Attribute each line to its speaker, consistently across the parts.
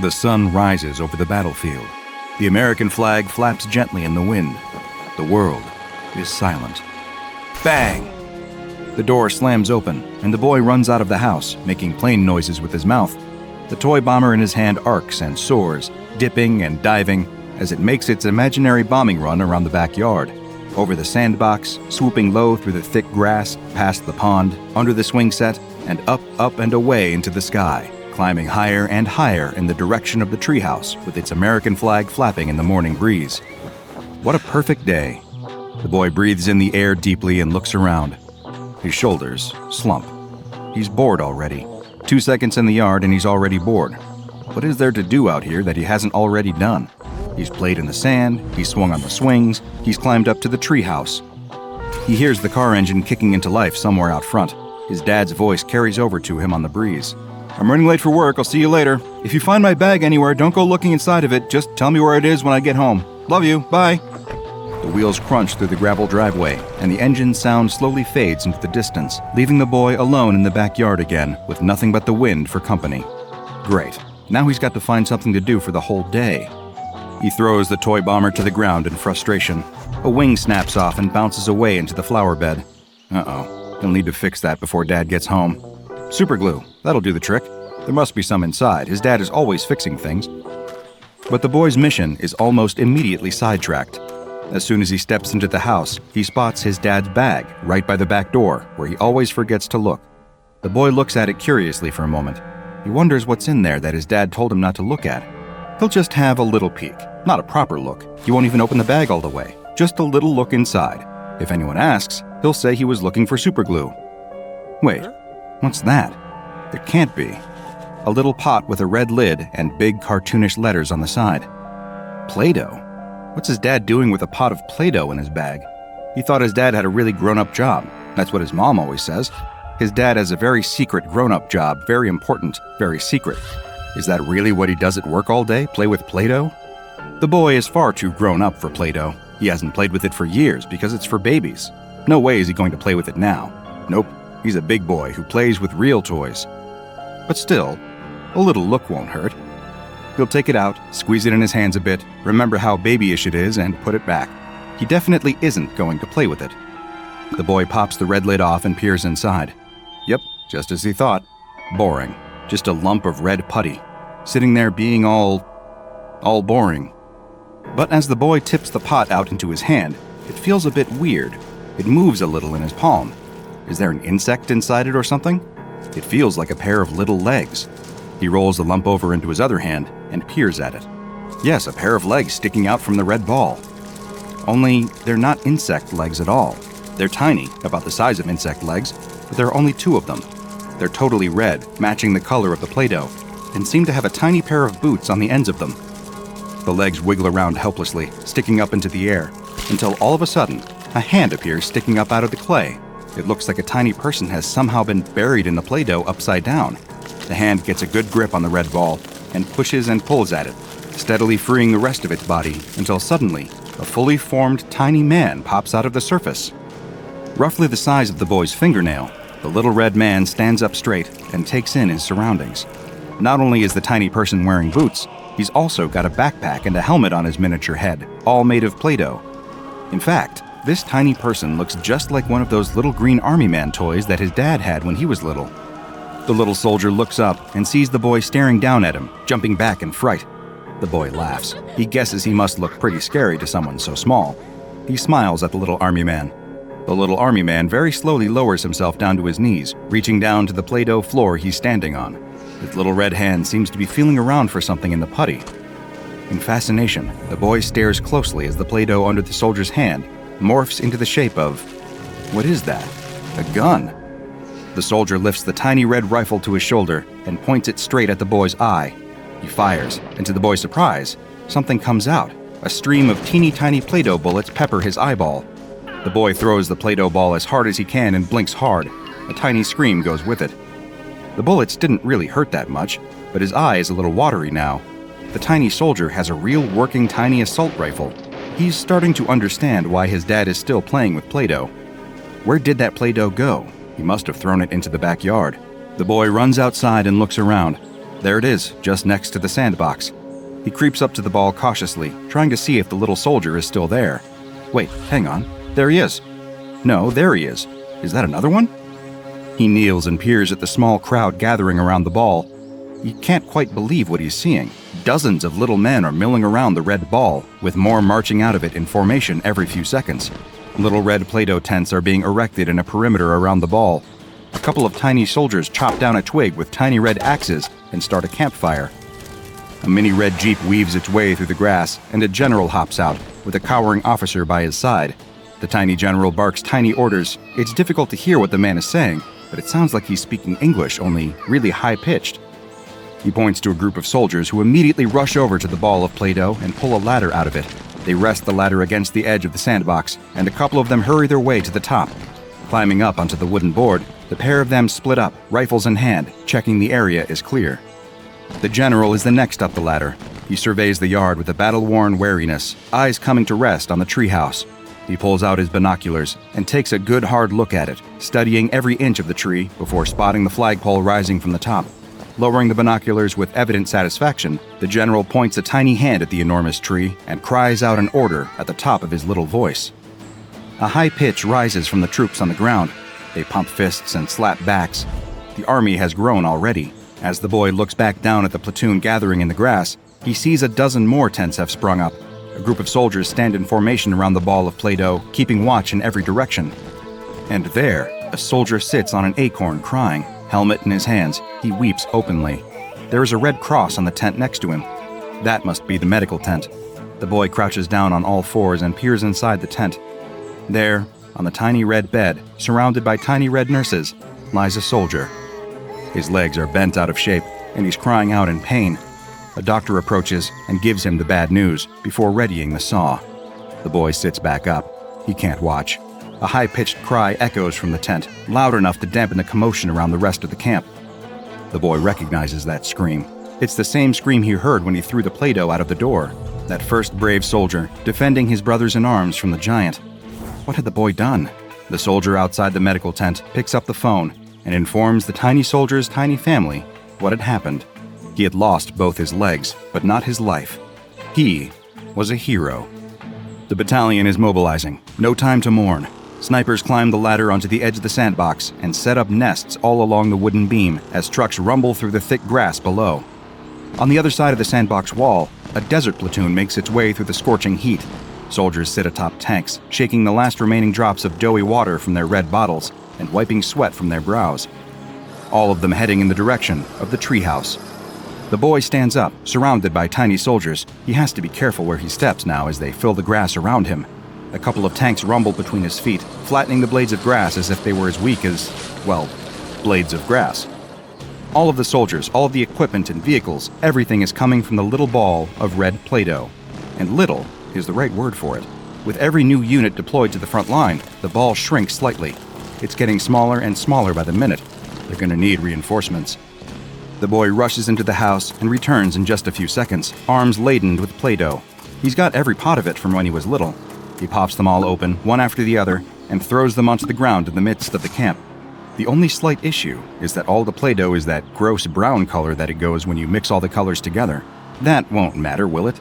Speaker 1: The sun rises over the battlefield. The American flag flaps gently in the wind. The world is silent. Bang! The door slams open, and the boy runs out of the house, making plane noises with his mouth. The toy bomber in his hand arcs and soars, dipping and diving, as it makes its imaginary bombing run around the backyard, over the sandbox, swooping low through the thick grass, past the pond, under the swing set, and up and away into the sky, climbing higher and higher in the direction of the treehouse, with its American flag flapping in the morning breeze. What a perfect day. The boy breathes in the air deeply and looks around. His shoulders slump. He's bored already. 2 seconds in the yard and he's already bored. What is there to do out here that he hasn't already done? He's played in the sand, he's swung on the swings, he's climbed up to the treehouse. He hears the car engine kicking into life somewhere out front. His dad's voice carries over to him on the breeze. "I'm running late for work, I'll see you later. If you find my bag anywhere, don't go looking inside of it, just tell me where it is when I get home. Love you, bye." The wheels crunch through the gravel driveway, and the engine sound slowly fades into the distance, leaving the boy alone in the backyard again, with nothing but the wind for company. Great. Now he's got to find something to do for the whole day. He throws the toy bomber to the ground in frustration. A wing snaps off and bounces away into the flower bed. Uh-oh. He'll need to fix that before Dad gets home. Super glue. That'll do the trick. There must be some inside. His dad is always fixing things. But the boy's mission is almost immediately sidetracked. As soon as he steps into the house, he spots his dad's bag right by the back door, where he always forgets to look. The boy looks at it curiously for a moment. He wonders what's in there that his dad told him not to look at. He'll just have a little peek, not a proper look. He won't even open the bag all the way, just a little look inside. If anyone asks, he'll say he was looking for superglue. Wait, what's that? There can't be. A little pot with a red lid and big cartoonish letters on the side. Play-Doh? What's his dad doing with a pot of Play-Doh in his bag? He thought his dad had a really grown-up job. That's what his mom always says. His dad has a very secret grown-up job, very important, very secret. Is that really what he does at work all day, play with Play-Doh? The boy is far too grown up for Play-Doh. He hasn't played with it for years because it's for babies. No way is he going to play with it now. Nope, he's a big boy who plays with real toys. But still, a little look won't hurt. He'll take it out, squeeze it in his hands a bit, remember how babyish it is, and put it back. He definitely isn't going to play with it. The boy pops the red lid off and peers inside. Yep, just as he thought. Boring. Just a lump of red putty, sitting there being all boring. But as the boy tips the pot out into his hand, it feels a bit weird. It moves a little in his palm. Is there an insect inside it or something? It feels like a pair of little legs. He rolls the lump over into his other hand and peers at it. Yes, a pair of legs sticking out from the red ball. Only they're not insect legs at all. They're tiny, about the size of insect legs, but there are only 2 of them. They're totally red, matching the color of the Play-Doh, and seem to have a tiny pair of boots on the ends of them. The legs wiggle around helplessly, sticking up into the air, until all of a sudden, a hand appears sticking up out of the clay. It looks like a tiny person has somehow been buried in the Play-Doh upside down. The hand gets a good grip on the red ball and pushes and pulls at it, steadily freeing the rest of its body until suddenly, a fully formed tiny man pops out of the surface. Roughly the size of the boy's fingernail, the little red man stands up straight and takes in his surroundings. Not only is the tiny person wearing boots, he's also got a backpack and a helmet on his miniature head, all made of Play-Doh. In fact, this tiny person looks just like one of those little green Army Man toys that his dad had when he was little. The little soldier looks up and sees the boy staring down at him, jumping back in fright. The boy laughs. He guesses he must look pretty scary to someone so small. He smiles at the little Army Man. The little Army Man very slowly lowers himself down to his knees, reaching down to the Play-Doh floor he's standing on. His little red hand seems to be feeling around for something in the putty. In fascination, the boy stares closely as the Play-Doh under the soldier's hand morphs into the shape of... what is that? A gun. The soldier lifts the tiny red rifle to his shoulder and points it straight at the boy's eye. He fires, and to the boy's surprise, something comes out. A stream of teeny tiny Play-Doh bullets pepper his eyeball. The boy throws the Play-Doh ball as hard as he can and blinks hard. A tiny scream goes with it. The bullets didn't really hurt that much, but his eye is a little watery now. The tiny soldier has a real working tiny assault rifle. He's starting to understand why his dad is still playing with Play-Doh. Where did that Play-Doh go? He must have thrown it into the backyard. The boy runs outside and looks around. There it is, just next to the sandbox. He creeps up to the ball cautiously, trying to see if the little soldier is still there. Wait, hang on. There he is. No, there he is. Is that another one? He kneels and peers at the small crowd gathering around the ball. He can't quite believe what he's seeing. Dozens of little men are milling around the red ball, with more marching out of it in formation every few seconds. Little red Play-Doh tents are being erected in a perimeter around the ball. A couple of tiny soldiers chop down a twig with tiny red axes and start a campfire. A mini red jeep weaves its way through the grass, and a general hops out, with a cowering officer by his side. The tiny general barks tiny orders. It's difficult to hear what the man is saying, but it sounds like he's speaking English, only really high-pitched. He points to a group of soldiers who immediately rush over to the ball of Play-Doh and pull a ladder out of it. They rest the ladder against the edge of the sandbox, and a couple of them hurry their way to the top. Climbing up onto the wooden board, the pair of them split up, rifles in hand, checking the area is clear. The general is the next up the ladder. He surveys the yard with a battle-worn wariness, eyes coming to rest on the treehouse. He pulls out his binoculars and takes a good hard look at it, studying every inch of the tree before spotting the flagpole rising from the top. Lowering the binoculars with evident satisfaction, the general points a tiny hand at the enormous tree and cries out an order at the top of his little voice. A high pitch rises from the troops on the ground. They pump fists and slap backs. The army has grown already. As the boy looks back down at the platoon gathering in the grass, he sees a dozen more tents have sprung up. A group of soldiers stand in formation around the ball of Play-Doh, keeping watch in every direction. And there, a soldier sits on an acorn crying. Helmet in his hands, he weeps openly. There is a red cross on the tent next to him. That must be the medical tent. The boy crouches down on all fours and peers inside the tent. There, on the tiny red bed, surrounded by tiny red nurses, lies a soldier. His legs are bent out of shape, and he's crying out in pain. A doctor approaches and gives him the bad news before readying the saw. The boy sits back up. He can't watch. A high-pitched cry echoes from the tent, loud enough to dampen the commotion around the rest of the camp. The boy recognizes that scream. It's the same scream he heard when he threw the Play-Doh out of the door. That first brave soldier, defending his brothers in arms from the giant. What had the boy done? The soldier outside the medical tent picks up the phone and informs the tiny soldier's tiny family what had happened. He had lost both his legs, but not his life. He was a hero. The battalion is mobilizing. No time to mourn. Snipers climb the ladder onto the edge of the sandbox and set up nests all along the wooden beam as trucks rumble through the thick grass below. On the other side of the sandbox wall, a desert platoon makes its way through the scorching heat. Soldiers sit atop tanks, shaking the last remaining drops of doughy water from their red bottles and wiping sweat from their brows. All of them heading in the direction of the treehouse. The boy stands up, surrounded by tiny soldiers. He has to be careful where he steps now as they fill the grass around him. A couple of tanks rumble between his feet, flattening the blades of grass as if they were as weak as, well, blades of grass. All of the soldiers, all of the equipment and vehicles, everything is coming from the little ball of red Play-Doh. And little is the right word for it. With every new unit deployed to the front line, the ball shrinks slightly. It's getting smaller and smaller by the minute. They're going to need reinforcements. The boy rushes into the house and returns in just a few seconds, arms laden with Play-Doh. He's got every pot of it from when he was little. He pops them all open, one after the other, and throws them onto the ground in the midst of the camp. The only slight issue is that all the Play-Doh is that gross brown color that it goes when you mix all the colors together. That won't matter, will it?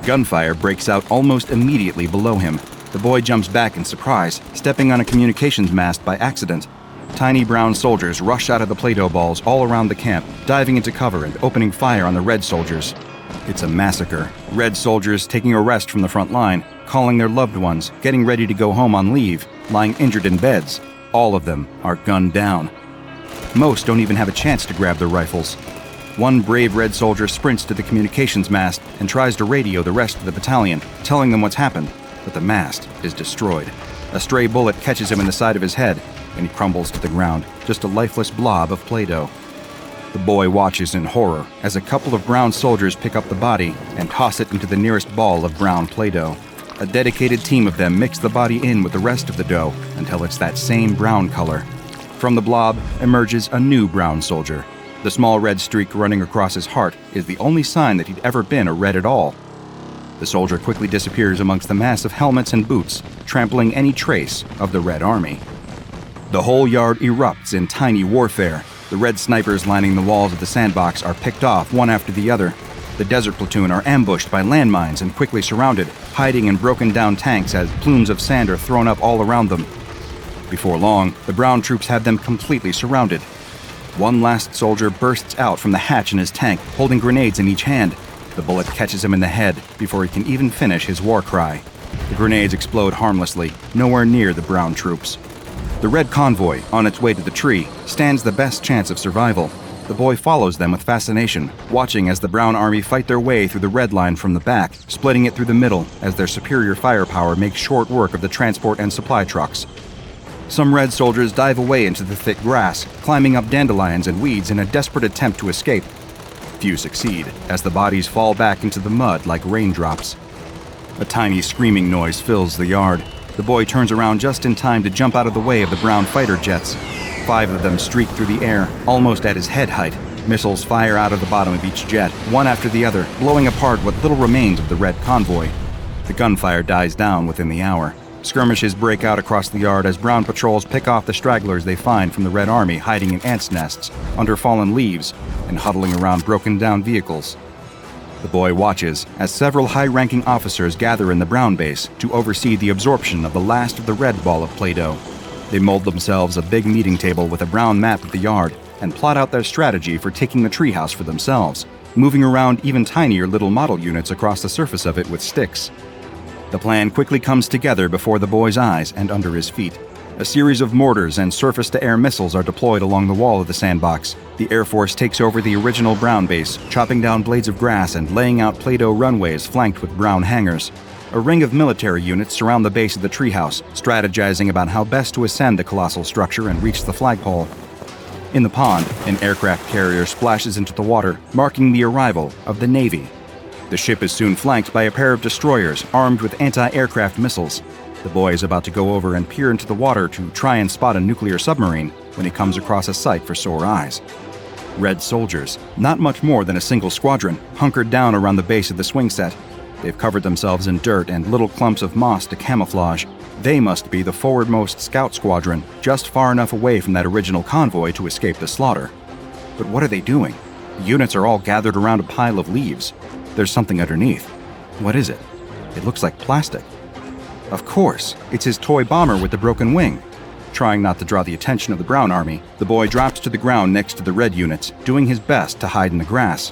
Speaker 1: Gunfire breaks out almost immediately below him. The boy jumps back in surprise, stepping on a communications mast by accident. Tiny brown soldiers rush out of the Play-Doh balls all around the camp, diving into cover and opening fire on the red soldiers. It's a massacre. Red soldiers taking a rest from the front line, calling their loved ones, getting ready to go home on leave, lying injured in beds. All of them are gunned down. Most don't even have a chance to grab their rifles. One brave red soldier sprints to the communications mast and tries to radio the rest of the battalion, telling them what's happened, but the mast is destroyed. A stray bullet catches him in the side of his head, and he crumbles to the ground, just a lifeless blob of Play-Doh. The boy watches in horror as a couple of brown soldiers pick up the body and toss it into the nearest ball of brown Play-Doh. A dedicated team of them mix the body in with the rest of the dough until it's that same brown color. From the blob emerges a new brown soldier. The small red streak running across his heart is the only sign that he'd ever been a red at all. The soldier quickly disappears amongst the mass of helmets and boots, trampling any trace of the Red Army. The whole yard erupts in tiny warfare. The red snipers lining the walls of the sandbox are picked off one after the other. The desert platoon are ambushed by landmines and quickly surrounded, hiding in broken-down tanks as plumes of sand are thrown up all around them. Before long, the brown troops have them completely surrounded. One last soldier bursts out from the hatch in his tank, holding grenades in each hand. The bullet catches him in the head before he can even finish his war cry. The grenades explode harmlessly, nowhere near the brown troops. The red convoy, on its way to the tree, stands the best chance of survival. The boy follows them with fascination, watching as the brown army fight their way through the red line from the back, splitting it through the middle as their superior firepower makes short work of the transport and supply trucks. Some red soldiers dive away into the thick grass, climbing up dandelions and weeds in a desperate attempt to escape. Few succeed, as the bodies fall back into the mud like raindrops. A tiny screaming noise fills the yard. The boy turns around just in time to jump out of the way of the brown fighter jets. 5 of them streak through the air, almost at his head height. Missiles fire out of the bottom of each jet, one after the other, blowing apart what little remains of the red convoy. The gunfire dies down within the hour. Skirmishes break out across the yard as brown patrols pick off the stragglers they find from the Red Army hiding in ants' nests, under fallen leaves, and huddling around broken-down vehicles. The boy watches as several high-ranking officers gather in the brown base to oversee the absorption of the last of the red ball of Play-Doh. They mold themselves a big meeting table with a brown map of the yard and plot out their strategy for taking the treehouse for themselves, moving around even tinier little model units across the surface of it with sticks. The plan quickly comes together before the boy's eyes and under his feet. A series of mortars and surface-to-air missiles are deployed along the wall of the sandbox. The Air Force takes over the original brown base, chopping down blades of grass and laying out Play-Doh runways flanked with brown hangars. A ring of military units surround the base of the treehouse, strategizing about how best to ascend the colossal structure and reach the flagpole. In the pond, an aircraft carrier splashes into the water, marking the arrival of the Navy. The ship is soon flanked by a pair of destroyers armed with anti-aircraft missiles. The boy is about to go over and peer into the water to try and spot a nuclear submarine when he comes across a sight for sore eyes. Red soldiers, not much more than a single squadron, hunkered down around the base of the swing set. They've covered themselves in dirt and little clumps of moss to camouflage. They must be the forwardmost scout squadron, just far enough away from that original convoy to escape the slaughter. But what are they doing? The units are all gathered around a pile of leaves. There's something underneath. What is it? It looks like plastic. Of course, it's his toy bomber with the broken wing. Trying not to draw the attention of the brown army, the boy drops to the ground next to the red units, doing his best to hide in the grass.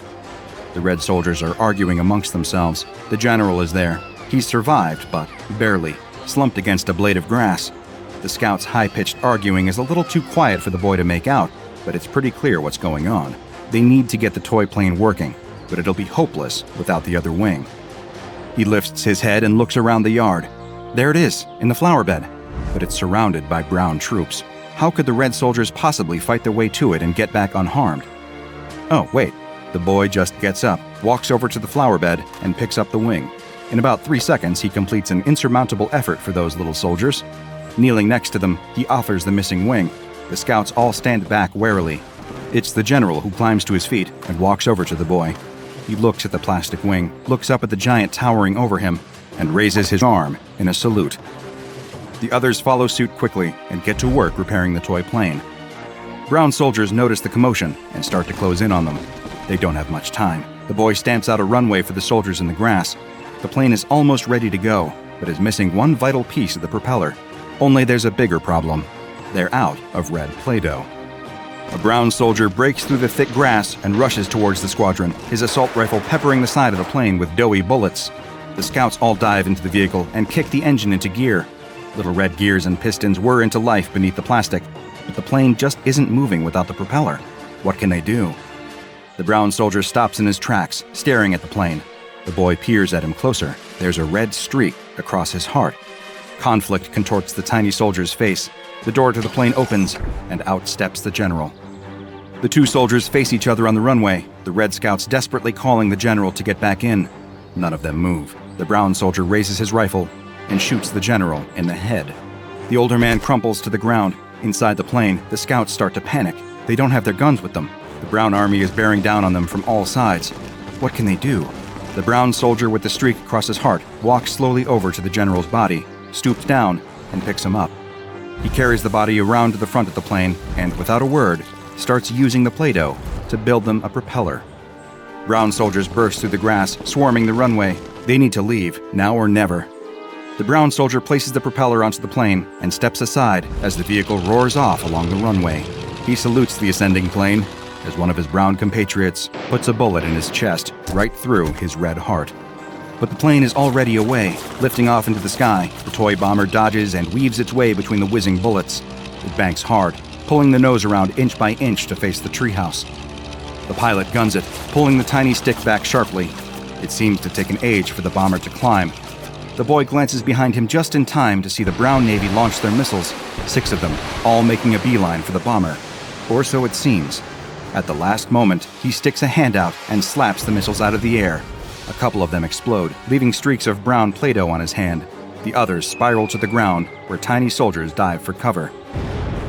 Speaker 1: The red soldiers are arguing amongst themselves. The general is there. He's survived, but barely, slumped against a blade of grass. The scouts' high-pitched arguing is a little too quiet for the boy to make out, but it's pretty clear what's going on. They need to get the toy plane working, but it'll be hopeless without the other wing. He lifts his head and looks around the yard. There it is, in the flower bed, but it's surrounded by brown troops. How could the red soldiers possibly fight their way to it and get back unharmed? Oh, wait. The boy just gets up, walks over to the flower bed, and picks up the wing. In about 3 seconds, he completes an insurmountable effort for those little soldiers. Kneeling next to them, he offers the missing wing. The scouts all stand back warily. It's the general who climbs to his feet and walks over to the boy. He looks at the plastic wing, looks up at the giant towering over him, and raises his arm in a salute. The others follow suit quickly and get to work repairing the toy plane. Brown soldiers notice the commotion and start to close in on them. They don't have much time. The boy stamps out a runway for the soldiers in the grass. The plane is almost ready to go, but is missing one vital piece of the propeller. Only there's a bigger problem. They're out of red Play-Doh. A brown soldier breaks through the thick grass and rushes towards the squadron, his assault rifle peppering the side of the plane with doughy bullets. The scouts all dive into the vehicle and kick the engine into gear. Little red gears and pistons whir into life beneath the plastic, but the plane just isn't moving without the propeller. What can they do? The brown soldier stops in his tracks, staring at the plane. The boy peers at him closer. There's a red streak across his heart. Conflict contorts the tiny soldier's face. The door to the plane opens, and out steps the general. The two soldiers face each other on the runway, the red scouts desperately calling the general to get back in. None of them move. The brown soldier raises his rifle and shoots the general in the head. The older man crumples to the ground. Inside the plane, the scouts start to panic. They don't have their guns with them. The brown army is bearing down on them from all sides. What can they do? The brown soldier with the streak across his heart walks slowly over to the general's body, stoops down, and picks him up. He carries the body around to the front of the plane and, without a word, starts using the Play-Doh to build them a propeller. Brown soldiers burst through the grass, swarming the runway. They need to leave, now or never. The brown soldier places the propeller onto the plane and steps aside as the vehicle roars off along the runway. He salutes the ascending plane as one of his brown compatriots puts a bullet in his chest, right through his red heart. But the plane is already away, lifting off into the sky. The toy bomber dodges and weaves its way between the whizzing bullets. It banks hard, pulling the nose around inch by inch to face the treehouse. The pilot guns it, pulling the tiny stick back sharply. It seems to take an age for the bomber to climb. The boy glances behind him just in time to see the Brown Navy launch their missiles, 6 of them, all making a beeline for the bomber. Or so it seems. At the last moment, he sticks a hand out and slaps the missiles out of the air. A couple of them explode, leaving streaks of brown Play-Doh on his hand. The others spiral to the ground, where tiny soldiers dive for cover.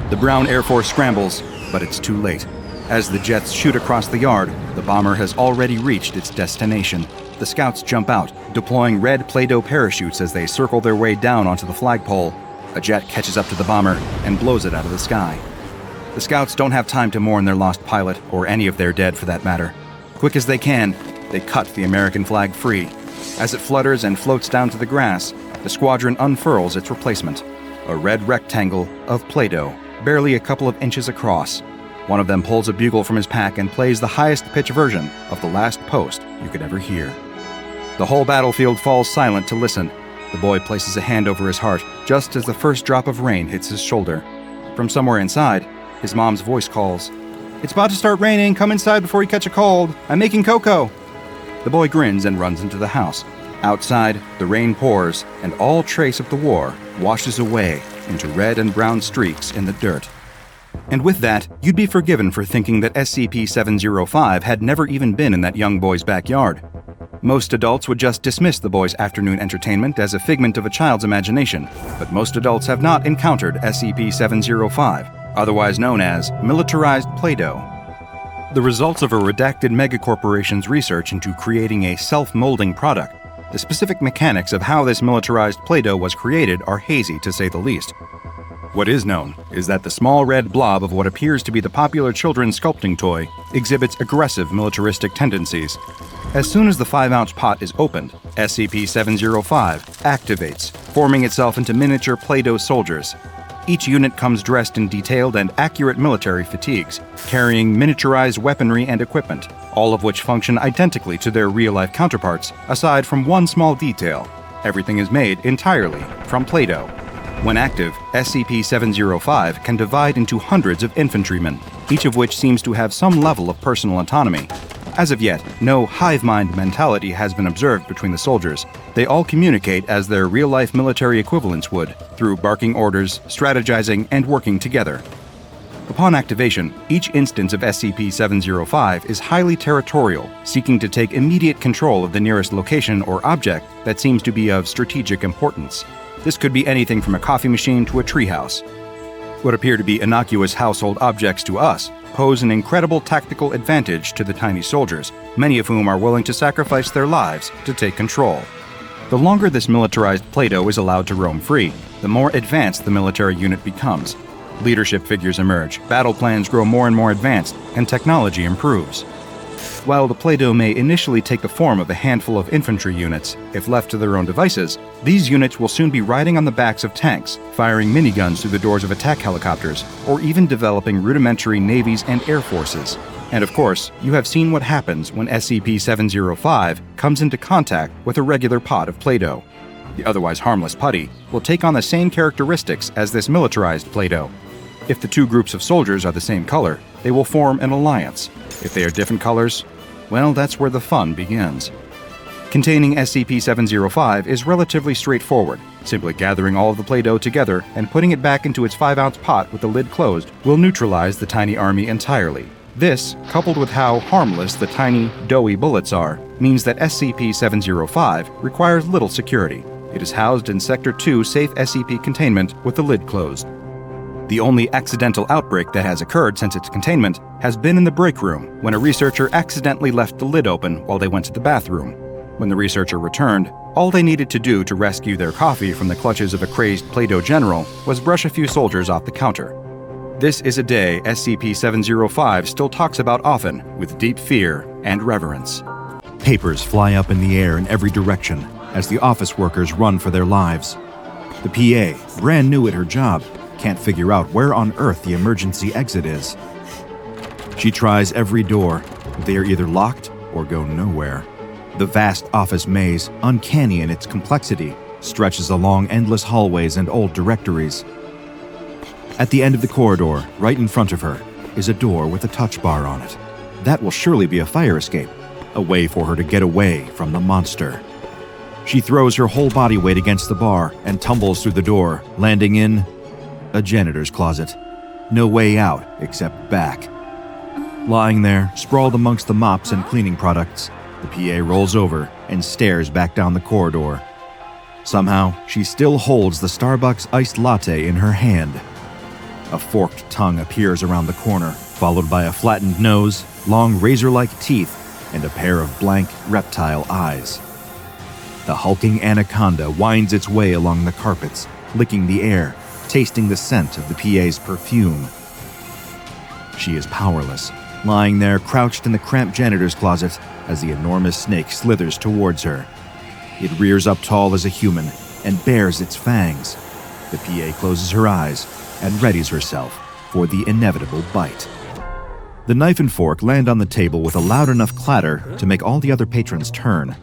Speaker 1: The Brown Air Force scrambles, but it's too late. As the jets shoot across the yard, the bomber has already reached its destination. The scouts jump out, deploying red Play-Doh parachutes as they circle their way down onto the flagpole. A jet catches up to the bomber and blows it out of the sky. The scouts don't have time to mourn their lost pilot, or any of their dead for that matter. Quick as they can, they cut the American flag free. As it flutters and floats down to the grass, the squadron unfurls its replacement, a red rectangle of Play-Doh, barely a couple of inches across. One of them pulls a bugle from his pack and plays the highest pitch version of the last post you could ever hear. The whole battlefield falls silent to listen. The boy places a hand over his heart just as the first drop of rain hits his shoulder. From somewhere inside, his mom's voice calls, "It's about to start raining. Come inside before you catch a cold. I'm making cocoa." The boy grins and runs into the house. Outside, the rain pours, and all trace of the war washes away into red and brown streaks in the dirt. And with that, you'd be forgiven for thinking that SCP-705 had never even been in that young boy's backyard. Most adults would just dismiss the boy's afternoon entertainment as a figment of a child's imagination, but most adults have not encountered SCP-705, otherwise known as militarized Play-Doh. The results of a redacted megacorporation's research into creating a self-molding product. The specific mechanics of how this militarized Play-Doh was created are hazy, to say the least. What is known is that the small red blob of what appears to be the popular children's sculpting toy exhibits aggressive militaristic tendencies. As soon as the 5-ounce pot is opened, SCP-705 activates, forming itself into miniature Play-Doh soldiers. Each unit comes dressed in detailed and accurate military fatigues, carrying miniaturized weaponry and equipment, all of which function identically to their real-life counterparts, aside from one small detail. Everything is made entirely from Play-Doh. When active, SCP-705 can divide into hundreds of infantrymen, each of which seems to have some level of personal autonomy. As of yet, no hive mind mentality has been observed between the soldiers. They all communicate as their real-life military equivalents would, through barking orders, strategizing, and working together. Upon activation, each instance of SCP-705 is highly territorial, seeking to take immediate control of the nearest location or object that seems to be of strategic importance. This could be anything from a coffee machine to a treehouse. What appear to be innocuous household objects to us pose an incredible tactical advantage to the tiny soldiers, many of whom are willing to sacrifice their lives to take control. The longer this militarized Play-Doh is allowed to roam free, the more advanced the military unit becomes. Leadership figures emerge, battle plans grow more and more advanced, and technology improves. While the Play-Doh may initially take the form of a handful of infantry units, if left to their own devices, these units will soon be riding on the backs of tanks, firing miniguns through the doors of attack helicopters, or even developing rudimentary navies and air forces. And of course, you have seen what happens when SCP-705 comes into contact with a regular pot of Play-Doh. The otherwise harmless putty will take on the same characteristics as this militarized Play-Doh. If the two groups of soldiers are the same color, they will form an alliance. If they are different colors, well, that's where the fun begins. Containing SCP-705 is relatively straightforward. Simply gathering all of the Play-Doh together and putting it back into its 5-ounce pot with the lid closed will neutralize the tiny army entirely. This, coupled with how harmless the tiny, doughy bullets are, means that SCP-705 requires little security. It is housed in Sector 2 safe SCP containment with the lid closed. The only accidental outbreak that has occurred since its containment has been in the break room, when a researcher accidentally left the lid open while they went to the bathroom. When the researcher returned, all they needed to do to rescue their coffee from the clutches of a crazed Play-Doh general was brush a few soldiers off the counter. This is a day SCP-705 still talks about often, with deep fear and reverence. Papers fly up in the air in every direction as the office workers run for their lives. The PA, brand new at her job, can't figure out where on earth the emergency exit is. She tries every door, but they are either locked or go nowhere. The vast office maze, uncanny in its complexity, stretches along endless hallways and old directories. At the end of the corridor, right in front of her, is a door with a touch bar on it. That will surely be a fire escape, a way for her to get away from the monster. She throws her whole body weight against the bar and tumbles through the door, landing in a janitor's closet. No way out except back. Lying there, sprawled amongst the mops and cleaning products, the PA rolls over and stares back down the corridor. Somehow, she still holds the Starbucks iced latte in her hand. A forked tongue appears around the corner, followed by a flattened nose, long razor-like teeth, and a pair of blank, reptile eyes. The hulking anaconda winds its way along the carpets, licking the air, tasting the scent of the PA's perfume. She is powerless, lying there crouched in the cramped janitor's closet as the enormous snake slithers towards her. It rears up tall as a human and bares its fangs. The PA closes her eyes and readies herself for the inevitable bite. The knife and fork land on the table with a loud enough clatter to make all the other patrons turn.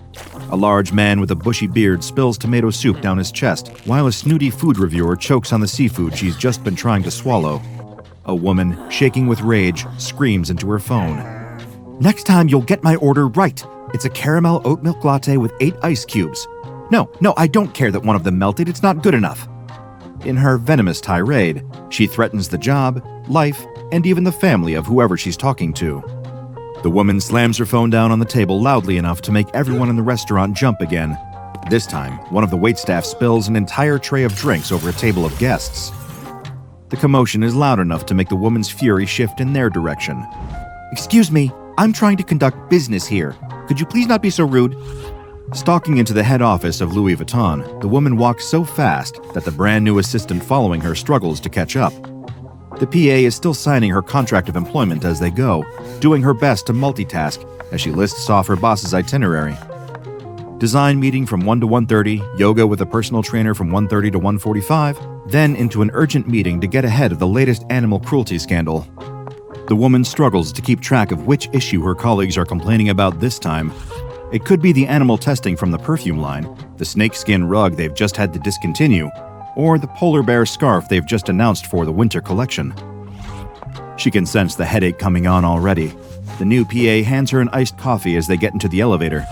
Speaker 1: A large man with a bushy beard spills tomato soup down his chest, while a snooty food reviewer chokes on the seafood she's just been trying to swallow. A woman, shaking with rage, screams into her phone. "Next time you'll get my order right. It's a caramel oat milk latte with 8 ice cubes. No, I don't care that one of them melted. It's not good enough." In her venomous tirade, she threatens the job, life, and even the family of whoever she's talking to. The woman slams her phone down on the table loudly enough to make everyone in the restaurant jump again. This time, one of the waitstaff spills an entire tray of drinks over a table of guests. The commotion is loud enough to make the woman's fury shift in their direction. "Excuse me, I'm trying to conduct business here. Could you please not be so rude?" Stalking into the head office of Louis Vuitton, the woman walks so fast that the brand new assistant following her struggles to catch up. The PA is still signing her contract of employment as they go, doing her best to multitask as she lists off her boss's itinerary. Design meeting from 1 to 1:30, yoga with a personal trainer from 1:30 to 1:45, then into an urgent meeting to get ahead of the latest animal cruelty scandal. The woman struggles to keep track of which issue her colleagues are complaining about this time. It could be the animal testing from the perfume line, the snakeskin rug they've just had to discontinue, or the polar bear scarf they've just announced for the winter collection. She can sense the headache coming on already. The new PA hands her an iced coffee as they get into the elevator.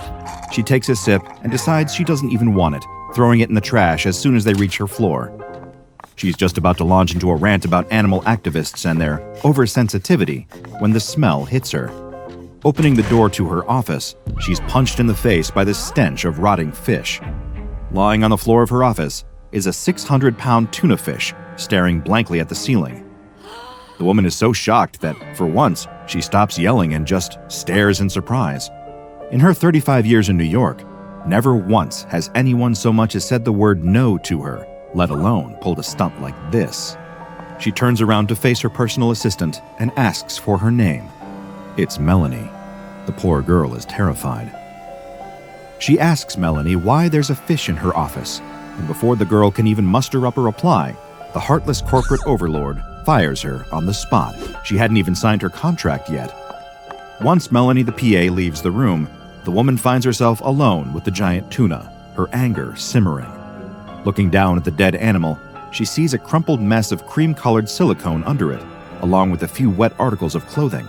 Speaker 1: She takes a sip and decides she doesn't even want it, throwing it in the trash as soon as they reach her floor. She's just about to launch into a rant about animal activists and their oversensitivity when the smell hits her. Opening the door to her office, she's punched in the face by the stench of rotting fish. Lying on the floor of her office is a 600-pound tuna fish staring blankly at the ceiling. The woman is so shocked that, for once, she stops yelling and just stares in surprise. In her 35 years in New York, never once has anyone so much as said the word no to her, let alone pulled a stunt like this. She turns around to face her personal assistant and asks for her name. It's Melanie. The poor girl is terrified. She asks Melanie why there's a fish in her office, and before the girl can even muster up a reply, the heartless corporate overlord fires her on the spot. She hadn't even signed her contract yet. Once Melanie the PA leaves the room, the woman finds herself alone with the giant tuna, her anger simmering. Looking down at the dead animal, she sees a crumpled mess of cream-colored silicone under it, along with a few wet articles of clothing.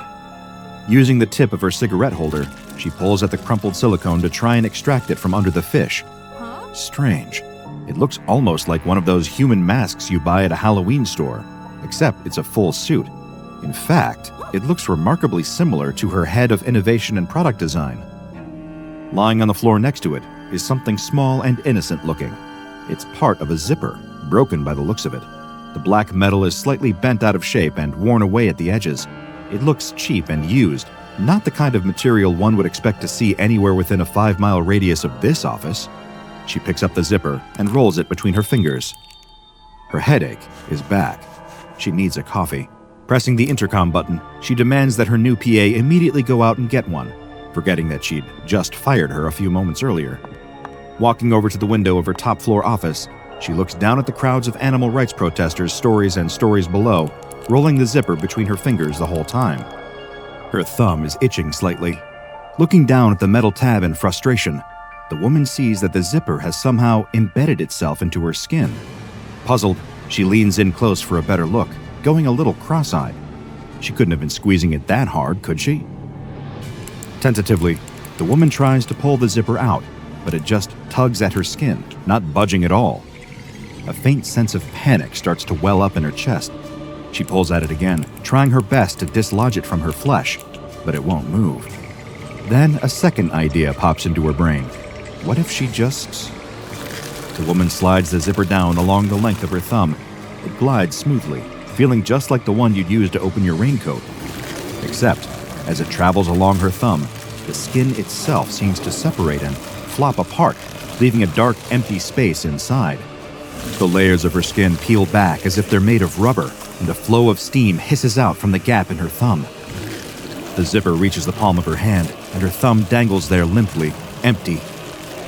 Speaker 1: Using the tip of her cigarette holder, she pulls at the crumpled silicone to try and extract it from under the fish. Strange. It looks almost like one of those human masks you buy at a Halloween store, except it's a full suit. In fact, it looks remarkably similar to her head of innovation and product design. Lying on the floor next to it is something small and innocent looking. It's part of a zipper, broken by the looks of it. The black metal is slightly bent out of shape and worn away at the edges. It looks cheap and used, not the kind of material one would expect to see anywhere within a 5-mile radius of this office. She picks up the zipper and rolls it between her fingers. Her headache is back. She needs a coffee. Pressing the intercom button, she demands that her new PA immediately go out and get one, forgetting that she'd just fired her a few moments earlier. Walking over to the window of her top-floor office, she looks down at the crowds of animal rights protesters' stories and stories below, rolling the zipper between her fingers the whole time. Her thumb is itching slightly. Looking down at the metal tab in frustration, the woman sees that the zipper has somehow embedded itself into her skin. Puzzled, she leans in close for a better look, going a little cross-eyed. She couldn't have been squeezing it that hard, could she? Tentatively, the woman tries to pull the zipper out, but it just tugs at her skin, not budging at all. A faint sense of panic starts to well up in her chest. She pulls at it again, trying her best to dislodge it from her flesh, but it won't move. Then a second idea pops into her brain. What if she just... The woman slides the zipper down along the length of her thumb. It glides smoothly, feeling just like the one you'd use to open your raincoat. Except, as it travels along her thumb, the skin itself seems to separate and flop apart, leaving a dark, empty space inside. The layers of her skin peel back as if they're made of rubber, and a flow of steam hisses out from the gap in her thumb. The zipper reaches the palm of her hand, and her thumb dangles there limply, empty,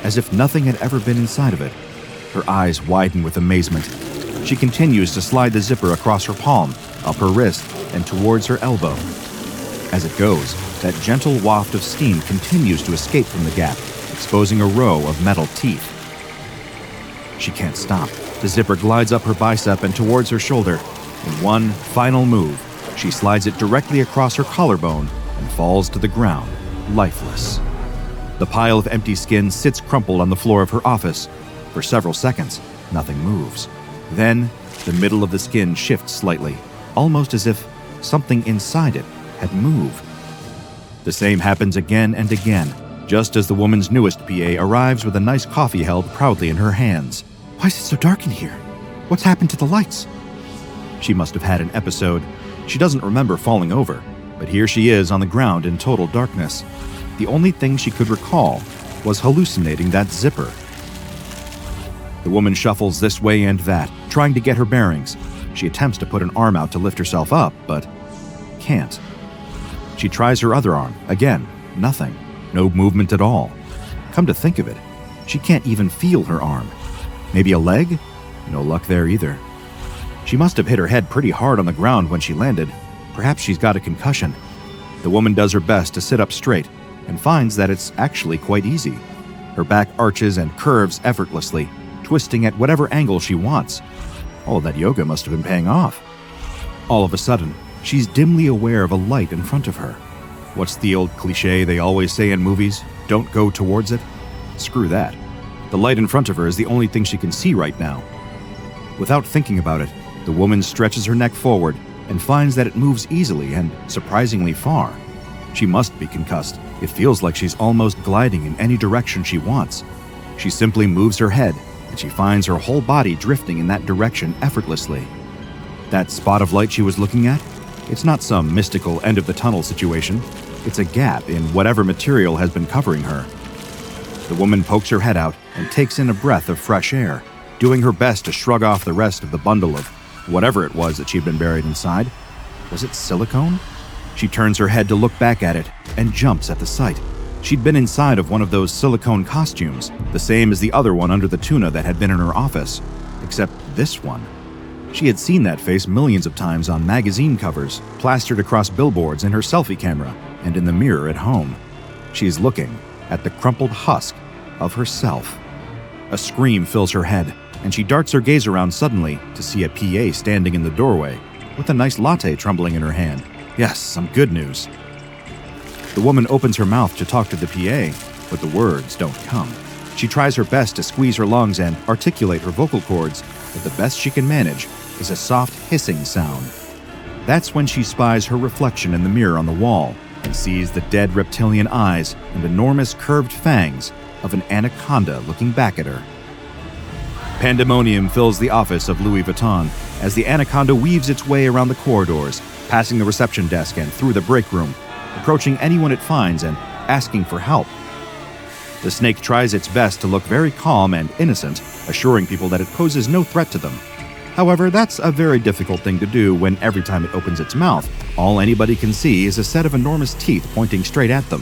Speaker 1: as if nothing had ever been inside of it. Her eyes widen with amazement. She continues to slide the zipper across her palm, up her wrist, and towards her elbow. As it goes, that gentle waft of steam continues to escape from the gap, exposing a row of metal teeth. She can't stop. The zipper glides up her bicep and towards her shoulder. In one final move, she slides it directly across her collarbone and falls to the ground, lifeless. The pile of empty skin sits crumpled on the floor of her office. For several seconds, nothing moves. Then, the middle of the skin shifts slightly, almost as if something inside it had moved. The same happens again and again, just as the woman's newest PA arrives with a nice coffee held proudly in her hands. Why is it so dark in here? What's happened to the lights? She must have had an episode. She doesn't remember falling over, but here she is on the ground in total darkness. The only thing she could recall was hallucinating that zipper. The woman shuffles this way and that, trying to get her bearings. She attempts to put an arm out to lift herself up, but can't. She tries her other arm. Again, nothing. No movement at all. Come to think of it, she can't even feel her arm. Maybe a leg? No luck there either. She must have hit her head pretty hard on the ground when she landed. Perhaps she's got a concussion. The woman does her best to sit up straight and finds that it's actually quite easy. Her back arches and curves effortlessly, twisting at whatever angle she wants. All of that yoga must have been paying off. All of a sudden, she's dimly aware of a light in front of her. What's the old cliche they always say in movies? Don't go towards it? Screw that. The light in front of her is the only thing she can see right now. Without thinking about it, the woman stretches her neck forward and finds that it moves easily and surprisingly far. She must be concussed. It feels like she's almost gliding in any direction she wants. She simply moves her head, and she finds her whole body drifting in that direction effortlessly. That spot of light she was looking at? It's not some mystical end-of-the-tunnel situation. It's a gap in whatever material has been covering her. The woman pokes her head out and takes in a breath of fresh air, doing her best to shrug off the rest of the bundle of whatever it was that she'd been buried inside. Was it silicone? She turns her head to look back at it and jumps at the sight. She'd been inside of one of those silicone costumes, the same as the other one under the tuna that had been in her office, except this one. She had seen that face millions of times on magazine covers, plastered across billboards in her selfie camera, and in the mirror at home. She's looking at the crumpled husk of herself. A scream fills her head, and she darts her gaze around suddenly to see a PA standing in the doorway, with a nice latte trembling in her hand. Yes, some good news. The woman opens her mouth to talk to the PA, but the words don't come. She tries her best to squeeze her lungs and articulate her vocal cords, but the best she can manage is a soft hissing sound. That's when she spies her reflection in the mirror on the wall and sees the dead reptilian eyes and enormous curved fangs of an anaconda looking back at her. Pandemonium fills the office of Louis Vuitton as the anaconda weaves its way around the corridors, passing the reception desk and through the break room, approaching anyone it finds and asking for help. The snake tries its best to look very calm and innocent, assuring people that it poses no threat to them. However, that's a very difficult thing to do when every time it opens its mouth, all anybody can see is a set of enormous teeth pointing straight at them.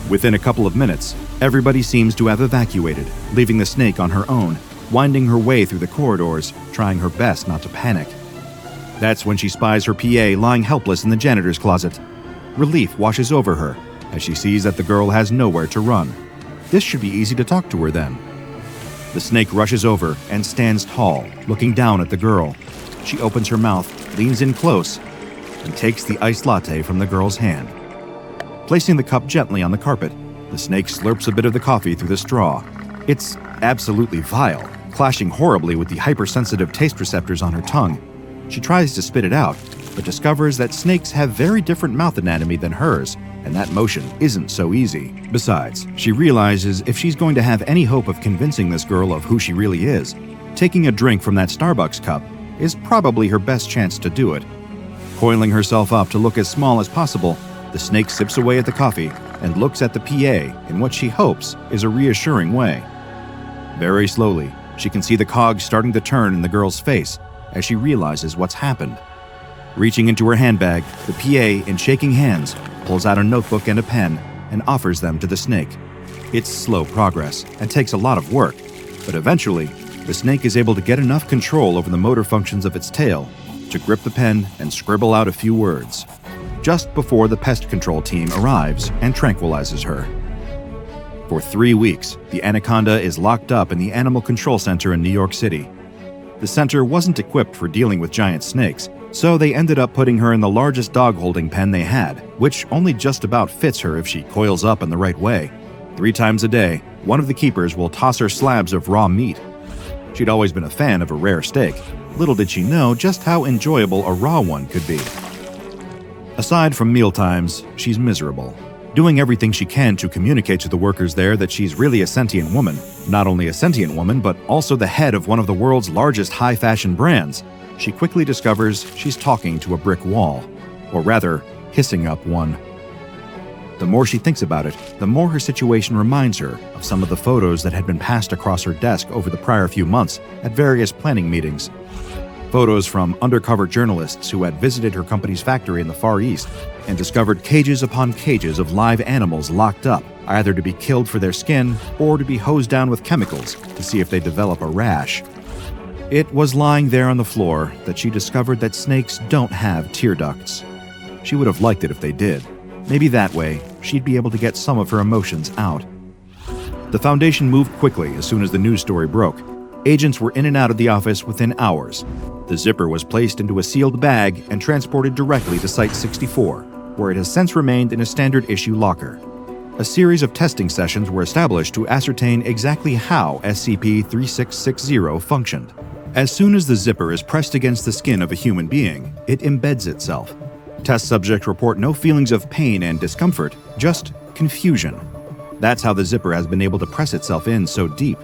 Speaker 1: Within a couple of minutes, everybody seems to have evacuated, leaving the snake on her own, winding her way through the corridors, trying her best not to panic. That's when she spies her PA lying helpless in the janitor's closet. Relief washes over her as she sees that the girl has nowhere to run. This should be easy to talk to her then. The snake rushes over and stands tall, looking down at the girl. She opens her mouth, leans in close, and takes the iced latte from the girl's hand. Placing the cup gently on the carpet, the snake slurps a bit of the coffee through the straw. It's absolutely vile, clashing horribly with the hypersensitive taste receptors on her tongue. She tries to spit it out, but discovers that snakes have very different mouth anatomy than hers, and that motion isn't so easy. Besides, she realizes if she's going to have any hope of convincing this girl of who she really is, taking a drink from that Starbucks cup is probably her best chance to do it. Coiling herself up to look as small as possible, the snake sips away at the coffee and looks at the PA in what she hopes is a reassuring way. Very slowly, she can see the cogs starting to turn in the girl's face as she realizes what's happened. Reaching into her handbag, the PA, in shaking hands, pulls out a notebook and a pen and offers them to the snake. It's slow progress and takes a lot of work, but eventually, the snake is able to get enough control over the motor functions of its tail to grip the pen and scribble out a few words, just before the pest control team arrives and tranquilizes her. For 3 weeks, the anaconda is locked up in the Animal Control Center in New York City. The center wasn't equipped for dealing with giant snakes, so they ended up putting her in the largest dog holding pen they had, which only just about fits her if she coils up in the right way. 3 times a day, one of the keepers will toss her slabs of raw meat. She'd always been a fan of a rare steak. Little did she know just how enjoyable a raw one could be. Aside from mealtimes, she's miserable, doing everything she can to communicate to the workers there that she's really a sentient woman. Not only a sentient woman, but also the head of one of the world's largest high-fashion brands. She quickly discovers she's talking to a brick wall, or rather, hissing up one. The more she thinks about it, the more her situation reminds her of some of the photos that had been passed across her desk over the prior few months at various planning meetings. Photos from undercover journalists who had visited her company's factory in the Far East and discovered cages upon cages of live animals locked up, either to be killed for their skin or to be hosed down with chemicals to see if they develop a rash. It was lying there on the floor that she discovered that snakes don't have tear ducts. She would have liked it if they did. Maybe that way, she'd be able to get some of her emotions out. The Foundation moved quickly as soon as the news story broke. Agents were in and out of the office within hours. The zipper was placed into a sealed bag and transported directly to Site 64, where it has since remained in a standard issue locker. A series of testing sessions were established to ascertain exactly how SCP-3660 functioned. As soon as the zipper is pressed against the skin of a human being, it embeds itself. Test subjects report no feelings of pain and discomfort, just confusion. That's how the zipper has been able to press itself in so deep.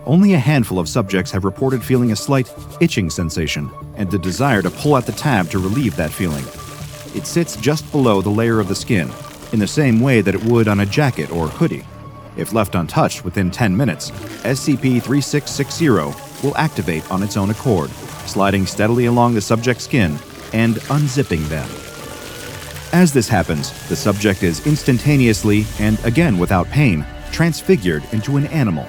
Speaker 1: Only a handful of subjects have reported feeling a slight itching sensation and the desire to pull at the tab to relieve that feeling. It sits just below the layer of the skin, in the same way that it would on a jacket or hoodie. If left untouched within 10 minutes, SCP-3660 will activate on its own accord, sliding steadily along the subject's skin and unzipping them. As this happens, the subject is instantaneously, and again without pain, transfigured into an animal.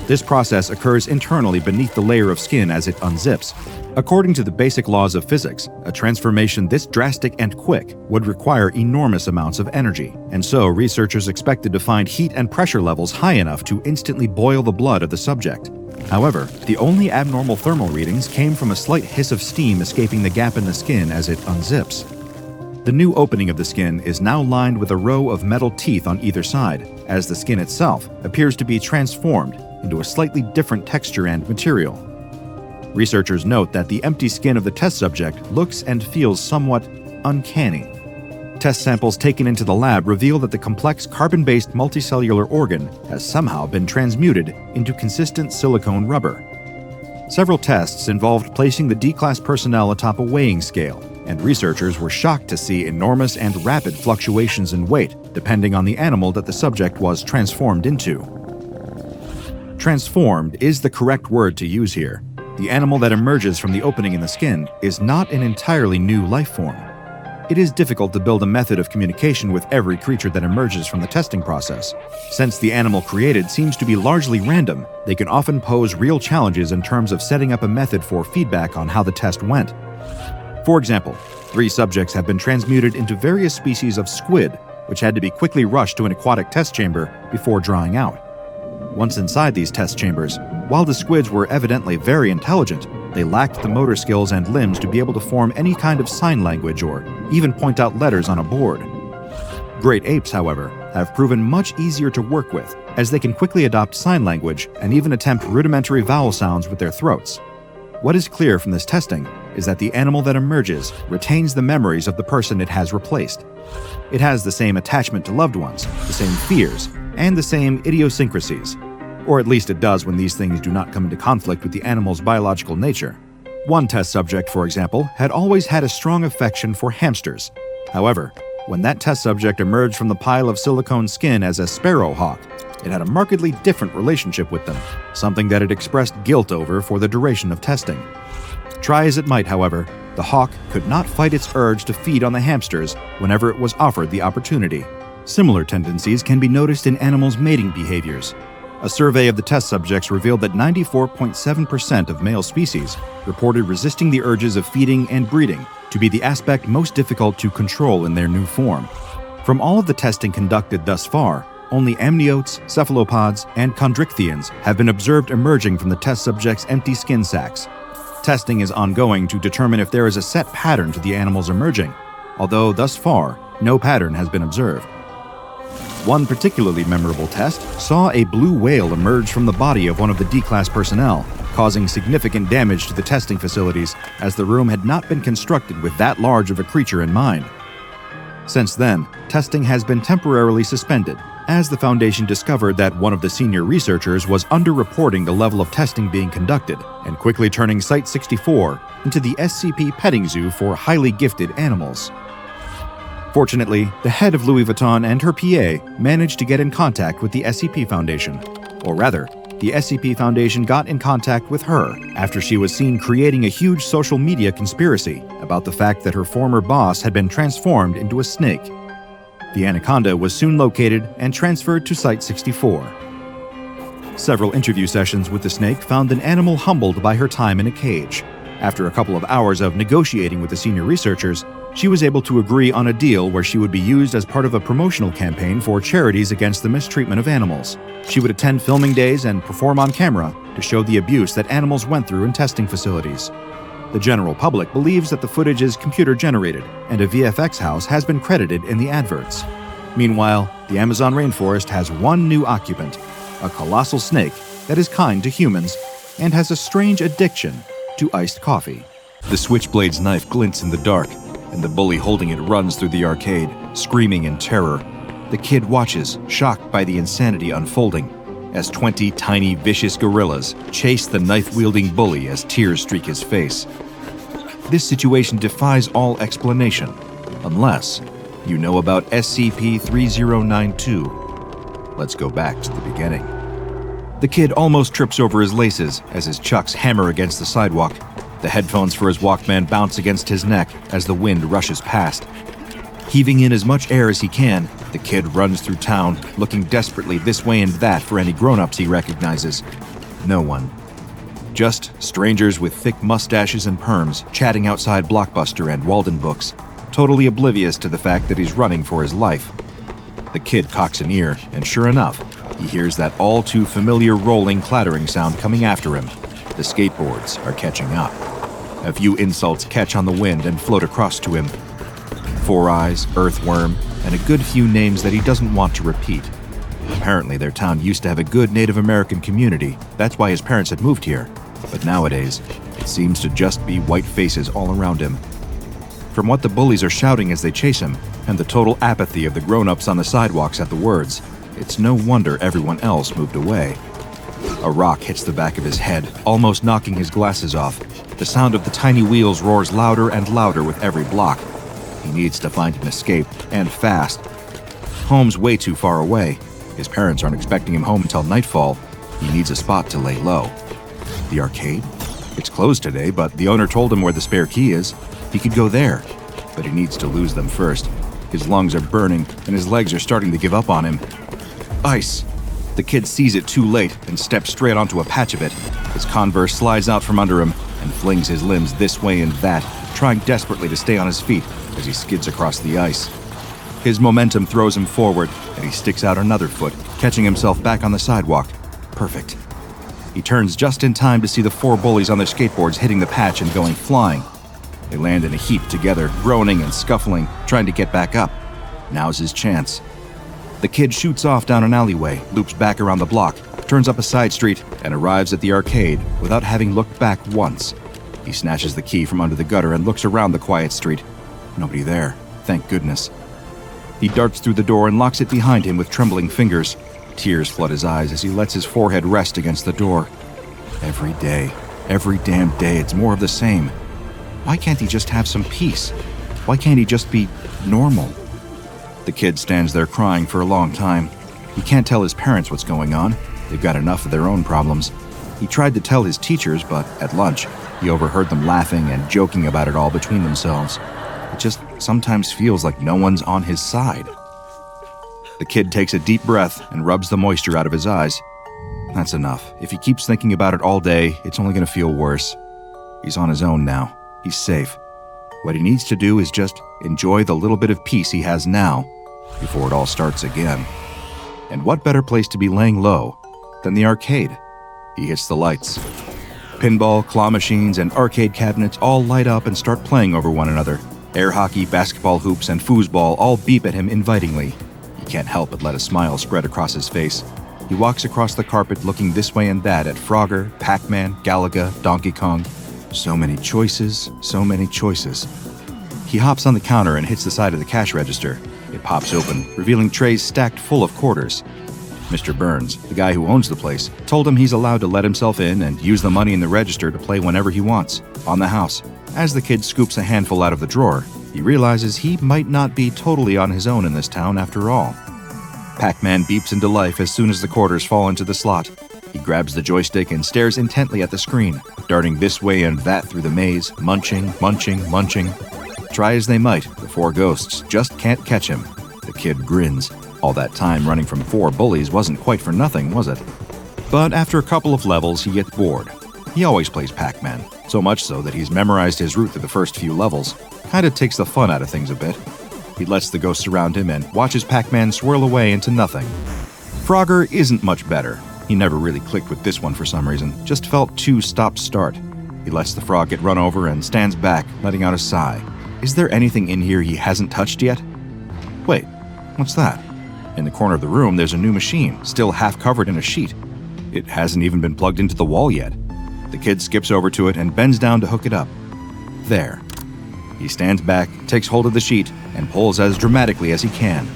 Speaker 1: This process occurs internally beneath the layer of skin as it unzips. According to the basic laws of physics, a transformation this drastic and quick would require enormous amounts of energy, and so researchers expected to find heat and pressure levels high enough to instantly boil the blood of the subject. However, the only abnormal thermal readings came from a slight hiss of steam escaping the gap in the skin as it unzips. The new opening of the skin is now lined with a row of metal teeth on either side, as the skin itself appears to be transformed into a slightly different texture and material. Researchers note that the empty skin of the test subject looks and feels somewhat uncanny. Test samples taken into the lab reveal that the complex carbon-based multicellular organ has somehow been transmuted into consistent silicone rubber. Several tests involved placing the D-Class personnel atop a weighing scale, and researchers were shocked to see enormous and rapid fluctuations in weight depending on the animal that the subject was transformed into. Transformed is the correct word to use here. the animal that emerges from the opening in the skin is not an entirely new life form. It is difficult to build a method of communication with every creature that emerges from the testing process. Since the animal created seems to be largely random, they can often pose real challenges in terms of setting up a method for feedback on how the test went. For example, 3 subjects have been transmuted into various species of squid, which had to be quickly rushed to an aquatic test chamber before drying out. Once inside these test chambers, while the squids were evidently very intelligent, they lacked the motor skills and limbs to be able to form any kind of sign language or even point out letters on a board. Great apes, however, have proven much easier to work with, as they can quickly adopt sign language and even attempt rudimentary vowel sounds with their throats. What is clear from this testing is that the animal that emerges retains the memories of the person it has replaced. It has the same attachment to loved ones, the same fears, and the same idiosyncrasies. Or at least it does when these things do not come into conflict with the animal's biological nature. One test subject, for example, had always had a strong affection for hamsters. However, when that test subject emerged from the pile of silicone skin as a sparrowhawk, it had a markedly different relationship with them, something that it expressed guilt over for the duration of testing. Try as it might, however, the hawk could not fight its urge to feed on the hamsters whenever it was offered the opportunity. Similar tendencies can be noticed in animals' mating behaviors. A survey of the test subjects revealed that 94.7% of male species reported resisting the urges of feeding and breeding to be the aspect most difficult to control in their new form. From all of the testing conducted thus far, only amniotes, cephalopods, and chondrichthyans have been observed emerging from the test subjects' empty skin sacs. Testing is ongoing to determine if there is a set pattern to the animals emerging, although thus far, no pattern has been observed. One particularly memorable test saw a blue whale emerge from the body of one of the D-Class personnel, causing significant damage to the testing facilities as the room had not been constructed with that large of a creature in mind. Since then, testing has been temporarily suspended, as the Foundation discovered that one of the senior researchers was underreporting the level of testing being conducted and quickly turning Site-64 into the SCP petting zoo for highly gifted animals. Fortunately, the head of Louis Vuitton and her PA managed to get in contact with the SCP Foundation. Or rather, the SCP Foundation got in contact with her after she was seen creating a huge social media conspiracy about the fact that her former boss had been transformed into a snake. The anaconda was soon located and transferred to Site-64. Several interview sessions with the snake found an animal humbled by her time in a cage. After a couple of hours of negotiating with the senior researchers, she was able to agree on a deal where she would be used as part of a promotional campaign for charities against the mistreatment of animals. She would attend filming days and perform on camera to show the abuse that animals went through in testing facilities. The general public believes that the footage is computer-generated, and a VFX house has been credited in the adverts. Meanwhile, the Amazon rainforest has one new occupant, a colossal snake that is kind to humans and has a strange addiction to iced coffee. The switchblade's knife glints in the dark, and the bully holding it runs through the arcade, screaming in terror. The kid watches, shocked by the insanity unfolding, as 20 tiny, vicious gorillas chase the knife-wielding bully as tears streak his face. This situation defies all explanation, unless you know about SCP-3092. Let's go back to the beginning. The kid almost trips over his laces as his chucks hammer against the sidewalk. The headphones for his Walkman bounce against his neck as the wind rushes past. Heaving in as much air as he can, the kid runs through town, looking desperately this way and that for any grown-ups he recognizes. No one. Just strangers with thick mustaches and perms chatting outside Blockbuster and Walden Books, totally oblivious to the fact that he's running for his life. The kid cocks an ear, and sure enough, he hears that all-too-familiar rolling, clattering sound coming after him. The skateboards are catching up. A few insults catch on the wind and float across to him. Four Eyes, Earthworm, and a good few names that he doesn't want to repeat. Apparently their town used to have a good Native American community. That's why his parents had moved here. But nowadays, it seems to just be white faces all around him. From what the bullies are shouting as they chase him, and the total apathy of the grown-ups on the sidewalks at the words, it's no wonder everyone else moved away. A rock hits the back of his head, almost knocking his glasses off. The sound of the tiny wheels roars louder and louder with every block. He needs to find an escape, and fast. Home's way too far away. His parents aren't expecting him home until nightfall. He needs a spot to lay low. The arcade? It's closed today, but the owner told him where the spare key is. He could go there, but he needs to lose them first. His lungs are burning, and his legs are starting to give up on him. Ice! The kid sees it too late and steps straight onto a patch of it. His Converse slides out from under him and flings his limbs this way and that, trying desperately to stay on his feet as he skids across the ice. His momentum throws him forward, and he sticks out another foot, catching himself back on the sidewalk. Perfect. He turns just in time to see the 4 bullies on their skateboards hitting the patch and going flying. They land in a heap together, groaning and scuffling, trying to get back up. Now's his chance. The kid shoots off down an alleyway, loops back around the block, turns up a side street, and arrives at the arcade without having looked back once. He snatches the key from under the gutter and looks around the quiet street. Nobody there, thank goodness. He darts through the door and locks it behind him with trembling fingers. Tears flood his eyes as he lets his forehead rest against the door. Every damn day, it's more of the same. Why can't he just have some peace? Why can't he just be normal? The kid stands there crying for a long time. He can't tell his parents what's going on. They've got enough of their own problems. He tried to tell his teachers, but at lunch, he overheard them laughing and joking about it all between themselves. It just sometimes feels like no one's on his side. The kid takes a deep breath and rubs the moisture out of his eyes. That's enough. If he keeps thinking about it all day, it's only going to feel worse. He's on his own now. He's safe. What he needs to do is just enjoy the little bit of peace he has now before it all starts again. And what better place to be laying low than the arcade? He hits the lights. Pinball, claw machines, and arcade cabinets all light up and start playing over one another. Air hockey, basketball hoops, and foosball all beep at him invitingly. He can't help but let a smile spread across his face. He walks across the carpet looking this way and that at Frogger, Pac-Man, Galaga, Donkey Kong. So many choices, so many choices. He hops on the counter and hits the side of the cash register. It pops open, revealing trays stacked full of quarters. Mr. Burns, the guy who owns the place, told him he's allowed to let himself in and use the money in the register to play whenever he wants, on the house. As the kid scoops a handful out of the drawer, he realizes he might not be totally on his own in this town after all. Pac-Man beeps into life as soon as the quarters fall into the slot. He grabs the joystick and stares intently at the screen, darting this way and that through the maze, munching. Try as they might, the 4 ghosts just can't catch him. The kid grins. All that time running from 4 bullies wasn't quite for nothing, was it? But after a couple of levels, he gets bored. He always plays Pac-Man, so much so that he's memorized his route through the first few levels. Kinda takes the fun out of things a bit. He lets the ghosts around him and watches Pac-Man swirl away into nothing. Frogger isn't much better. He never really clicked with this one for some reason, just felt too stop-start. He lets the frog get run over and stands back, letting out a sigh. Is there anything in here he hasn't touched yet? Wait, what's that? In the corner of the room, there's a new machine, still half covered in a sheet. It hasn't even been plugged into the wall yet. The kid skips over to it and bends down to hook it up. There. He stands back, takes hold of the sheet, and pulls as dramatically as he can.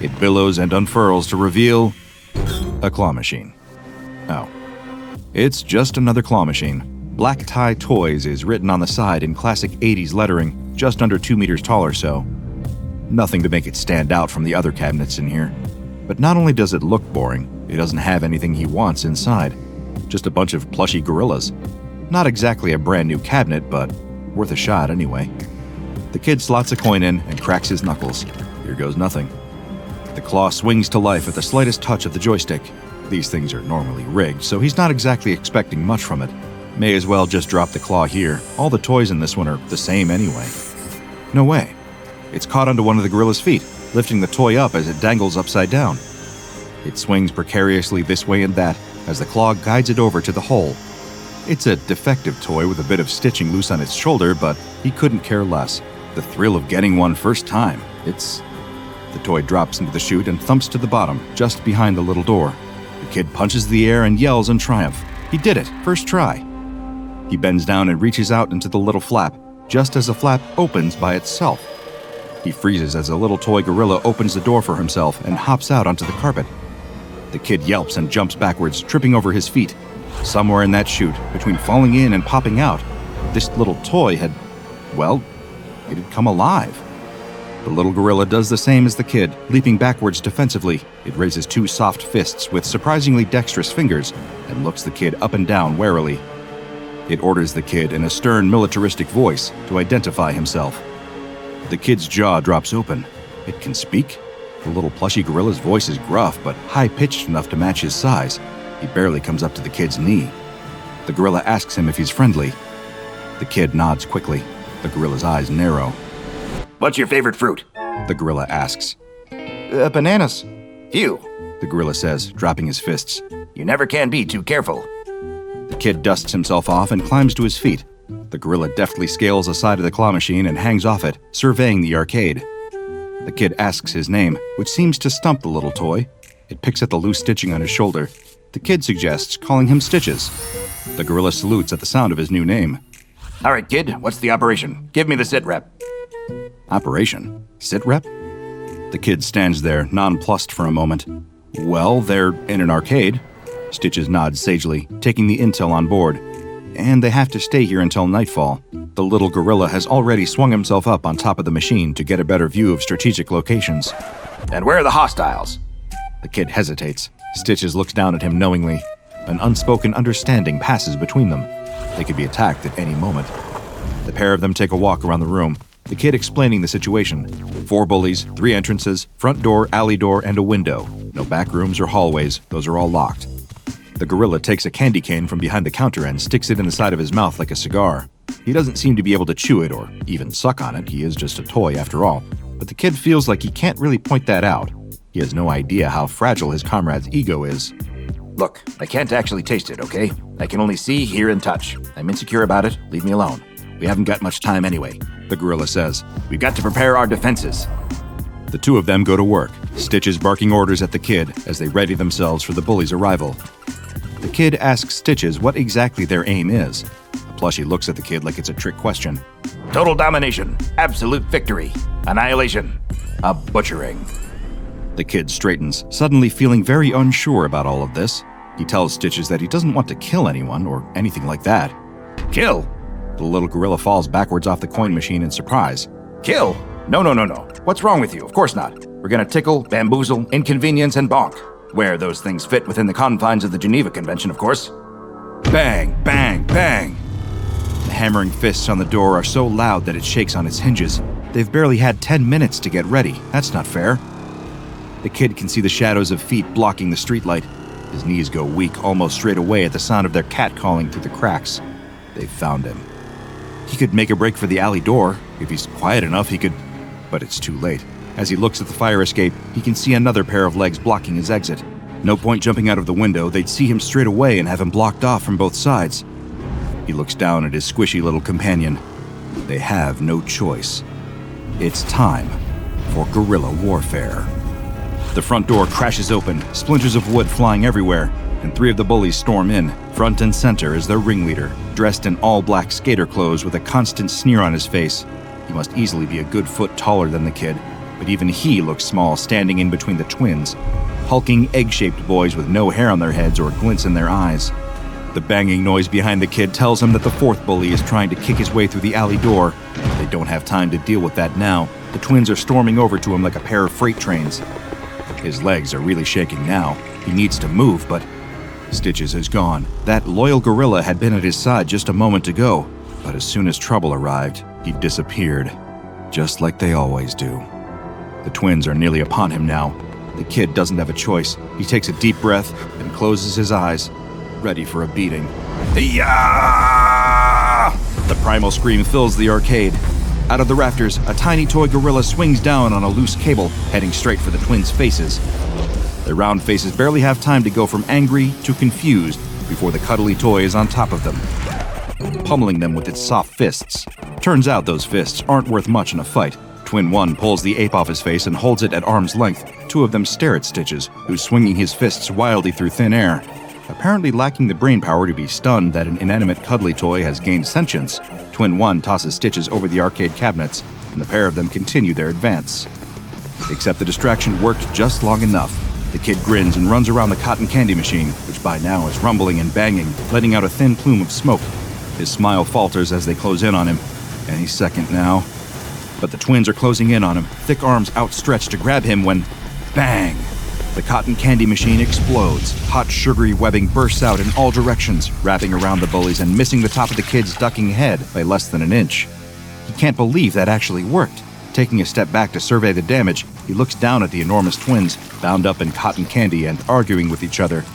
Speaker 1: It billows and unfurls to reveal a claw machine. Oh. It's just another claw machine. Black Tie Toys is written on the side in classic 80s lettering, just under 2 meters tall or so. Nothing to make it stand out from the other cabinets in here. But not only does it look boring, it doesn't have anything he wants inside. Just a bunch of plushy gorillas. Not exactly a brand new cabinet, but worth a shot anyway. The kid slots a coin in and cracks his knuckles. Here goes nothing. The claw swings to life at the slightest touch of the joystick. These things are normally rigged, so he's not exactly expecting much from it. May as well just drop the claw here. All the toys in this one are the same anyway. No way. It's caught onto one of the gorilla's feet, lifting the toy up as it dangles upside down. It swings precariously this way and that as the claw guides it over to the hole. It's a defective toy with a bit of stitching loose on its shoulder, but he couldn't care less. The thrill of getting one first time. The toy drops into the chute and thumps to the bottom, just behind the little door. The kid punches the air and yells in triumph. He did it, first try. He bends down and reaches out into the little flap, just as the flap opens by itself. He freezes as a little toy gorilla opens the door for himself and hops out onto the carpet. The kid yelps and jumps backwards, tripping over his feet. Somewhere in that chute, between falling in and popping out, this little toy had, well, it had come alive. The little gorilla does the same as the kid, leaping backwards defensively. It raises 2 soft fists with surprisingly dexterous fingers and looks the kid up and down warily. It orders the kid in a stern, militaristic voice to identify himself. The kid's jaw drops open. It can speak? The little plushy gorilla's voice is gruff, but high-pitched enough to match his size. He barely comes up to the kid's knee. The gorilla asks him if he's friendly. The kid nods quickly. The gorilla's eyes narrow.
Speaker 2: What's your favorite fruit?
Speaker 1: The gorilla asks.
Speaker 2: Bananas. Phew,
Speaker 1: The gorilla says, dropping his fists.
Speaker 2: you never can be too careful.
Speaker 1: The kid dusts himself off and climbs to his feet. The gorilla deftly scales the side of the claw machine and hangs off it, surveying the arcade. The kid asks his name, which seems to stump the little toy. It picks at the loose stitching on his shoulder. The kid suggests calling him Stitches. The gorilla salutes at the sound of his new name.
Speaker 2: All right, kid, what's the operation? Give me the sit rep.
Speaker 1: Operation? Sit rep? The kid stands there, nonplussed for a moment. Well, they're in an arcade. Stitches nods sagely, taking the intel on board. And they have to stay here until nightfall. The little gorilla has already swung himself up on top of the machine to get a better view of strategic locations.
Speaker 2: And where are the hostiles?
Speaker 1: The kid hesitates. Stitches looks down at him knowingly. An unspoken understanding passes between them. They could be attacked at any moment. The pair of them take a walk around the room, the kid explaining the situation. 4 bullies, 3 entrances, front door, alley door, and a window. No back rooms or hallways, those are all locked. The gorilla takes a candy cane from behind the counter and sticks it in the side of his mouth like a cigar. He doesn't seem to be able to chew it or even suck on it. He is just a toy after all. But the kid feels like he can't really point that out. He has no idea how fragile his comrade's ego is.
Speaker 2: Look, I can't actually taste it, okay? I can only see, hear, and touch. I'm insecure about it. Leave me alone. We haven't got much time anyway,
Speaker 1: the gorilla says.
Speaker 2: We've got to prepare our defenses.
Speaker 1: The two of them go to work, Stitches barking orders at the kid as they ready themselves for the bully's arrival. The kid asks Stitches what exactly their aim is. The plushie looks at the kid like it's a trick question.
Speaker 2: Total domination, absolute victory, annihilation, a butchering.
Speaker 1: The kid straightens, suddenly feeling very unsure about all of this. He tells Stitches that he doesn't want to kill anyone or anything like that.
Speaker 2: Kill?
Speaker 1: The little gorilla falls backwards off the coin machine in surprise.
Speaker 2: Kill? No. What's wrong with you? Of course not. We're gonna tickle, bamboozle, inconvenience, and bonk. Where those things fit within the confines of the Geneva Convention, of course.
Speaker 1: Bang, bang, bang! The hammering fists on the door are so loud that it shakes on its hinges. They've barely had 10 minutes to get ready. That's not fair. The kid can see the shadows of feet blocking the streetlight. His knees go weak almost straight away at the sound of their cat calling through the cracks. They've found him. He could make a break for the alley door. If he's quiet enough, he could... But it's too late. As he looks at the fire escape, he can see another pair of legs blocking his exit. No point jumping out of the window. They'd see him straight away and have him blocked off from both sides. He looks down at his squishy little companion. They have no choice. It's time for guerrilla warfare. The front door crashes open, splinters of wood flying everywhere, and 3 of the bullies storm in. Front and center is their ringleader, dressed in all-black skater clothes with a constant sneer on his face. He must easily be a good foot taller than the kid, but even he looks small standing in between the twins. Hulking, egg-shaped boys with no hair on their heads or glints in their eyes. The banging noise behind the kid tells him that the 4th bully is trying to kick his way through the alley door. They don't have time to deal with that now. The twins are storming over to him like a pair of freight trains. His legs are really shaking now. He needs to move, but Stitches is gone. That loyal gorilla had been at his side just a moment ago, but as soon as trouble arrived, he disappeared, just like they always do. The twins are nearly upon him now. The kid doesn't have a choice. He takes a deep breath and closes his eyes, ready for a beating.
Speaker 2: Yeah!
Speaker 1: The primal scream fills the arcade. Out of the rafters, a tiny toy gorilla swings down on a loose cable, heading straight for the twins' faces. Their round faces barely have time to go from angry to confused before the cuddly toy is on top of them, pummeling them with its soft fists. Turns out those fists aren't worth much in a fight. Twin 1 pulls the ape off his face and holds it at arm's length. 2 of them stare at Stitches, who's swinging his fists wildly through thin air. Apparently lacking the brainpower to be stunned that an inanimate cuddly toy has gained sentience, Twin 1 tosses Stitches over the arcade cabinets, and the pair of them continue their advance. Except the distraction worked just long enough. The kid grins and runs around the cotton candy machine, which by now is rumbling and banging, letting out a thin plume of smoke. His smile falters as they close in on him. Any second now. But the twins are closing in on him, thick arms outstretched to grab him when... Bang! The cotton candy machine explodes. Hot, sugary webbing bursts out in all directions, wrapping around the bullies and missing the top of the kid's ducking head by less than an inch. He can't believe that actually worked. Taking a step back to survey the damage, he looks down at the enormous twins, bound up in cotton candy and arguing with each other.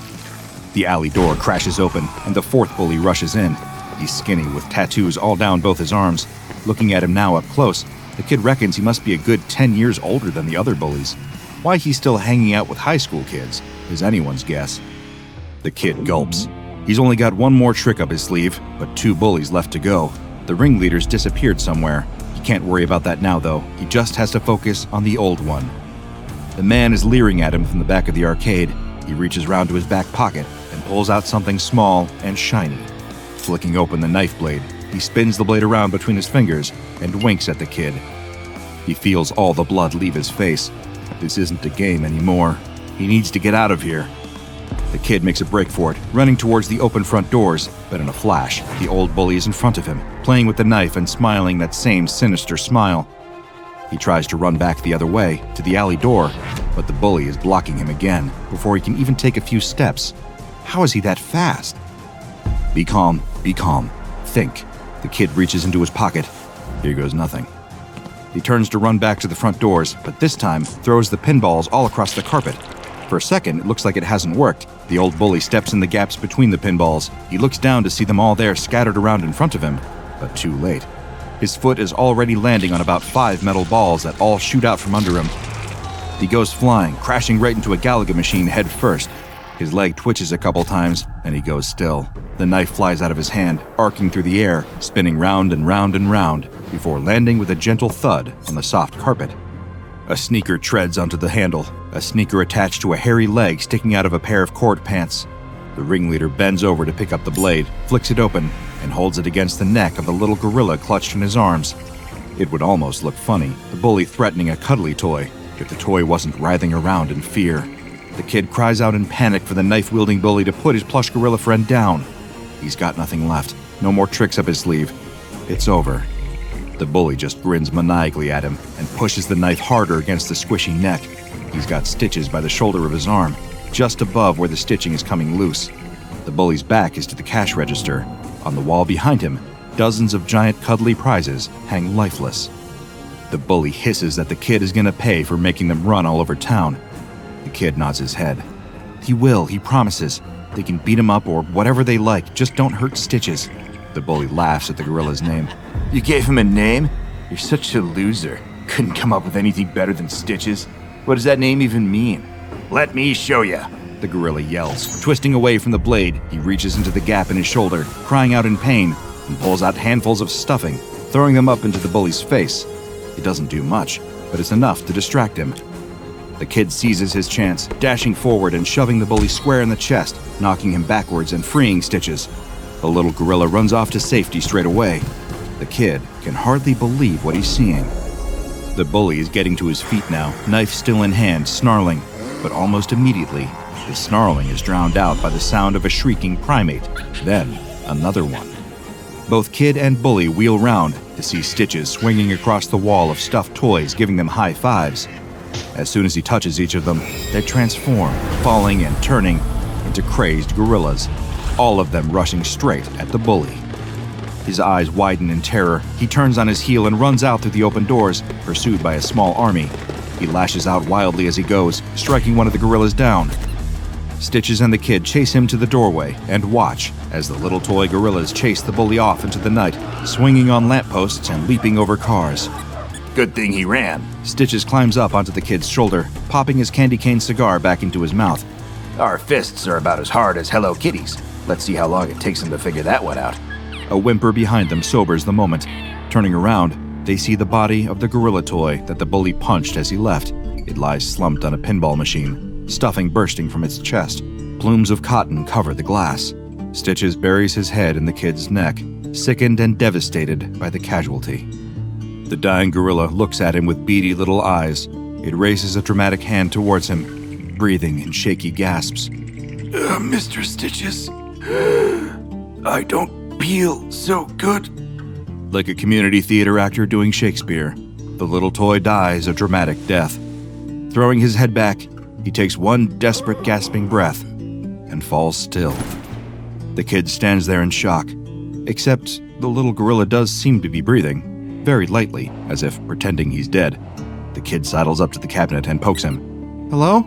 Speaker 1: The alley door crashes open, and the fourth bully rushes in. He's skinny, with tattoos all down both his arms. Looking at him now up close, the kid reckons he must be a good 10 years older than the other bullies. Why he's still hanging out with high school kids is anyone's guess. The kid gulps. He's only got one more trick up his sleeve, but 2 bullies left to go. The ringleader's disappeared somewhere. He can't worry about that now, though. He just has to focus on the old one. The man is leering at him from the back of the arcade. He reaches round to his back pocket and pulls out something small and shiny. Flicking open the knife blade, he spins the blade around between his fingers and winks at the kid. He feels all the blood leave his face. This isn't a game anymore. He needs to get out of here. The kid makes a break for it, running towards the open front doors, but in a flash, the old bully is in front of him, playing with the knife and smiling that same sinister smile. He tries to run back the other way, to the alley door, but the bully is blocking him again, before he can even take a few steps. How is he that fast? Be calm, think. The kid reaches into his pocket. Here goes nothing. He turns to run back to the front doors, but this time throws the pinballs all across the carpet. For a second, it looks like it hasn't worked. The old bully steps in the gaps between the pinballs. He looks down to see them all there scattered around in front of him, but too late. His foot is already landing on about 5 metal balls that all shoot out from under him. He goes flying, crashing right into a Galaga machine head first. His leg twitches a couple times, and he goes still. The knife flies out of his hand, arcing through the air, spinning round and round and round, before landing with a gentle thud on the soft carpet. A sneaker treads onto the handle, a sneaker attached to a hairy leg sticking out of a pair of cord pants. The ringleader bends over to pick up the blade, flicks it open, and holds it against the neck of the little gorilla clutched in his arms. It would almost look funny, the bully threatening a cuddly toy, if the toy wasn't writhing around in fear. The kid cries out in panic for the knife-wielding bully to put his plush gorilla friend down. He's got nothing left, no more tricks up his sleeve. It's over. The bully just grins maniacally at him and pushes the knife harder against the squishy neck. He's got stitches by the shoulder of his arm, just above where the stitching is coming loose. The bully's back is to the cash register. On the wall behind him, dozens of giant cuddly prizes hang lifeless. The bully hisses that the kid is gonna pay for making them run all over town. The kid nods his head. He will, he promises. They can beat him up or whatever they like, just don't hurt Stitches. The bully laughs at the gorilla's name.
Speaker 2: You gave him a name? You're such a loser. Couldn't come up with anything better than Stitches. What does that name even mean? Let me show ya,
Speaker 1: the gorilla yells. Twisting away from the blade, he reaches into the gap in his shoulder, crying out in pain, and pulls out handfuls of stuffing, throwing them up into the bully's face. It doesn't do much, but it's enough to distract him. The kid seizes his chance, dashing forward and shoving the bully square in the chest, knocking him backwards and freeing Stitches. The little gorilla runs off to safety straight away. The kid can hardly believe what he's seeing. The bully is getting to his feet now, knife still in hand, snarling, but almost immediately, his snarling is drowned out by the sound of a shrieking primate, then another one. Both kid and bully wheel round to see Stitches swinging across the wall of stuffed toys, giving them high fives. As soon as he touches each of them, they transform, falling and turning into crazed gorillas, all of them rushing straight at the bully. His eyes widen in terror. He turns on his heel and runs out through the open doors, pursued by a small army. He lashes out wildly as he goes, striking one of the gorillas down. Stitches and the kid chase him to the doorway and watch as the little toy gorillas chase the bully off into the night, swinging on lampposts and leaping over cars.
Speaker 2: Good thing he ran.
Speaker 1: Stitches climbs up onto the kid's shoulder, popping his candy cane cigar back into his mouth.
Speaker 2: Our fists are about as hard as Hello Kitty's. Let's see how long it takes him to figure that one out.
Speaker 1: A whimper behind them sobers the moment. Turning around, they see the body of the gorilla toy that the bully punched as he left. It lies slumped on a pinball machine, stuffing bursting from its chest. Plumes of cotton cover the glass. Stitches buries his head in the kid's neck, sickened and devastated by the casualty. The dying gorilla looks at him with beady little eyes. It raises a dramatic hand towards him, breathing in shaky gasps.
Speaker 2: Mr. Stitches, I don't feel so good.
Speaker 1: Like a community theater actor doing Shakespeare, the little toy dies a dramatic death. Throwing his head back, He takes one desperate, gasping breath and falls still. The kid stands there in shock, except the little gorilla does seem to be breathing, very lightly, as if pretending he's dead. The kid sidles up to the cabinet and pokes him. "Hello?"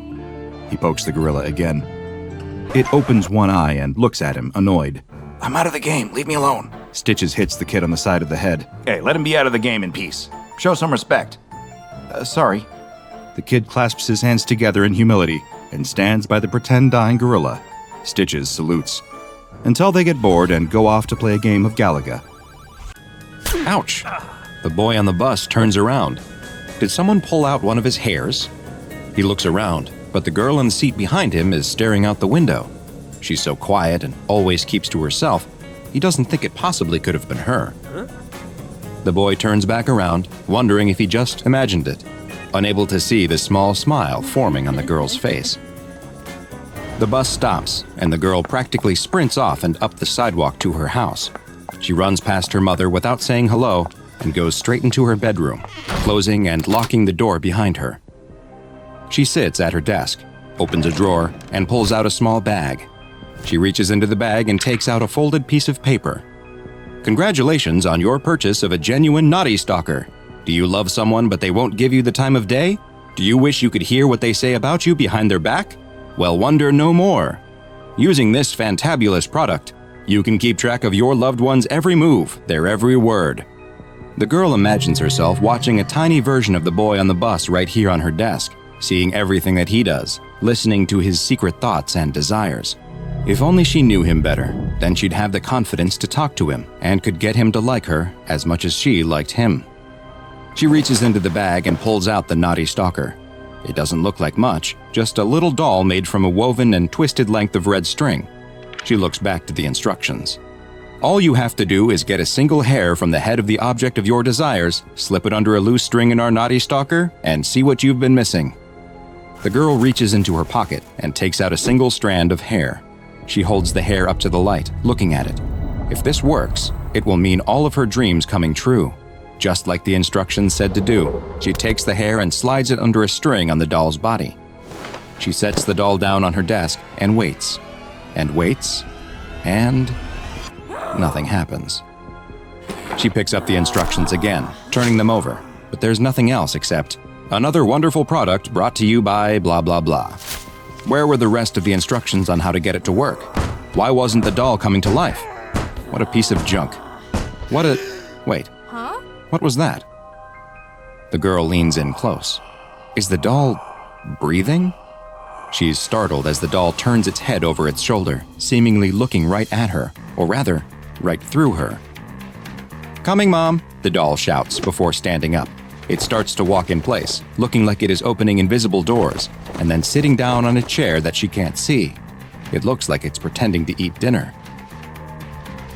Speaker 1: He pokes the gorilla again. It opens one eye and looks at him, annoyed.
Speaker 2: I'm out of the game. Leave me alone.
Speaker 1: Stitches hits the kid on the side of the head.
Speaker 2: Hey, let him be out of the game in peace. Show some respect. Sorry.
Speaker 1: The kid clasps his hands together in humility and stands by the pretend dying gorilla. Stitches salutes, until they get bored and go off to play a game of Galaga.
Speaker 3: Ouch! The boy on the bus turns around. Did someone pull out one of his hairs? He looks around, but the girl in the seat behind him is staring out the window. She's so quiet and always keeps to herself, he doesn't think it possibly could have been her. The boy turns back around, wondering if he just imagined it, unable to see the small smile forming on the girl's face. The bus stops, and the girl practically sprints off and up the sidewalk to her house. She runs past her mother without saying hello and goes straight into her bedroom, closing and locking the door behind her. She sits at her desk, opens a drawer, and pulls out a small bag. She reaches into the bag and takes out a folded piece of paper. Congratulations on your purchase of a genuine Knotty Stalker. Do you love someone but they won't give you the time of day? Do you wish you could hear what they say about you behind their back? Well, wonder no more. Using this fantabulous product, you can keep track of your loved one's every move, their every word. The girl imagines herself watching a tiny version of the boy on the bus right here on her desk, seeing everything that he does, listening to his secret thoughts and desires. If only she knew him better, then she'd have the confidence to talk to him and could get him to like her as much as she liked him. She reaches into the bag and pulls out the Knotty Stalker. It doesn't look like much, just a little doll made from a woven and twisted length of red string. She looks back to the instructions. All you have to do is get a single hair from the head of the object of your desires, slip it under a loose string in our Knotty Stalker, and see what you've been missing. The girl reaches into her pocket and takes out a single strand of hair. She holds the hair up to the light, looking at it. If this works, it will mean all of her dreams coming true. Just like the instructions said to do, she takes the hair and slides it under a string on the doll's body. She sets the doll down on her desk and waits, and waits, and nothing happens. She picks up the instructions again, turning them over, but there's nothing else except another wonderful product brought to you by blah blah blah. Where were the rest of the instructions on how to get it to work? Why wasn't the doll coming to life? What a piece of junk. Wait.
Speaker 4: Huh?
Speaker 3: What was that? The girl leans in close. Is the doll breathing? She's startled as the doll turns its head over its shoulder, seemingly looking right at her, or rather, right through her. "Coming, Mom," the doll shouts before standing up. It starts to walk in place, looking like it is opening invisible doors, and then sitting down on a chair that she can't see. It looks like it's pretending to eat dinner.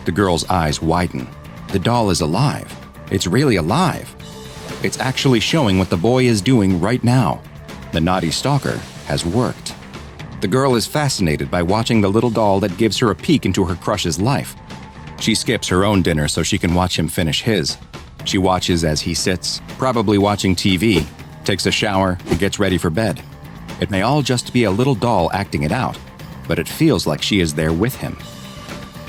Speaker 3: The girl's eyes widen. The doll is alive. It's really alive. It's actually showing what the boy is doing right now. The Knotty Stalker has worked. The girl is fascinated by watching the little doll that gives her a peek into her crush's life. She skips her own dinner so she can watch him finish his. She watches as he sits, probably watching TV, takes a shower, and gets ready for bed. It may all just be a little doll acting it out, but it feels like she is there with him.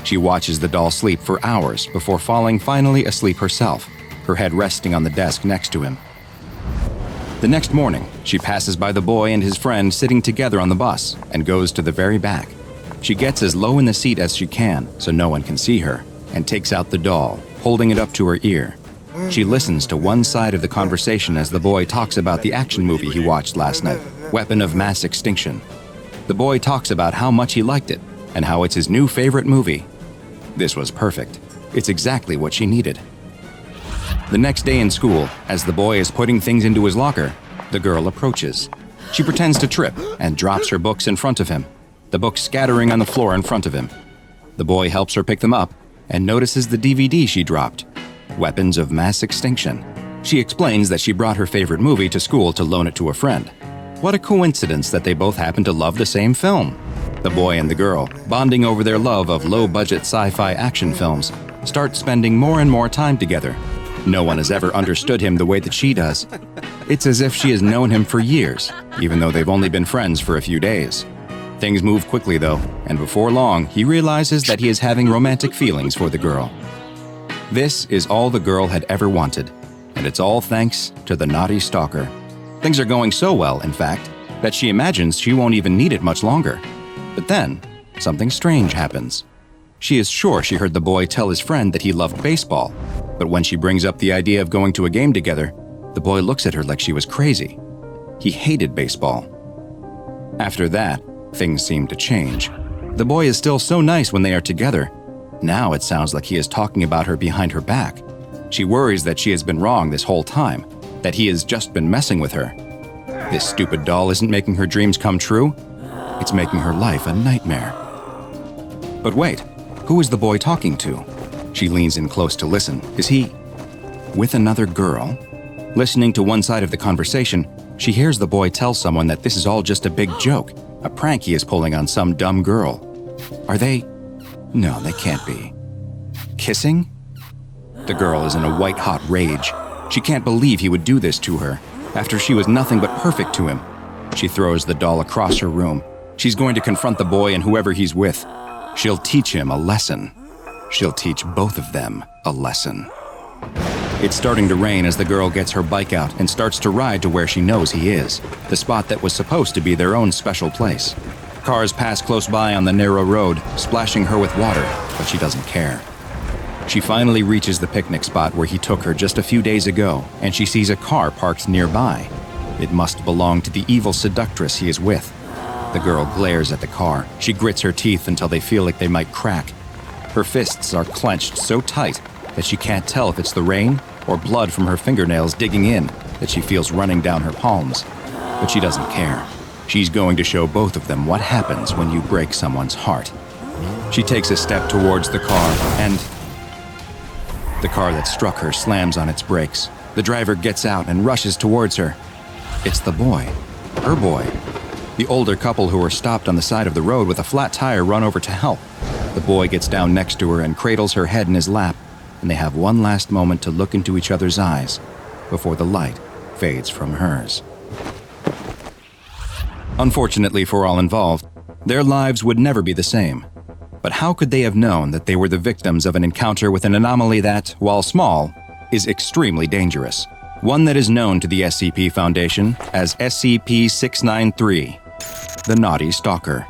Speaker 3: She watches the doll sleep for hours before falling finally asleep herself, her head resting on the desk next to him. The next morning, she passes by the boy and his friend sitting together on the bus and goes to the very back. She gets as low in the seat as she can so no one can see her, and takes out the doll, holding it up to her ear. She listens to one side of the conversation as the boy talks about the action movie he watched last night, Weapon of Mass Extinction. The boy talks about how much he liked it and how it's his new favorite movie. This was perfect. It's exactly what she needed. The next day in school, as the boy is putting things into his locker, the girl approaches. She pretends to trip and drops her books in front of him, the books scattering on the floor in front of him. The boy helps her pick them up and notices the DVD she dropped, Weapons of Mass Extinction. She explains that she brought her favorite movie to school to loan it to a friend. What a coincidence that they both happen to love the same film. The boy and the girl, bonding over their love of low-budget sci-fi action films, start spending more and more time together. No one has ever understood him the way that she does. It's as if she has known him for years, even though they've only been friends for a few days. Things move quickly though, and before long, he realizes that he is having romantic feelings for the girl. This is all the girl had ever wanted, and it's all thanks to the naughty stalker. Things are going so well, in fact, that she imagines she won't even need it much longer. But then, something strange happens. She is sure she heard the boy tell his friend that he loved baseball, but when she brings up the idea of going to a game together, the boy looks at her like she was crazy. He hated baseball. After that, things seem to change. The boy is still so nice when they are together. Now it sounds like he is talking about her behind her back. She worries that she has been wrong this whole time, that he has just been messing with her. This stupid doll isn't making her dreams come true. It's making her life a nightmare. But wait, who is the boy talking to? She leans in close to listen. Is he with another girl? Listening to one side of the conversation, she hears the boy tell someone that this is all just a big joke, a prank he is pulling on some dumb girl. Are they? No, they can't be. Kissing? The girl is in a white-hot rage. She can't believe he would do this to her, after she was nothing but perfect to him. She throws the doll across her room. She's going to confront the boy and whoever he's with. She'll teach him a lesson. She'll teach both of them a lesson. It's starting to rain as the girl gets her bike out and starts to ride to where she knows he is, the spot that was supposed to be their own special place. Cars pass close by on the narrow road, splashing her with water, but she doesn't care. She finally reaches the picnic spot where he took her just a few days ago, and she sees a car parked nearby. It must belong to the evil seductress he is with. The girl glares at the car. She grits her teeth until they feel like they might crack. Her fists are clenched so tight that she can't tell if it's the rain or blood from her fingernails digging in that she feels running down her palms. But she doesn't care. She's going to show both of them what happens when you break someone's heart. She takes a step towards the car, and the car that struck her slams on its brakes. The driver gets out and rushes towards her. It's the boy. Her boy. The older couple who were stopped on the side of the road with a flat tire run over to help. The boy gets down next to her and cradles her head in his lap, and they have one last moment to look into each other's eyes before the light fades from hers. Unfortunately for all involved, their lives would never be the same. But how could they have known that they were the victims of an encounter with an anomaly that, while small, is extremely dangerous? One that is known to the SCP Foundation as SCP-693, the Naughty Stalker.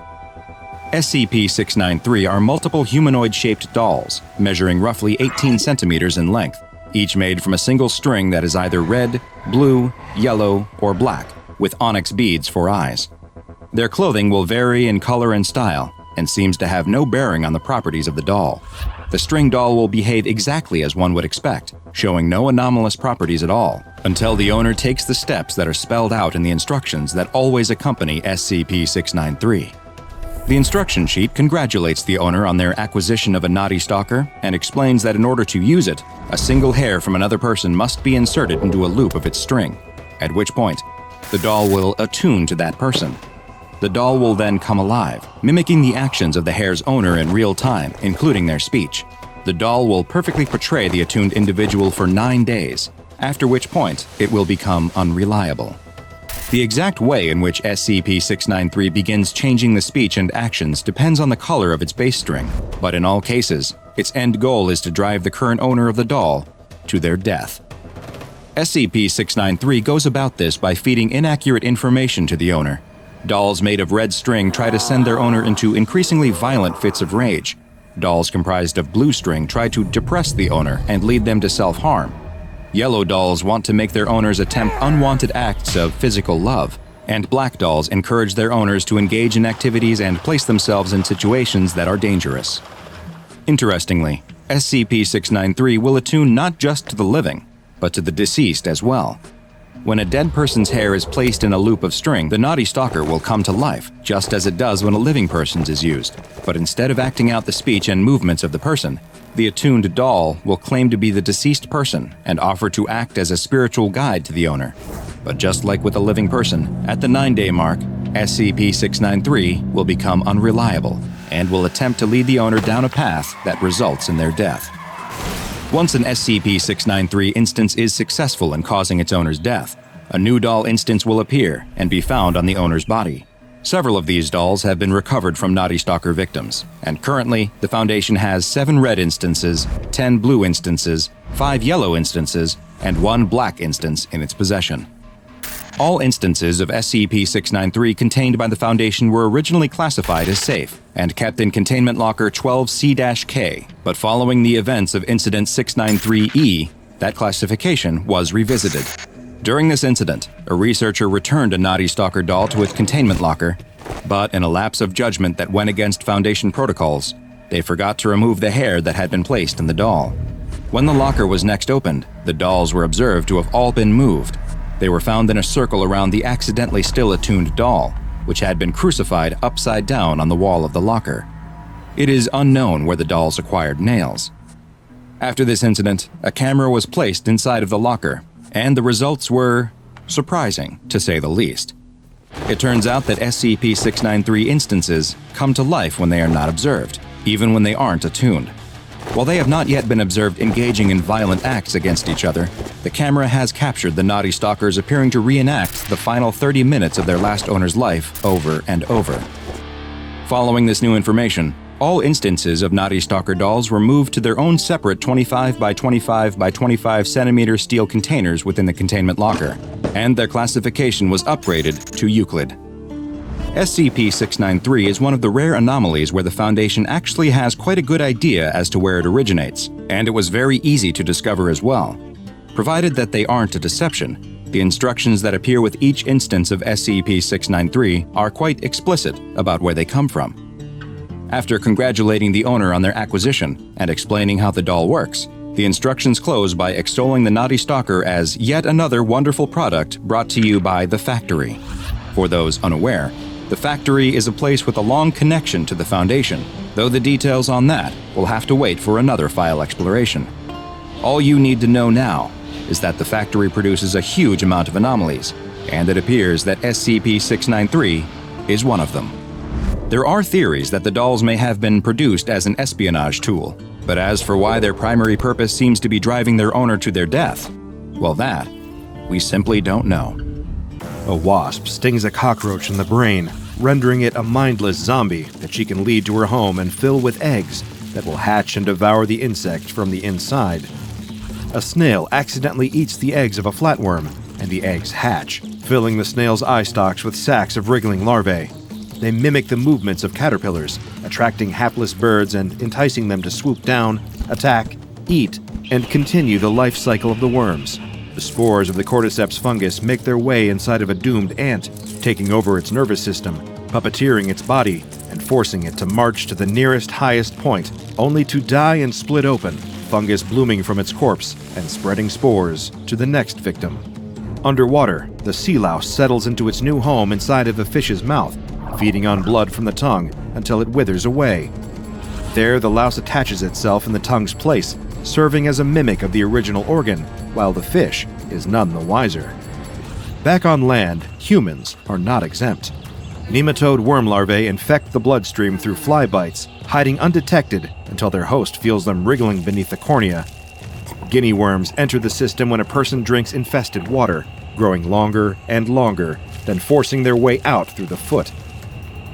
Speaker 3: SCP-693 are multiple humanoid-shaped dolls, measuring roughly 18 centimeters in length, each made from a single string that is either red, blue, yellow, or black, with onyx beads for eyes. Their clothing will vary in color and style, and seems to have no bearing on the properties of the doll. The string doll will behave exactly as one would expect, showing no anomalous properties at all, until the owner takes the steps that are spelled out in the instructions that always accompany SCP-693. The instruction sheet congratulates the owner on their acquisition of a naughty stalker and explains that in order to use it, a single hair from another person must be inserted into a loop of its string, at which point, the doll will attune to that person. The doll will then come alive, mimicking the actions of the hair's owner in real time, including their speech. The doll will perfectly portray the attuned individual for 9 days, after which point it will become unreliable. The exact way in which SCP-693 begins changing the speech and actions depends on the color of its base string, but in all cases, its end goal is to drive the current owner of the doll to their death. SCP-693 goes about this by feeding inaccurate information to the owner. Dolls made of red string try to send their owner into increasingly violent fits of rage. Dolls comprised of blue string try to depress the owner and lead them to self-harm. Yellow dolls want to make their owners attempt unwanted acts of physical love, and black dolls encourage their owners to engage in activities and place themselves in situations that are dangerous. Interestingly, SCP-693 will attune not just to the living, but to the deceased as well. When a dead person's hair is placed in a loop of string, the naughty stalker will come to life, just as it does when a living person's is used. But instead of acting out the speech and movements of the person, the attuned doll will claim to be the deceased person and offer to act as a spiritual guide to the owner. But just like with a living person, at the 9-day mark, SCP-693 will become unreliable and will attempt to lead the owner down a path that results in their death. Once an SCP-693 instance is successful in causing its owner's death, a new doll instance will appear and be found on the owner's body. Several of these dolls have been recovered from Knotty Stalker victims, and currently, the Foundation has 7 red instances, 10 blue instances, 5 yellow instances, and 1 black instance in its possession. All instances of SCP-693 contained by the Foundation were originally classified as safe and kept in Containment Locker 12C-K, but following the events of Incident 693E, that classification was revisited. During this incident, a researcher returned a Knotty Stalker doll to its containment locker, but in a lapse of judgment that went against Foundation protocols, they forgot to remove the hair that had been placed in the doll. When the locker was next opened, the dolls were observed to have all been moved. They were found in a circle around the accidentally still attuned doll, which had been crucified upside down on the wall of the locker. It is unknown where the dolls acquired nails. After this incident, a camera was placed inside of the locker, and the results were surprising, to say the least. It turns out that SCP-693 instances come to life when they are not observed, even when they aren't attuned. While they have not yet been observed engaging in violent acts against each other, the camera has captured the Knotty Stalkers appearing to reenact the final 30 minutes of their last owner's life over and over. Following this new information, all instances of Knotty Stalker dolls were moved to their own separate 25 by 25 by 25 centimeter steel containers within the containment locker, and their classification was upgraded to Euclid. SCP-693 is one of the rare anomalies where the Foundation actually has quite a good idea as to where it originates, and it was very easy to discover as well. Provided that they aren't a deception, the instructions that appear with each instance of SCP-693 are quite explicit about where they come from. After congratulating the owner on their acquisition and explaining how the doll works, the instructions close by extolling the Knotty Stalker as yet another wonderful product brought to you by The Factory. For those unaware, The Factory is a place with a long connection to the Foundation, though the details on that will have to wait for another file exploration. All you need to know now is that The Factory produces a huge amount of anomalies, and it appears that SCP-693 is one of them. There are theories that the dolls may have been produced as an espionage tool, but as for why their primary purpose seems to be driving their owner to their death, well, that we simply don't know.
Speaker 4: A wasp stings a cockroach in the brain, rendering it a mindless zombie that she can lead to her home and fill with eggs that will hatch and devour the insect from the inside. A snail accidentally eats the eggs of a flatworm, and the eggs hatch, filling the snail's eye stalks with sacs of wriggling larvae. They mimic the movements of caterpillars, attracting hapless birds and enticing them to swoop down, attack, eat, and continue the life cycle of the worms. The spores of the cordyceps fungus make their way inside of a doomed ant, taking over its nervous system, puppeteering its body, and forcing it to march to the nearest highest point, only to die and split open, fungus blooming from its corpse and spreading spores to the next victim. Underwater, the sea louse settles into its new home inside of a fish's mouth, feeding on blood from the tongue until it withers away. There, the louse attaches itself in the tongue's place, serving as a mimic of the original organ, while the fish is none the wiser. Back on land, humans are not exempt. Nematode worm larvae infect the bloodstream through fly bites, hiding undetected until their host feels them wriggling beneath the cornea. Guinea worms enter the system when a person drinks infested water, growing longer and longer, then forcing their way out through the foot.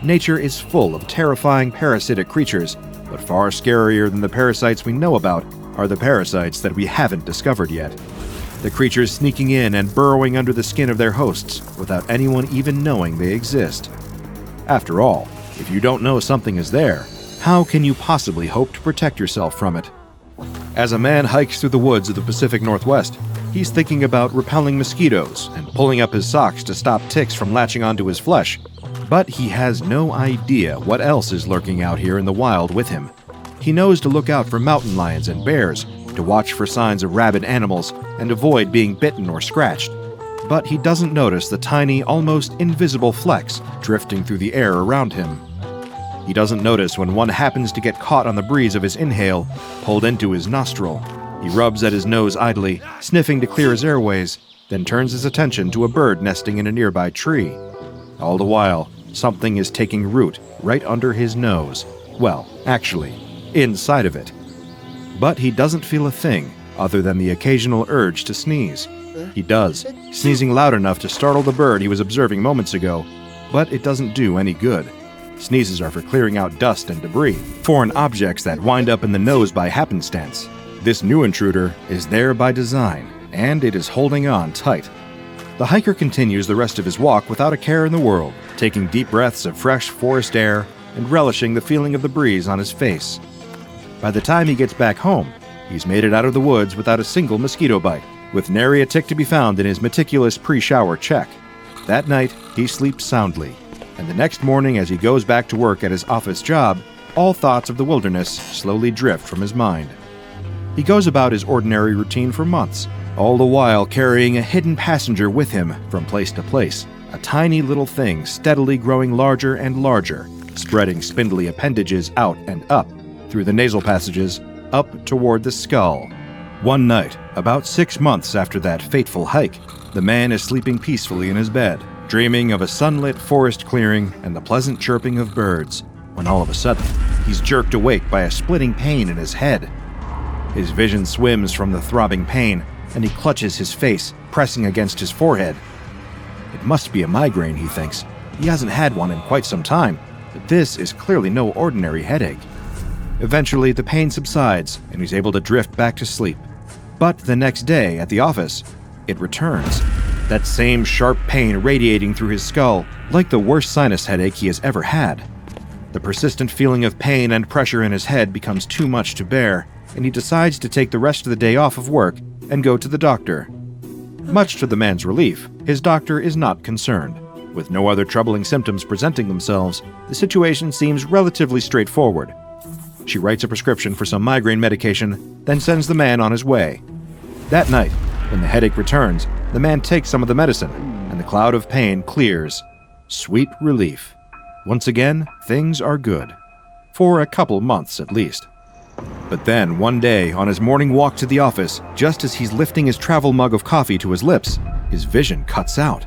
Speaker 4: Nature is full of terrifying parasitic creatures, but far scarier than the parasites we know about are the parasites that we haven't discovered yet. The creatures sneaking in and burrowing under the skin of their hosts without anyone even knowing they exist. After all, if you don't know something is there, how can you possibly hope to protect yourself from it? As a man hikes through the woods of the Pacific Northwest, he's thinking about repelling mosquitoes and pulling up his socks to stop ticks from latching onto his flesh. But he has no idea what else is lurking out here in the wild with him. He knows to look out for mountain lions and bears, to watch for signs of rabid animals, and avoid being bitten or scratched. But he doesn't notice the tiny, almost invisible flecks drifting through the air around him. He doesn't notice when one happens to get caught on the breeze of his inhale, pulled into his nostril. He rubs at his nose idly, sniffing to clear his airways, then turns his attention to a bird nesting in a nearby tree. All the while, something is taking root right under his nose. Well, actually, inside of it. But he doesn't feel a thing other than the occasional urge to sneeze. He does, sneezing loud enough to startle the bird he was observing moments ago, but it doesn't do any good. Sneezes are for clearing out dust and debris, foreign objects that wind up in the nose by happenstance. This new intruder is there by design, and it is holding on tight. The hiker continues the rest of his walk without a care in the world, taking deep breaths of fresh forest air and relishing the feeling of the breeze on his face. By the time he gets back home, he's made it out of the woods without a single mosquito bite, with nary a tick to be found in his meticulous pre-shower check. That night, he sleeps soundly, and the next morning as he goes back to work at his office job, all thoughts of the wilderness slowly drift from his mind. He goes about his ordinary routine for months, all the while carrying a hidden passenger with him from place to place, a tiny little thing steadily growing larger and larger, spreading spindly appendages out and up, through the nasal passages, up toward the skull. One night, about 6 months after that fateful hike, the man is sleeping peacefully in his bed, dreaming of a sunlit forest clearing and the pleasant chirping of birds, when all of a sudden, he's jerked awake by a splitting pain in his head. His vision swims from the throbbing pain, and he clutches his face, pressing against his forehead. It must be a migraine, he thinks. He hasn't had one in quite some time, but this is clearly no ordinary headache. Eventually, the pain subsides, and he's able to drift back to sleep. But the next day, at the office, it returns. That same sharp pain radiating through his skull, like the worst sinus headache he has ever had. The persistent feeling of pain and pressure in his head becomes too much to bear, and he decides to take the rest of the day off of work and go to the doctor. Much to the man's relief, his doctor is not concerned. With no other troubling symptoms presenting themselves, the situation seems relatively straightforward. She writes a prescription for some migraine medication, then sends the man on his way. That night, when the headache returns, the man takes some of the medicine, and the cloud of pain clears. Sweet relief. Once again, things are good. For a couple months at least. But then, one day, on his morning walk to the office, just as he's lifting his travel mug of coffee to his lips, his vision cuts out.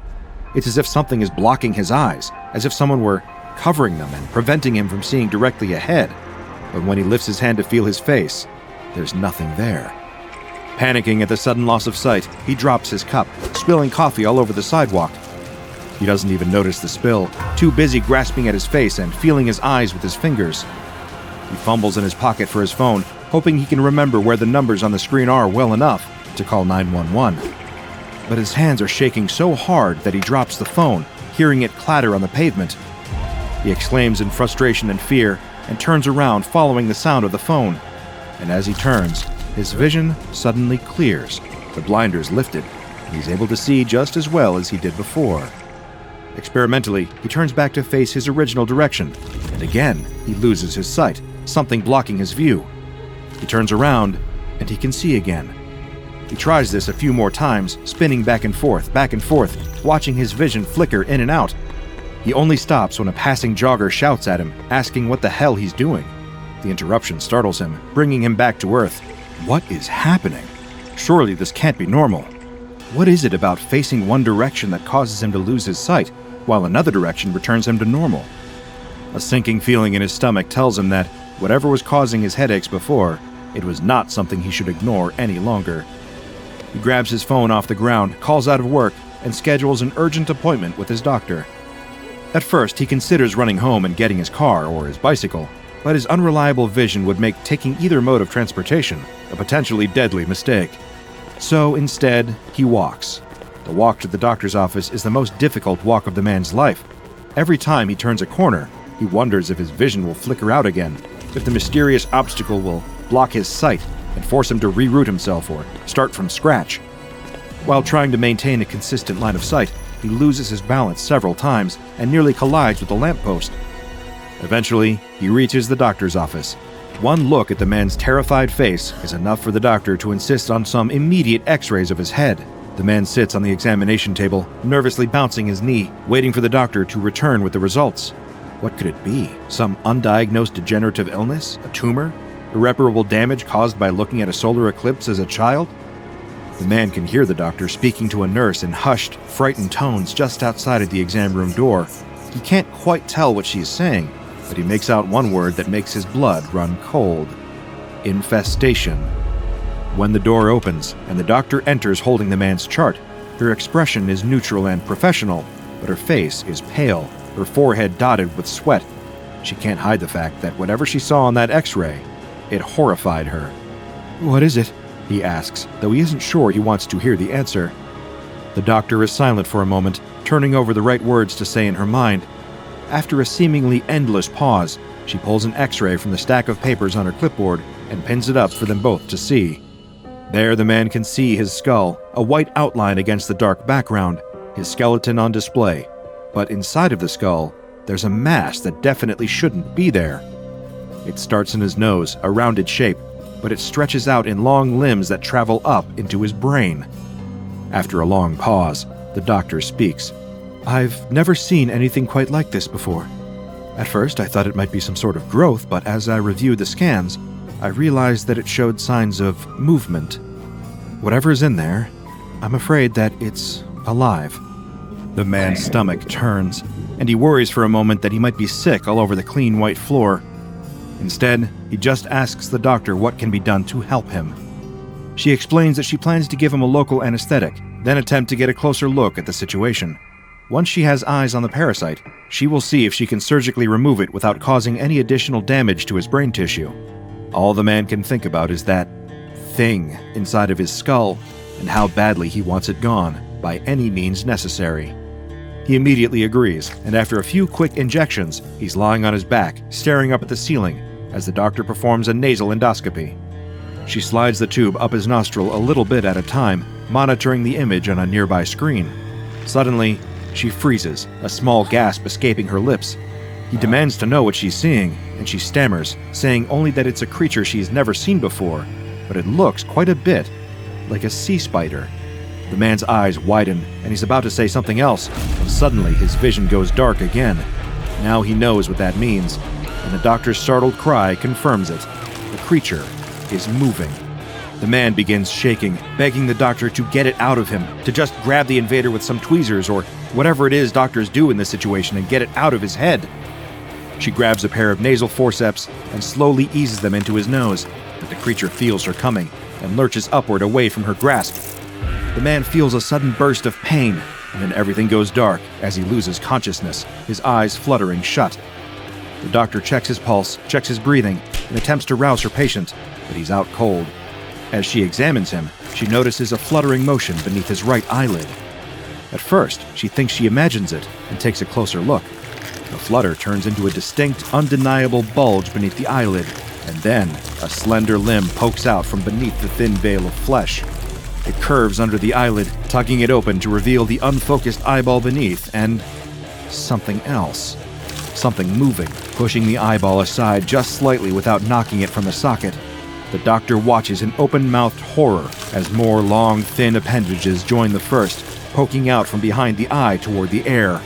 Speaker 4: It's as if something is blocking his eyes, as if someone were covering them and preventing him from seeing directly ahead. But when he lifts his hand to feel his face, there's nothing there. Panicking at the sudden loss of sight, he drops his cup, spilling coffee all over the sidewalk. He doesn't even notice the spill, too busy grasping at his face and feeling his eyes with his fingers. He fumbles in his pocket for his phone, hoping he can remember where the numbers on the screen are well enough to call 911. But his hands are shaking so hard that he drops the phone, hearing it clatter on the pavement. He exclaims in frustration and fear and turns around following the sound of the phone. And as he turns, his vision suddenly clears, the blinders lifted, and he's able to see just as well as he did before. Experimentally, he turns back to face his original direction, and again he loses his sight, something blocking his view. He turns around, and he can see again. He tries this a few more times, spinning back and forth, watching his vision flicker in and out. He only stops when a passing jogger shouts at him, asking what the hell he's doing. The interruption startles him, bringing him back to Earth. What is happening? Surely this can't be normal. What is it about facing one direction that causes him to lose his sight, while another direction returns him to normal? A sinking feeling in his stomach tells him that whatever was causing his headaches before, it was not something he should ignore any longer. He grabs his phone off the ground, calls out of work, and schedules an urgent appointment with his doctor. At first, he considers running home and getting his car or his bicycle, but his unreliable vision would make taking either mode of transportation a potentially deadly mistake. So instead, he walks. The walk to the doctor's office is the most difficult walk of the man's life. Every time he turns a corner, he wonders if his vision will flicker out again, if the mysterious obstacle will block his sight and force him to reroute himself or start from scratch. While trying to maintain a consistent line of sight, he loses his balance several times and nearly collides with the lamppost. Eventually, he reaches the doctor's office. One look at the man's terrified face is enough for the doctor to insist on some immediate x-rays of his head. The man sits on the examination table, nervously bouncing his knee, waiting for the doctor to return with the results. What could it be? Some undiagnosed degenerative illness? A tumor? Irreparable damage caused by looking at a solar eclipse as a child? The man can hear the doctor speaking to a nurse in hushed, frightened tones just outside of the exam room door. He can't quite tell what she is saying, but he makes out one word that makes his blood run cold. Infestation. When the door opens and the doctor enters holding the man's chart, Her expression is neutral and professional, but her face is pale, her forehead dotted with sweat. She can't hide the fact that whatever she saw on that X-ray, it horrified her. "What is it?" he asks, though he isn't sure he wants to hear the answer. The doctor is silent for a moment, turning over the right words to say in her mind. After a seemingly endless pause, she pulls an X-ray from the stack of papers on her clipboard and pins it up for them both to see. There the man can see his skull, a white outline against the dark background, his skeleton on display. But inside of the skull, there's a mass that definitely shouldn't be there. It starts in his nose, a rounded shape, but it stretches out in long limbs that travel up into his brain. After a long pause, the doctor speaks. "I've never seen anything quite like this before. At first, I thought it might be some sort of growth, but as I reviewed the scans, I realized that it showed signs of movement. Whatever is in there, I'm afraid that it's alive." The man's stomach turns, and he worries for a moment that he might be sick all over the clean white floor. Instead, he just asks the doctor what can be done to help him. She explains that she plans to give him a local anesthetic, then attempt to get a closer look at the situation. Once she has eyes on the parasite, she will see if she can surgically remove it without causing any additional damage to his brain tissue. All the man can think about is that thing inside of his skull and how badly he wants it gone by any means necessary. He immediately agrees, and after a few quick injections, he's lying on his back, staring up at the ceiling as the doctor performs a nasal endoscopy. She slides the tube up his nostril a little bit at a time, monitoring the image on a nearby screen. Suddenly, she freezes, a small gasp escaping her lips. He demands to know what she's seeing, and she stammers, saying only that it's a creature she's never seen before, but it looks quite a bit like a sea spider. The man's eyes widen, and he's about to say something else, when suddenly his vision goes dark again. Now he knows what that means, and the doctor's startled cry confirms it. The creature is moving. The man begins shaking, begging the doctor to get it out of him, to just grab the invader with some tweezers or whatever it is doctors do in this situation and get it out of his head. She grabs a pair of nasal forceps and slowly eases them into his nose, but the creature feels her coming and lurches upward away from her grasp. The man feels a sudden burst of pain, and then everything goes dark as he loses consciousness, his eyes fluttering shut. The doctor checks his pulse, checks his breathing, and attempts to rouse her patient, but he's out cold. As she examines him, she notices a fluttering motion beneath his right eyelid. At first, she thinks she imagines it and takes a closer look. The flutter turns into a distinct, undeniable bulge beneath the eyelid, and then a slender limb pokes out from beneath the thin veil of flesh. It curves under the eyelid, tugging it open to reveal the unfocused eyeball beneath, and something else. Something moving, pushing the eyeball aside just slightly without knocking it from the socket. The doctor watches in open-mouthed horror as more long, thin appendages join the first, poking out from behind the eye toward the air.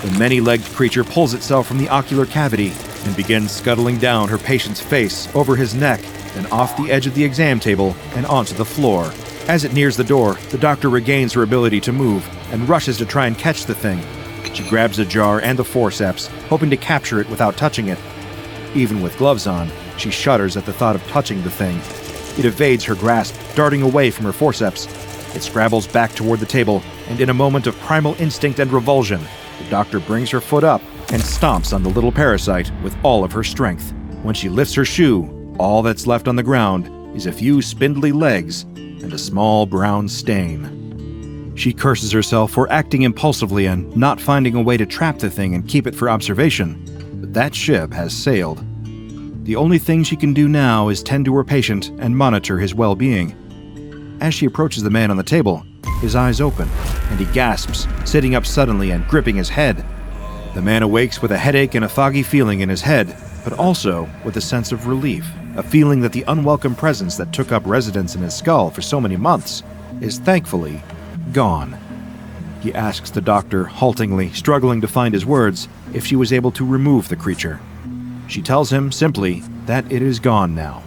Speaker 4: The many-legged creature pulls itself from the ocular cavity and begins scuttling down her patient's face, over his neck, then off the edge of the exam table and onto the floor. As it nears the door, the doctor regains her ability to move and rushes to try and catch the thing. She grabs the jar and the forceps, hoping to capture it without touching it. Even with gloves on, she shudders at the thought of touching the thing. It evades her grasp, darting away from her forceps. It scrabbles back toward the table, and in a moment of primal instinct and revulsion, the doctor brings her foot up and stomps on the little parasite with all of her strength. When she lifts her shoe, all that's left on the ground is a few spindly legs and a small brown stain. She curses herself for acting impulsively and not finding a way to trap the thing and keep it for observation, but that ship has sailed. The only thing she can do now is tend to her patient and monitor his well-being. As she approaches the man on the table, his eyes open, and he gasps, sitting up suddenly and gripping his head. The man awakes with a headache and a foggy feeling in his head, but also with a sense of relief, a feeling that the unwelcome presence that took up residence in his skull for so many months is thankfully gone. He asks the doctor, haltingly, struggling to find his words, if she was able to remove the creature. She tells him, simply, that it is gone now.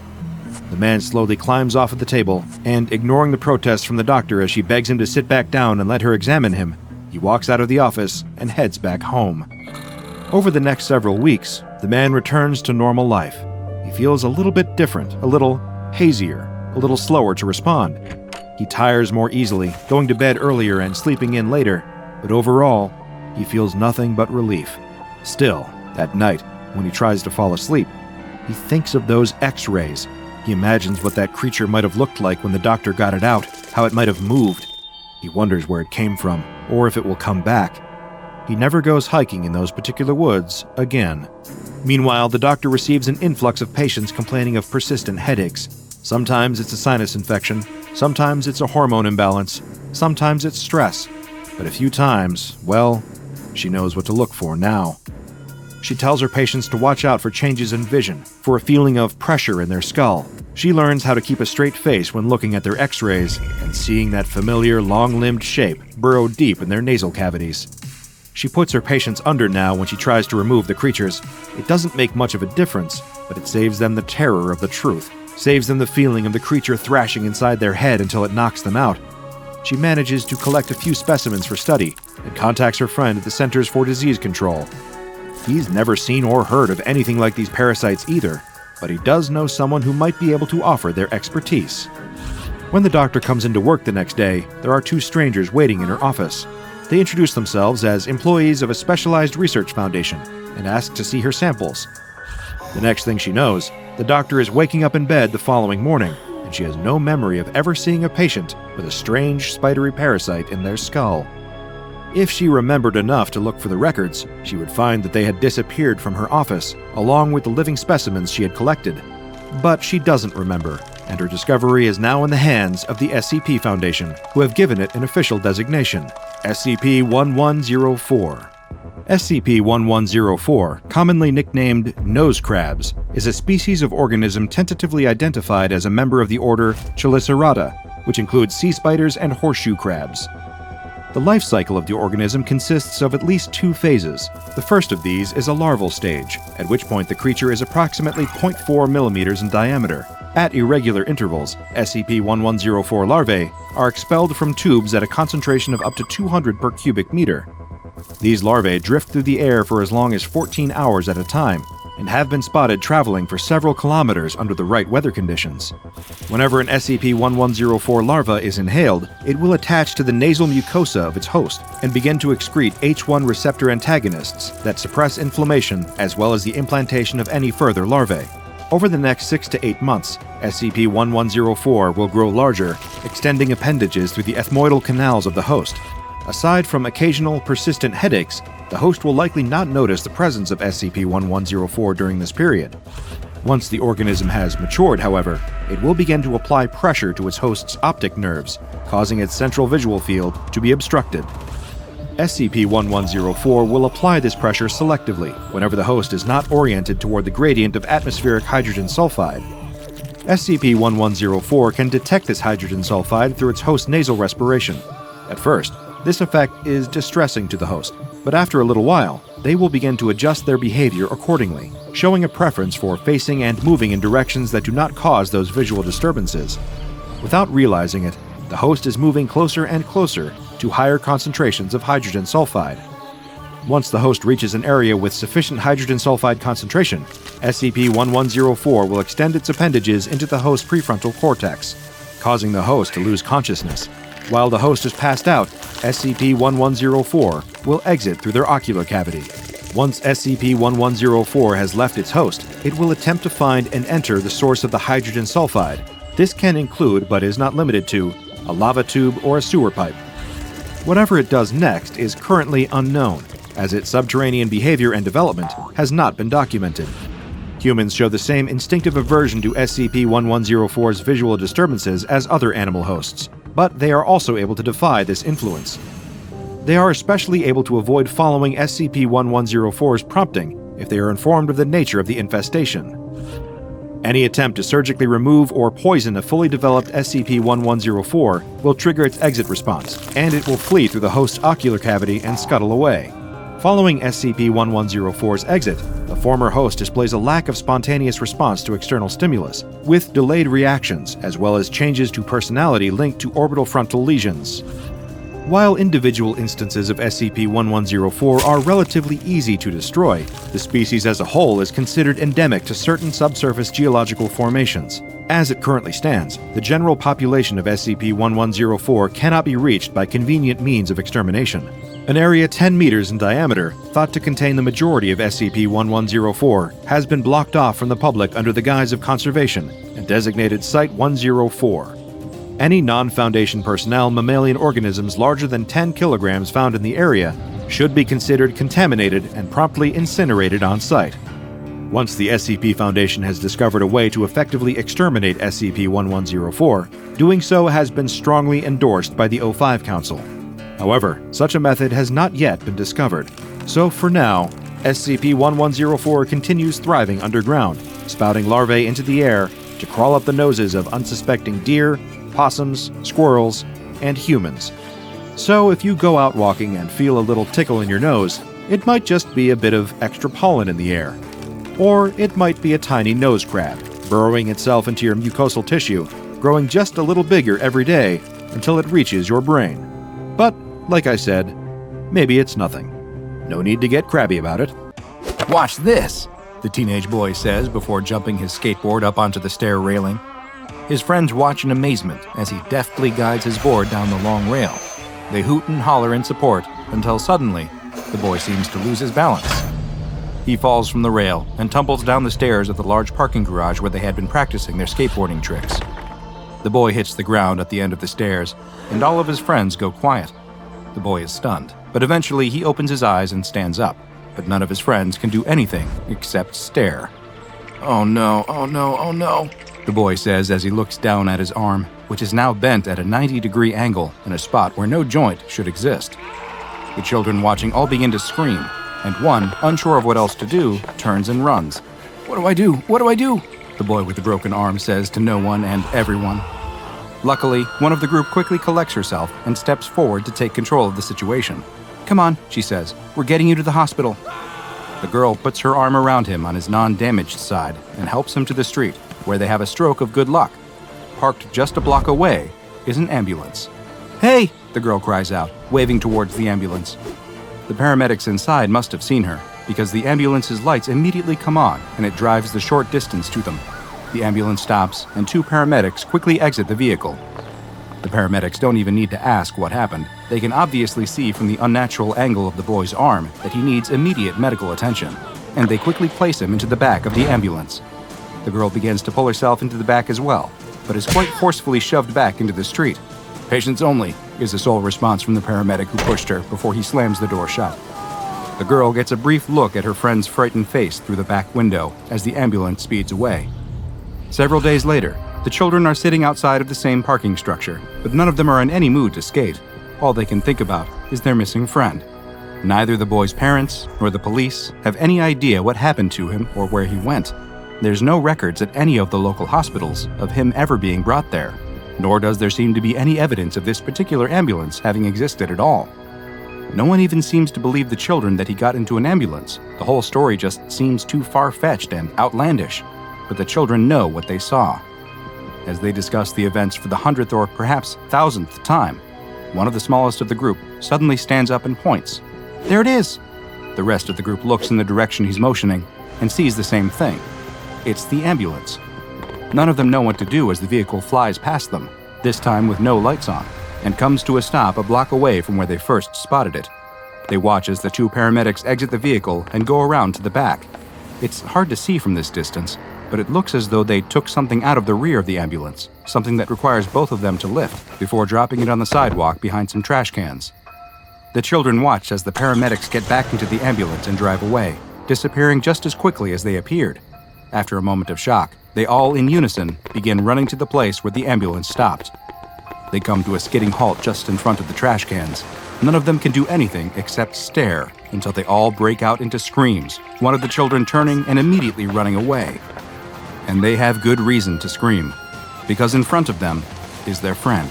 Speaker 4: The man slowly climbs off of the table, and, ignoring the protests from the doctor as she begs him to sit back down and let her examine him, he walks out of the office and heads back home. Over the next several weeks, the man returns to normal life. He feels a little bit different, a little hazier, a little slower to respond. He tires more easily, going to bed earlier and sleeping in later, but overall, he feels nothing but relief. Still, at night, when he tries to fall asleep, he thinks of those X-rays. He imagines what that creature might have looked like when the doctor got it out, how it might have moved. He wonders where it came from, or if it will come back. He never goes hiking in those particular woods again. Meanwhile, the doctor receives an influx of patients complaining of persistent headaches. Sometimes it's a sinus infection, sometimes it's a hormone imbalance, sometimes it's stress. But a few times, well, she knows what to look for now. She tells her patients to watch out for changes in vision, for a feeling of pressure in their skull. She learns how to keep a straight face when looking at their X-rays and seeing that familiar long-limbed shape burrow deep in their nasal cavities. She puts her patients under now when she tries to remove the creatures. It doesn't make much of a difference, but it saves them the terror of the truth, saves them the feeling of the creature thrashing inside their head until it knocks them out. She manages to collect a few specimens for study and contacts her friend at the Centers for Disease Control. He's never seen or heard of anything like these parasites either, but he does know someone who might be able to offer their expertise. When the doctor comes into work the next day, there are two strangers waiting in her office. They introduce themselves as employees of a specialized research foundation and ask to see her samples. The next thing she knows, the doctor is waking up in bed the following morning, and she has no memory of ever seeing a patient with a strange spidery parasite in their skull. If she remembered enough to look for the records, she would find that they had disappeared from her office, along with the living specimens she had collected. But she doesn't remember, and her discovery is now in the hands of the SCP Foundation, who have given it an official designation, SCP-1104. SCP-1104, commonly nicknamed nose crabs, is a species of organism tentatively identified as a member of the order Chalicerata, which includes sea spiders and horseshoe crabs. The life cycle of the organism consists of at least two phases. The first of these is a larval stage, at which point the creature is approximately 0.4 millimeters in diameter. At irregular intervals, SCP-1104 larvae are expelled from tubes at a concentration of up to 200 per cubic meter. These larvae drift through the air for as long as 14 hours at a time, and have been spotted traveling for several kilometers under the right weather conditions. Whenever an SCP-1104 larva is inhaled, it will attach to the nasal mucosa of its host and begin to excrete H1 receptor antagonists that suppress inflammation as well as the implantation of any further larvae. Over the next 6 to 8 months, SCP-1104 will grow larger, extending appendages through the ethmoidal canals of the host. Aside from occasional persistent headaches, the host will likely not notice the presence of SCP-1104 during this period. Once the organism has matured, however, it will begin to apply pressure to its host's optic nerves, causing its central visual field to be obstructed. SCP-1104 will apply this pressure selectively whenever the host is not oriented toward the gradient of atmospheric hydrogen sulfide. SCP-1104 can detect this hydrogen sulfide through its host's nasal respiration. At first, this effect is distressing to the host, but after a little while, they will begin to adjust their behavior accordingly, showing a preference for facing and moving in directions that do not cause those visual disturbances. Without realizing it, the host is moving closer and closer to higher concentrations of hydrogen sulfide. Once the host reaches an area with sufficient hydrogen sulfide concentration, SCP-1104 will extend its appendages into the host's prefrontal cortex, causing the host to lose consciousness. While the host is passed out, SCP-1104 will exit through their ocular cavity. Once SCP-1104 has left its host, it will attempt to find and enter the source of the hydrogen sulfide. This can include, but is not limited to, a lava tube or a sewer pipe. Whatever it does next is currently unknown, as its subterranean behavior and development has not been documented. Humans show the same instinctive aversion to SCP-1104's visual disturbances as other animal hosts, but they are also able to defy this influence. They are especially able to avoid following SCP-1104's prompting if they are informed of the nature of the infestation. Any attempt to surgically remove or poison a fully developed SCP-1104 will trigger its exit response, and it will flee through the host's ocular cavity and scuttle away. Following SCP-1104's exit, the former host displays a lack of spontaneous response to external stimulus, with delayed reactions as well as changes to personality linked to orbital frontal lesions. While individual instances of SCP-1104 are relatively easy to destroy, the species as a whole is considered endemic to certain subsurface geological formations. As it currently stands, the general population of SCP-1104 cannot be reached by convenient means of extermination. An area 10 meters in diameter, thought to contain the majority of SCP-1104, has been blocked off from the public under the guise of conservation and designated Site-104. Any non-Foundation personnel mammalian organisms larger than 10 kilograms found in the area should be considered contaminated and promptly incinerated on site. Once the SCP Foundation has discovered a way to effectively exterminate SCP-1104, doing so has been strongly endorsed by the O5 Council. However, such a method has not yet been discovered. So for now, SCP-1104 continues thriving underground, spouting larvae into the air to crawl up the noses of unsuspecting deer, possums, squirrels, and humans. So if you go out walking and feel a little tickle in your nose, it might just be a bit of extra pollen in the air. Or it might be a tiny nose crab, burrowing itself into your mucosal tissue, growing just a little bigger every day until it reaches your brain. But, like I said, maybe it's nothing. No need to get crabby about it.
Speaker 1: Watch this, the teenage boy says before jumping his skateboard up onto the stair railing. His friends watch in amazement as he deftly guides his board down the long rail. They hoot and holler in support until suddenly, the boy seems to lose his balance. He falls from the rail and tumbles down the stairs of the large parking garage where they had been practicing their skateboarding tricks. The boy hits the ground at the end of the stairs, and all of his friends go quiet. The boy is stunned, but eventually he opens his eyes and stands up, but none of his friends can do anything except stare. "Oh no, oh no, oh no," the boy says as he looks down at his arm, which is now bent at a 90-degree angle in a spot where no joint should exist. The children watching all begin to scream, and one, unsure of what else to do, turns and runs. "What do I do? What do I do?" the boy with the broken arm says to no one and everyone. Luckily, one of the group quickly collects herself and steps forward to take control of the situation. "Come on," she says. "We're getting you to the hospital." The girl puts her arm around him on his non-damaged side and helps him to the street, where they have a stroke of good luck. Parked just a block away is an ambulance. "Hey!" the girl cries out, waving towards the ambulance. The paramedics inside must have seen her, because the ambulance's lights immediately come on and it drives the short distance to them. The ambulance stops and two paramedics quickly exit the vehicle. The paramedics don't even need to ask what happened. They can obviously see from the unnatural angle of the boy's arm that he needs immediate medical attention, and they quickly place him into the back of the ambulance. The girl begins to pull herself into the back as well, but is quite forcefully shoved back into the street. "Patients only," is the sole response from the paramedic who pushed her before he slams the door shut. The girl gets a brief look at her friend's frightened face through the back window as the ambulance speeds away. Several days later, the children are sitting outside of the same parking structure, but none of them are in any mood to skate. All they can think about is their missing friend. Neither the boy's parents nor the police have any idea what happened to him or where he went. There's no records at any of the local hospitals of him ever being brought there, nor does there seem to be any evidence of this particular ambulance having existed at all. No one even seems to believe the children that he got into an ambulance. The whole story just seems too far-fetched and outlandish, but the children know what they saw. As they discuss the events for the 100th or perhaps 1000th time, one of the smallest of the group suddenly stands up and points. "There it is!" The rest of the group looks in the direction he's motioning and sees the same thing. It's the ambulance. None of them know what to do as the vehicle flies past them, this time with no lights on, and comes to a stop a block away from where they first spotted it. They watch as the two paramedics exit the vehicle and go around to the back. It's hard to see from this distance, but it looks as though they took something out of the rear of the ambulance, something that requires both of them to lift, before dropping it on the sidewalk behind some trash cans. The children watch as the paramedics get back into the ambulance and drive away, disappearing just as quickly as they appeared. After a moment of shock, they all in unison begin running to the place where the ambulance stopped. They come to a skidding halt just in front of the trash cans. None of them can do anything except stare until they all break out into screams, one of the children turning and immediately running away. And they have good reason to scream, because in front of them is their friend.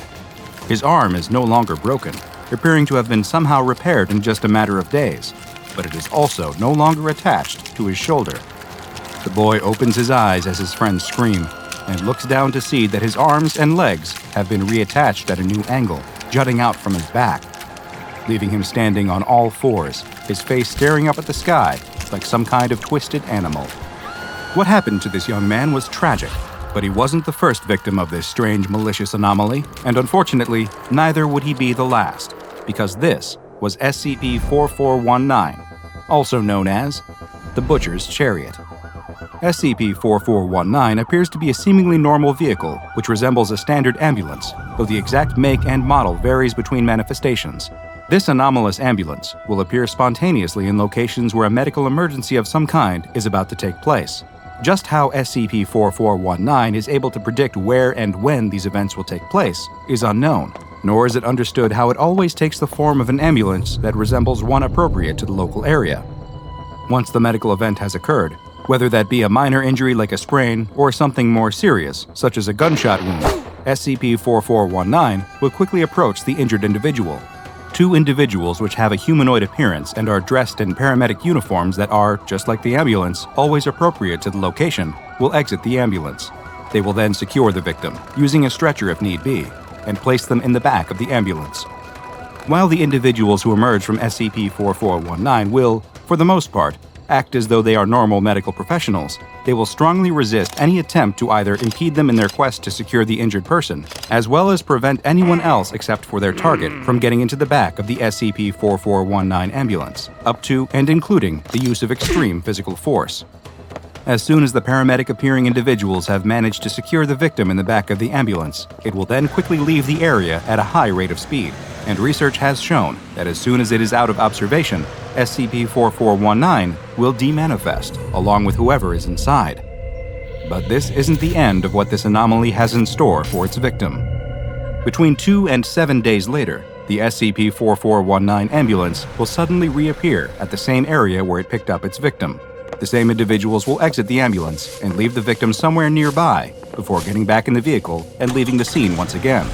Speaker 1: His arm is no longer broken, appearing to have been somehow repaired in just a matter of days, but it is also no longer attached to his shoulder. The boy opens his eyes as his friends scream, and looks down to see that his arms and legs have been reattached at a new angle, jutting out from his back, leaving him standing on all fours, his face staring up at the sky like some kind of twisted animal. What happened to this young man was tragic, But he wasn't the first victim of this strange, malicious anomaly, and unfortunately, neither would he be the last, because this was SCP-4419, also known as the Butcher's Chariot. SCP-4419 appears to be a seemingly normal vehicle which resembles a standard ambulance, though the exact make and model varies between manifestations. This anomalous ambulance will appear spontaneously in locations where a medical emergency of some kind is about to take place. Just how SCP-4419 is able to predict where and when these events will take place is unknown, nor is it understood how it always takes the form of an ambulance that resembles one appropriate to the local area. Once the medical event has occurred, whether that be a minor injury like a sprain or something more serious, such as a gunshot wound, SCP-4419 will quickly approach the injured individual. Two individuals which have a humanoid appearance and are dressed in paramedic uniforms that are, just like the ambulance, always appropriate to the location, will exit the ambulance. They will then secure the victim, using a stretcher if need be, and place them in the back of the ambulance. While the individuals who emerge from SCP-4419 will, for the most part, act as though they are normal medical professionals, they will strongly resist any attempt to either impede them in their quest to secure the injured person, as well as prevent anyone else except for their target from getting into the back of the SCP-4419 ambulance, up to and including the use of extreme physical force. As soon as the paramedic-appearing individuals have managed to secure the victim in the back of the ambulance, it will then quickly leave the area at a high rate of speed, and research has shown that as soon as it is out of observation, SCP-4419 will demanifest, along with whoever is inside. But this isn't the end of what this anomaly has in store for its victim. Between 2 and 7 days later, the SCP-4419 ambulance will suddenly reappear at the same area where it picked up its victim. The same individuals will exit the ambulance and leave the victim somewhere nearby before getting back in the vehicle and leaving the scene once again.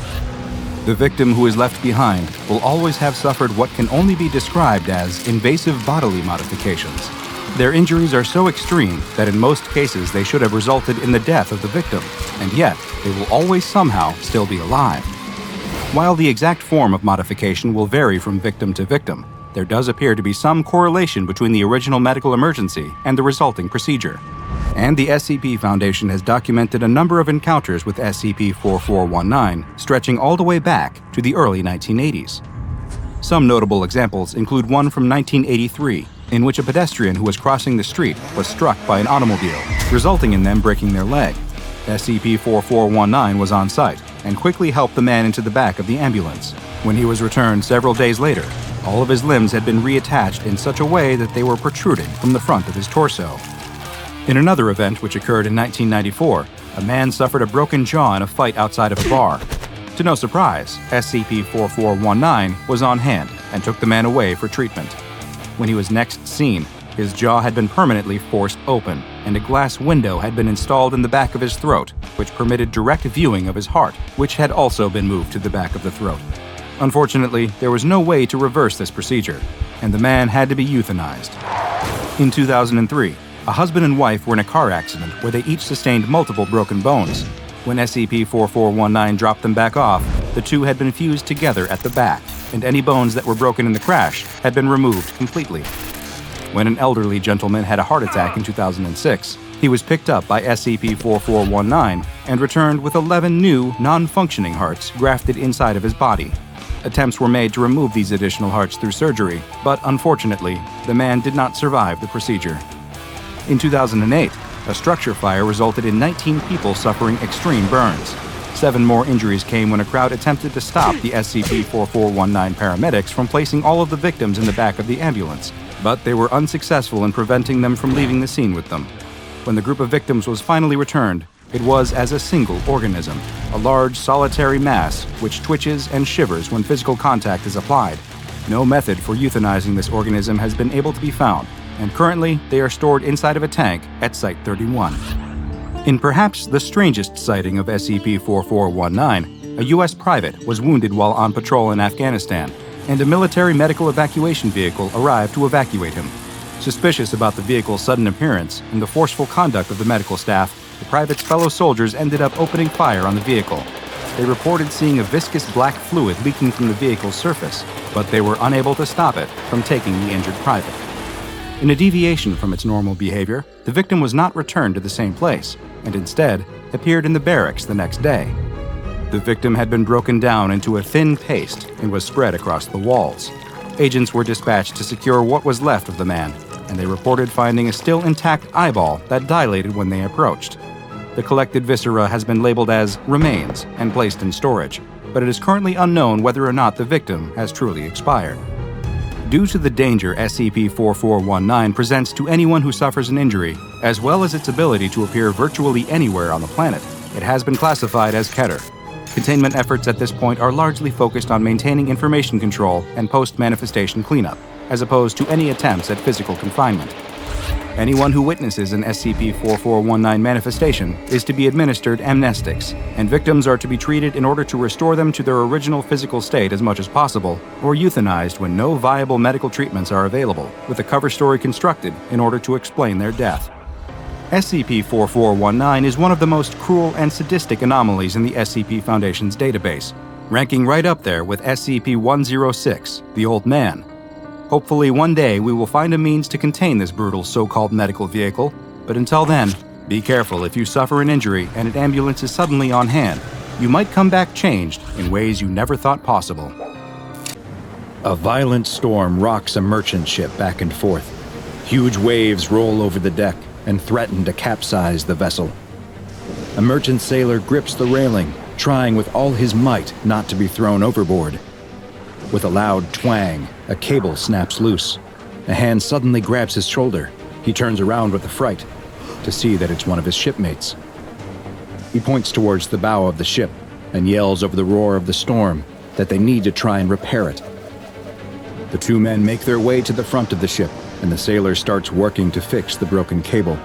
Speaker 1: The victim who is left behind will always have suffered what can only be described as invasive bodily modifications. Their injuries are so extreme that in most cases they should have resulted in the death of the victim, and yet they will always somehow still be alive. While the exact form of modification will vary from victim to victim, there does appear to be some correlation between the original medical emergency and the resulting procedure. And the SCP Foundation has documented a number of encounters with SCP-4419 stretching all the way back to the early 1980s. Some notable examples include one from 1983, in which a pedestrian who was crossing the street was struck by an automobile, resulting in them breaking their leg. SCP-4419 was on site and quickly helped the man into the back of the ambulance. When he was returned several days later, all of his limbs had been reattached in such a way that they were protruding from the front of his torso. In another event which occurred in 1994, a man suffered a broken jaw in a fight outside of a bar. To no surprise, SCP-4419 was on hand and took the man away for treatment. When he was next seen, his jaw had been permanently forced open, and a glass window had been installed in the back of his throat, which permitted direct viewing of his heart, which had also been moved to the back of the throat. Unfortunately, there was no way to reverse this procedure, and the man had to be euthanized. In 2003, a husband and wife were in a car accident where they each sustained multiple broken bones. When SCP-4419 dropped them back off, the two had been fused together at the back, and any bones that were broken in the crash had been removed completely. When an elderly gentleman had a heart attack in 2006, he was picked up by SCP-4419 and returned with 11 new, non-functioning hearts grafted inside of his body. Attempts were made to remove these additional hearts through surgery, but unfortunately, the man did not survive the procedure. In 2008, a structure fire resulted in 19 people suffering extreme burns. 7 more injuries came when a crowd attempted to stop the SCP-4419 paramedics from placing all of the victims in the back of the ambulance, but they were unsuccessful in preventing them from leaving the scene with them. When the group of victims was finally returned, it was as a single organism, a large solitary mass which twitches and shivers when physical contact is applied. No method for euthanizing this organism has been able to be found, and currently they are stored inside of a tank at Site-31. In perhaps the strangest sighting of SCP-4419, a U.S. private was wounded while on patrol in Afghanistan, and a military medical evacuation vehicle arrived to evacuate him. Suspicious about the vehicle's sudden appearance and the forceful conduct of the medical staff, the private's fellow soldiers ended up opening fire on the vehicle. They reported seeing a viscous black fluid leaking from the vehicle's surface, but they were unable to stop it from taking the injured private. In a deviation from its normal behavior, the victim was not returned to the same place, and instead, appeared in the barracks the next day. The victim had been broken down into a thin paste and was spread across the walls. Agents were dispatched to secure what was left of the man, and they reported finding a still intact eyeball that dilated when they approached. The collected viscera has been labeled as remains and placed in storage, but it is currently unknown whether or not the victim has truly expired. Due to the danger SCP-4419 presents to anyone who suffers an injury, as well as its ability to appear virtually anywhere on the planet, it has been classified as Keter. Containment efforts at this point are largely focused on maintaining information control and post-manifestation cleanup, as opposed to any attempts at physical confinement. Anyone who witnesses an SCP-4419 manifestation is to be administered amnestics, and victims are to be treated in order to restore them to their original physical state as much as possible, or euthanized when no viable medical treatments are available, with a cover story constructed in order to explain their death. SCP-4419 is one of the most cruel and sadistic anomalies in the SCP Foundation's database, ranking right up there with SCP-106, the Old Man. Hopefully one day we will find a means to contain this brutal so-called medical vehicle, but until then, be careful if you suffer an injury and an ambulance is suddenly on hand. You might come back changed in ways you never thought possible.
Speaker 3: A violent storm rocks a merchant ship back and forth. Huge waves roll over the deck and threaten to capsize the vessel. A merchant sailor grips the railing, trying with all his might not to be thrown overboard. With a loud twang, a cable snaps loose. A hand suddenly grabs his shoulder. He turns around with affright to see that it's one of his shipmates. He points towards the bow of the ship and yells over the roar of the storm that they need to try and repair it. The two men make their way to the front of the ship, and the sailor starts working to fix the broken cable.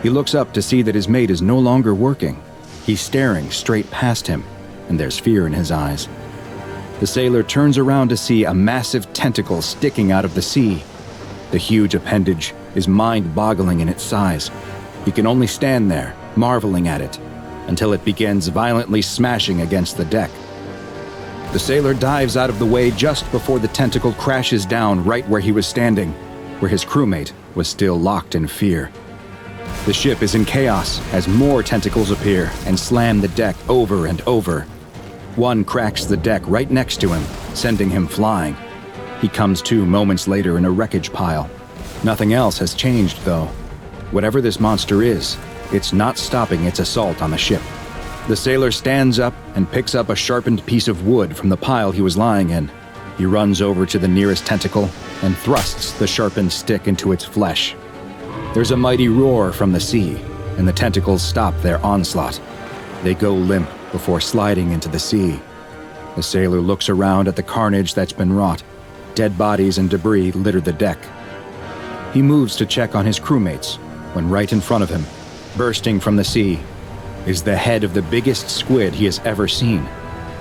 Speaker 3: He looks up to see that his mate is no longer working. He's staring straight past him, and there's fear in his eyes. The sailor turns around to see a massive tentacle sticking out of the sea. The huge appendage is mind-boggling in its size. He can only stand there, marveling at it, until it begins violently smashing against the deck. The sailor dives out of the way just before the tentacle crashes down right where he was standing, where his crewmate was still locked in fear. The ship is in chaos as more tentacles appear and slam the deck over and over. One cracks the deck right next to him, sending him flying. He comes to moments later in a wreckage pile. Nothing else has changed, though. Whatever this monster is, it's not stopping its assault on the ship. The sailor stands up and picks up a sharpened piece of wood from the pile he was lying in. He runs over to the nearest tentacle and thrusts the sharpened stick into its flesh. There's a mighty roar from the sea, and the tentacles stop their onslaught. They go limp before sliding into the sea. The sailor looks around at the carnage that's been wrought. Dead bodies and debris litter the deck. He moves to check on his crewmates, when right in front of him, bursting from the sea, is the head of the biggest squid he has ever seen.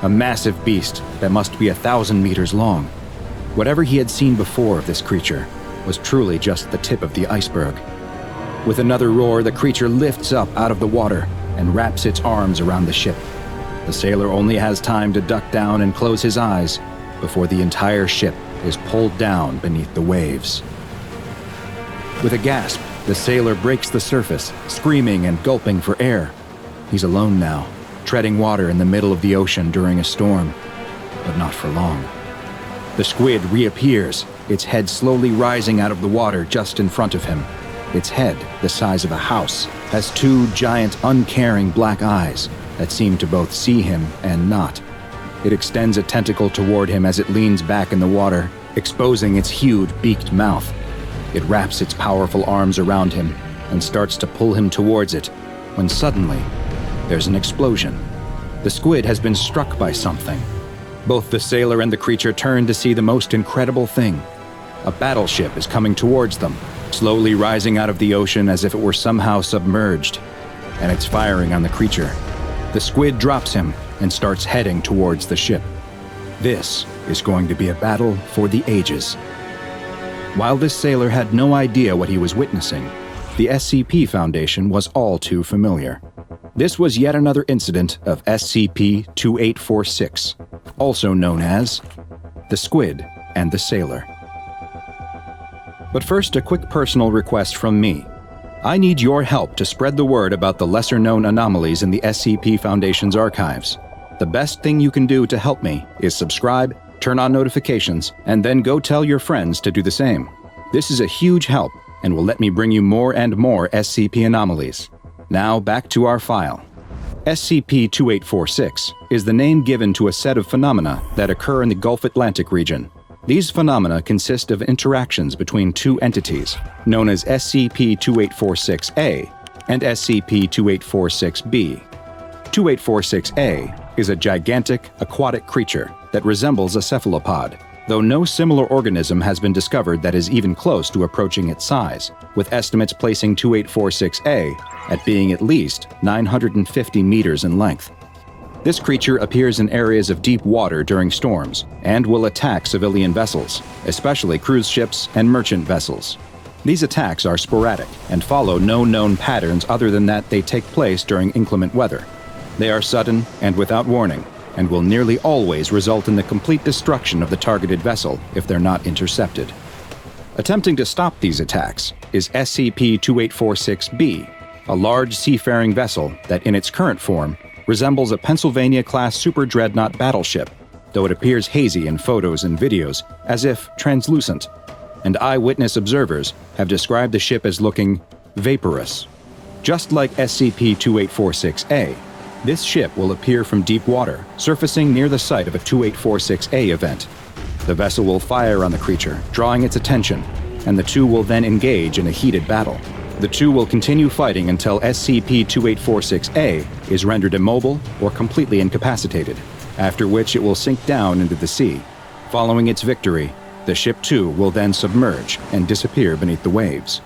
Speaker 3: A massive beast that must be 1,000 meters long. Whatever he had seen before of this creature was truly just the tip of the iceberg. With another roar, the creature lifts up out of the water and wraps its arms around the ship. The sailor only has time to duck down and close his eyes before the entire ship is pulled down beneath the waves. With a gasp, the sailor breaks the surface, screaming and gulping for air. He's alone now, treading water in the middle of the ocean during a storm, but not for long. The squid reappears, its head slowly rising out of the water just in front of him. Its head, the size of a house, has two giant, uncaring black eyes that seem to both see him and not. It extends a tentacle toward him as it leans back in the water, exposing its huge, beaked mouth. It wraps its powerful arms around him and starts to pull him towards it, when suddenly, there's an explosion. The squid has been struck by something. Both the sailor and the creature turn to see the most incredible thing. A battleship is coming towards them, slowly rising out of the ocean as if it were somehow submerged, and it's firing on the creature. The squid drops him and starts heading towards the ship. This is going to be a battle for the ages. While this sailor had no idea what he was witnessing, the SCP Foundation was all too familiar. This was yet another incident of SCP-3846, also known as the Squid and the Sailor. But first, a quick personal request from me.
Speaker 1: I need your help to spread the word about the lesser-known anomalies in the SCP Foundation's archives. The best thing you can do to help me is subscribe, turn on notifications, and then go tell your friends to do the same. This is a huge help and will let me bring you more and more SCP anomalies. Now back to our file. SCP-2846 is the name given to a set of phenomena that occur in the Gulf Atlantic region. These phenomena consist of interactions between two entities, known as SCP-2846-A and SCP-2846-B. 2846-A is a gigantic, aquatic creature that resembles a cephalopod, though no similar organism has been discovered that is even close to approaching its size, with estimates placing 2846-A at being at least 950 meters in length. This creature appears in areas of deep water during storms and will attack civilian vessels, especially cruise ships and merchant vessels. These attacks are sporadic and follow no known patterns other than that they take place during inclement weather. They are sudden and without warning, and will nearly always result in the complete destruction of the targeted vessel if they're not intercepted. Attempting to stop these attacks is SCP-2846-B, a large seafaring vessel that in its current form resembles a Pennsylvania-class super dreadnought battleship, though it appears hazy in photos and videos, as if translucent, and eyewitness observers have described the ship as looking vaporous. Just like SCP-2846-A, this ship will appear from deep water, surfacing near the site of a 2846-A event. The vessel will fire on the creature, drawing its attention, and the two will then engage in a heated battle. The two will continue fighting until SCP-2846-A is rendered immobile or completely incapacitated, after which it will sink down into the sea. Following its victory, the ship too will then submerge and disappear beneath the waves.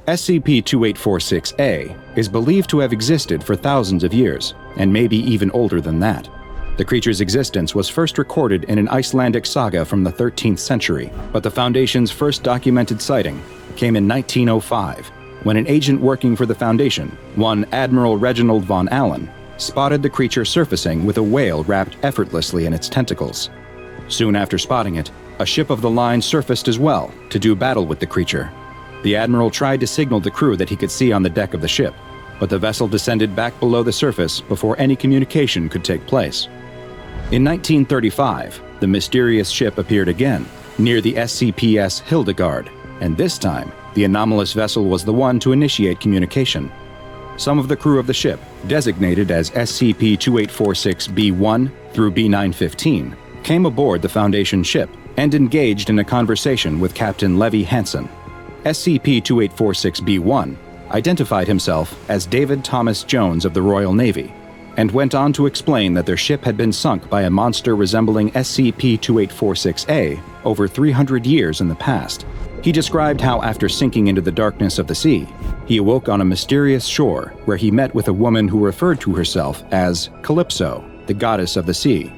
Speaker 1: SCP-2846-A is believed to have existed for thousands of years, and maybe even older than that. The creature's existence was first recorded in an Icelandic saga from the 13th century, but the Foundation's first documented sighting came in 1905, when an agent working for the Foundation, one Admiral Reginald von Allen, spotted the creature surfacing with a whale wrapped effortlessly in its tentacles. Soon after spotting it, a ship of the line surfaced as well to do battle with the creature. The Admiral tried to signal the crew that he could see on the deck of the ship, but the vessel descended back below the surface before any communication could take place. In 1935, the mysterious ship appeared again, near the SCPS Hildegard, and this time, the anomalous vessel was the one to initiate communication. Some of the crew of the ship, designated as SCP-2846-B1 through B915, came aboard the Foundation ship and engaged in a conversation with Captain Levy Hansen. SCP-2846-B1 identified himself as David Thomas Jones of the Royal Navy and went on to explain that their ship had been sunk by a monster resembling SCP-2846-A over 300 years in the past. He described how after sinking into the darkness of the sea, he awoke on a mysterious shore where he met with a woman who referred to herself as Calypso, the goddess of the sea.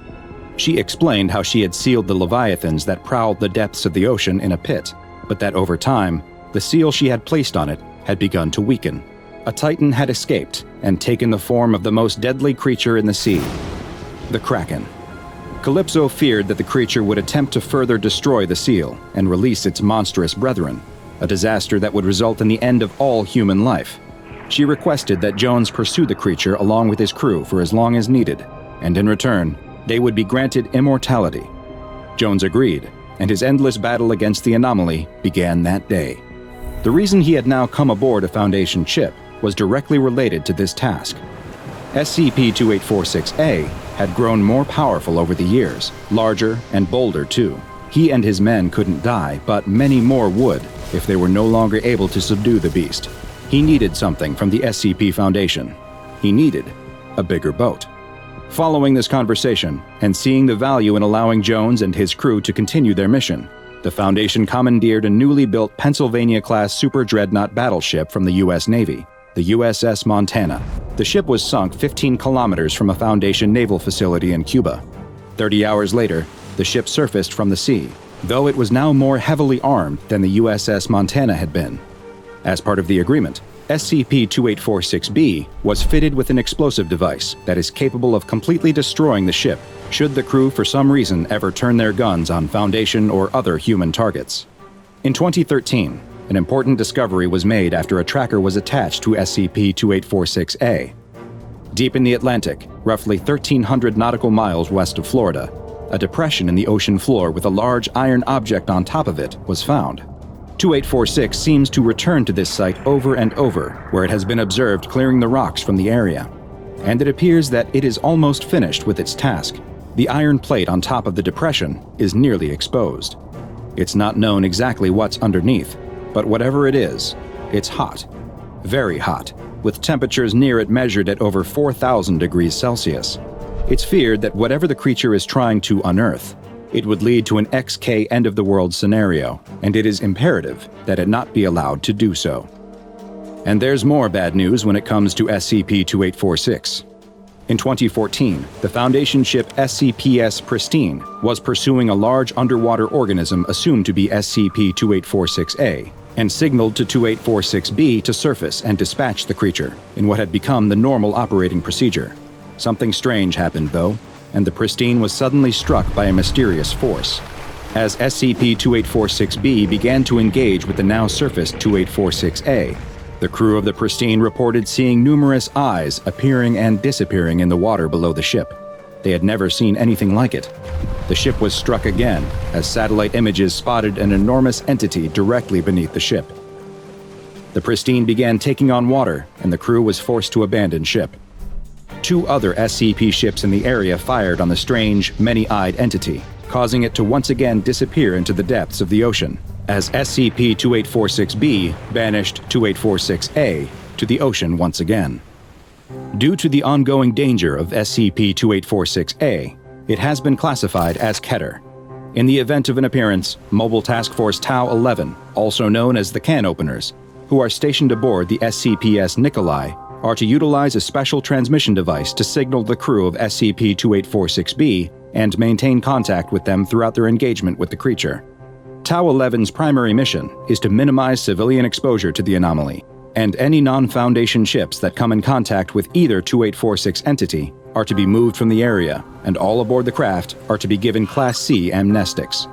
Speaker 1: She explained how she had sealed the leviathans that prowled the depths of the ocean in a pit, but that over time, the seal she had placed on it had begun to weaken. A titan had escaped and taken the form of the most deadly creature in the sea, the Kraken. Calypso feared that the creature would attempt to further destroy the seal and release its monstrous brethren, a disaster that would result in the end of all human life. She requested that Jones pursue the creature along with his crew for as long as needed, and in return, they would be granted immortality. Jones agreed, and his endless battle against the anomaly began that day. The reason he had now come aboard a Foundation ship was directly related to this task. SCP-2846-A had grown more powerful over the years, larger and bolder too. He and his men couldn't die, but many more would if they were no longer able to subdue the beast. He needed something from the SCP Foundation. He needed a bigger boat. Following this conversation, and seeing the value in allowing Jones and his crew to continue their mission, the Foundation commandeered a newly built Pennsylvania-class super dreadnought battleship from the U.S. Navy, the USS Montana. The ship was sunk 15 kilometers from a Foundation naval facility in Cuba. 30 hours later, the ship surfaced from the sea, though it was now more heavily armed than the USS Montana had been. As part of the agreement, SCP-2846-B was fitted with an explosive device that is capable of completely destroying the ship should the crew for some reason ever turn their guns on Foundation or other human targets. In 2013,
Speaker 3: an important discovery was made after a tracker was attached to SCP-3846-A. Deep in the Atlantic, roughly 1,300 nautical miles west of Florida, a depression in the ocean floor with a large iron object on top of it was found. 2846 seems to return to this site over and over, where it has been observed clearing the rocks from the area. And it appears that it is almost finished with its task. The iron plate on top of the depression is nearly exposed. It's not known exactly what's underneath, but whatever it is, it's hot. Very hot, with temperatures near it measured at over 4,000 degrees Celsius. It's feared that whatever the creature is trying to unearth, it would lead to an XK end-of-the-world scenario, and it is imperative that it not be allowed to do so. And there's more bad news when it comes to SCP-2846. In 2014, the Foundation ship SCP-Pristine was pursuing a large underwater organism assumed to be SCP-2846-A, and signaled to 2846-B to surface and dispatch the creature in what had become the normal operating procedure. Something strange happened, though, and the Pristine was suddenly struck by a mysterious force. As SCP-2846-B began to engage with the now surfaced 2846-A, the crew of the Pristine reported seeing numerous eyes appearing and disappearing in the water below the ship. They had never seen anything like it. The ship was struck again as satellite images spotted an enormous entity directly beneath the ship. The Pristine began taking on water, and the crew was forced to abandon ship. 2 other SCP ships in the area fired on the strange, many-eyed entity, causing it to once again disappear into the depths of the ocean, as SCP-2846-B banished 2846-A to the ocean once again. Due to the ongoing danger of SCP-2846-A, it has been classified as Keter. In the event of an appearance, Mobile Task Force Tau 11, also known as the Can Openers, who are stationed aboard the SCPS Nikolai, are to utilize a special transmission device to signal the crew of SCP-2846-B and maintain contact with them throughout their engagement with the creature. Tau 11's primary mission is to minimize civilian exposure to the anomaly, and any non-Foundation ships that come in contact with either 2846 entity are to be moved from the area, and all aboard the craft are to be given Class C amnestics.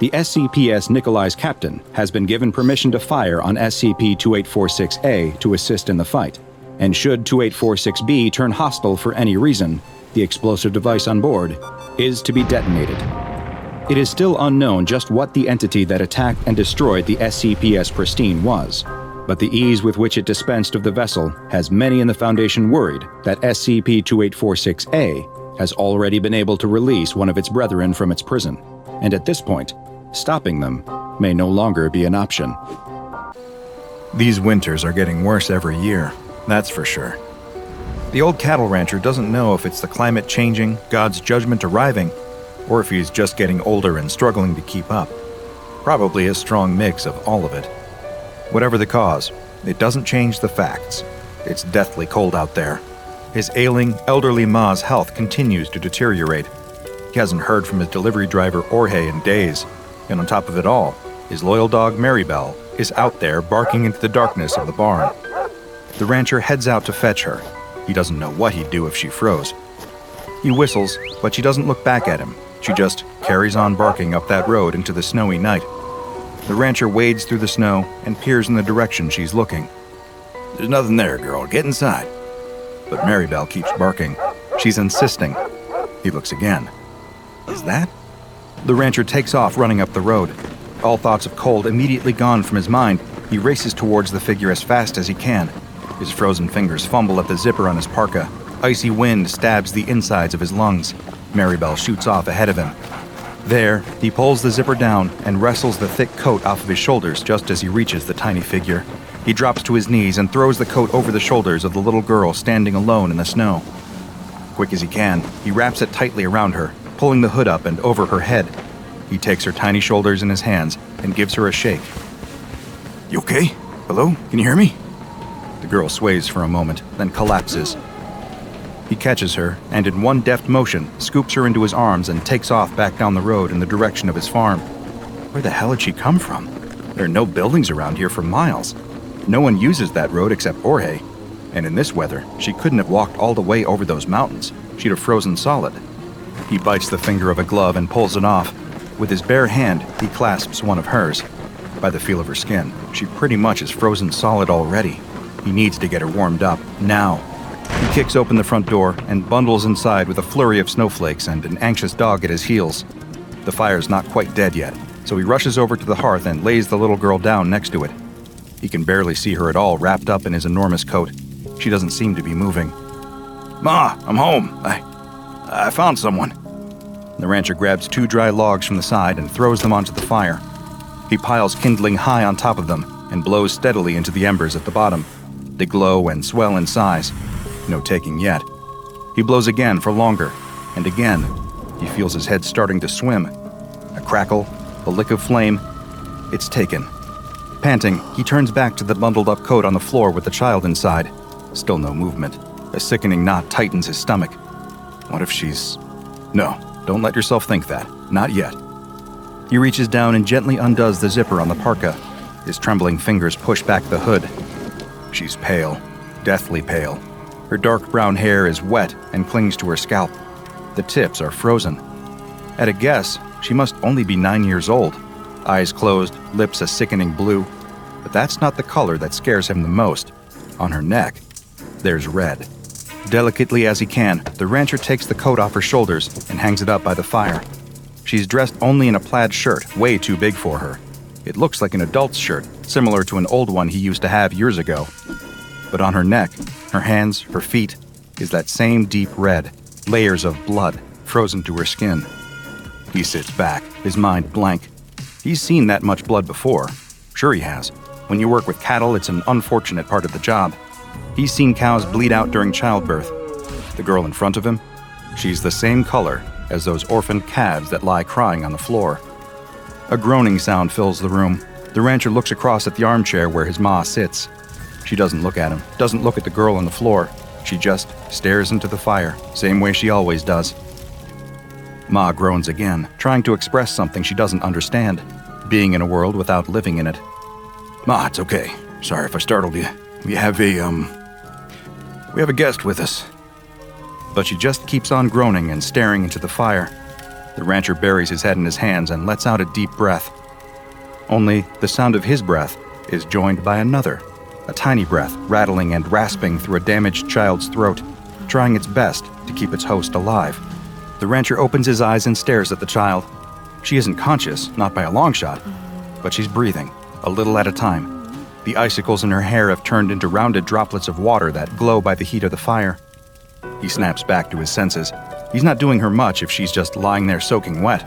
Speaker 3: The SCPS Nikolai's captain has been given permission to fire on SCP-2846-A to assist in the fight, and should 2846-B turn hostile for any reason, the explosive device on board is to be detonated. It is still unknown just what the entity that attacked and destroyed the SCPS Pristine was, but the ease with which it dispensed of the vessel has many in the Foundation worried that SCP-2846-A has already been able to release one of its brethren from its prison, and at this point, stopping them may no longer be an option.
Speaker 1: These winters are getting worse every year, that's for sure. The old cattle rancher doesn't know if it's the climate changing, God's judgment arriving, or if he's just getting older and struggling to keep up. Probably a strong mix of all of it. Whatever the cause, it doesn't change the facts. It's deathly cold out there. His ailing, elderly ma's health continues to deteriorate. He hasn't heard from his delivery driver Jorge in days, and on top of it all, his loyal dog Maribel is out there barking into the darkness of the barn. The rancher heads out to fetch her. He doesn't know what he'd do if she froze. He whistles, but she doesn't look back at him. She just carries on barking up that road into the snowy night. The rancher wades through the snow and peers in the direction she's looking.
Speaker 2: There's nothing there, girl. Get inside.
Speaker 1: But Maribel keeps barking. She's insisting. He looks again. Is that? The rancher takes off running up the road. All thoughts of cold immediately gone from his mind, he races towards the figure as fast as he can. His frozen fingers fumble at the zipper on his parka. Icy wind stabs the insides of his lungs. Maribel shoots off ahead of him. There, he pulls the zipper down and wrestles the thick coat off of his shoulders just as he reaches the tiny figure. He drops to his knees and throws the coat over the shoulders of the little girl standing alone in the snow. Quick as he can, he wraps it tightly around her, pulling the hood up and over her head. He takes her tiny shoulders in his hands and gives her a shake.
Speaker 2: You okay? Hello? Can you hear me?
Speaker 1: The girl sways for a moment, then collapses. He catches her, and in one deft motion, scoops her into his arms and takes off back down the road in the direction of his farm. Where the hell had she come from? There are no buildings around here for miles. No one uses that road except Jorge. And in this weather, she couldn't have walked all the way over those mountains. She'd have frozen solid. He bites the finger of a glove and pulls it off. With his bare hand, he clasps one of hers. By the feel of her skin, she pretty much is frozen solid already. He needs to get her warmed up, now. He kicks open the front door and bundles inside with a flurry of snowflakes and an anxious dog at his heels. The fire's not quite dead yet, so he rushes over to the hearth and lays the little girl down next to it. He can barely see her at all wrapped up in his enormous coat. She doesn't seem to be moving.
Speaker 2: Ma, I'm home. I found someone.
Speaker 1: The rancher grabs 2 dry logs from the side and throws them onto the fire. He piles kindling high on top of them and blows steadily into the embers at the bottom. They glow and swell in size. No taking yet. He blows again for longer, and again. He feels his head starting to swim. A crackle, a lick of flame. It's taken. Panting, he turns back to the bundled-up coat on the floor with the child inside. Still no movement. A sickening knot tightens his stomach. What if she's... No, don't let yourself think that. Not yet. He reaches down and gently undoes the zipper on the parka. His trembling fingers push back the hood. She's pale, deathly pale. Her dark brown hair is wet and clings to her scalp. The tips are frozen. At a guess, she must only be 9 years old. Eyes closed, lips a sickening blue. But that's not the color that scares him the most. On her neck, there's red. Delicately as he can, the rancher takes the coat off her shoulders and hangs it up by the fire. She's dressed only in a plaid shirt, way too big for her. It looks like an adult's shirt, similar to an old one he used to have years ago. But on her neck, her hands, her feet, is that same deep red, layers of blood frozen to her skin. He sits back, his mind blank. He's seen that much blood before. Sure he has. When you work with cattle, it's an unfortunate part of the job. He's seen cows bleed out during childbirth. The girl in front of him, she's the same color as those orphaned calves that lie crying on the floor. A groaning sound fills the room. The rancher looks across at the armchair where his ma sits. She doesn't look at him, doesn't look at the girl on the floor. She just stares into the fire, same way she always does. Ma groans again, trying to express something she doesn't understand, being in a world without living in it.
Speaker 2: Ma, it's okay. Sorry if I startled you. We have a guest with us.
Speaker 1: But she just keeps on groaning and staring into the fire. The rancher buries his head in his hands and lets out a deep breath. Only the sound of his breath is joined by another, a tiny breath rattling and rasping through a damaged child's throat, trying its best to keep its host alive. The rancher opens his eyes and stares at the child. She isn't conscious, not by a long shot, but she's breathing, a little at a time. The icicles in her hair have turned into rounded droplets of water that glow by the heat of the fire. He snaps back to his senses. He's not doing her much if she's just lying there soaking wet.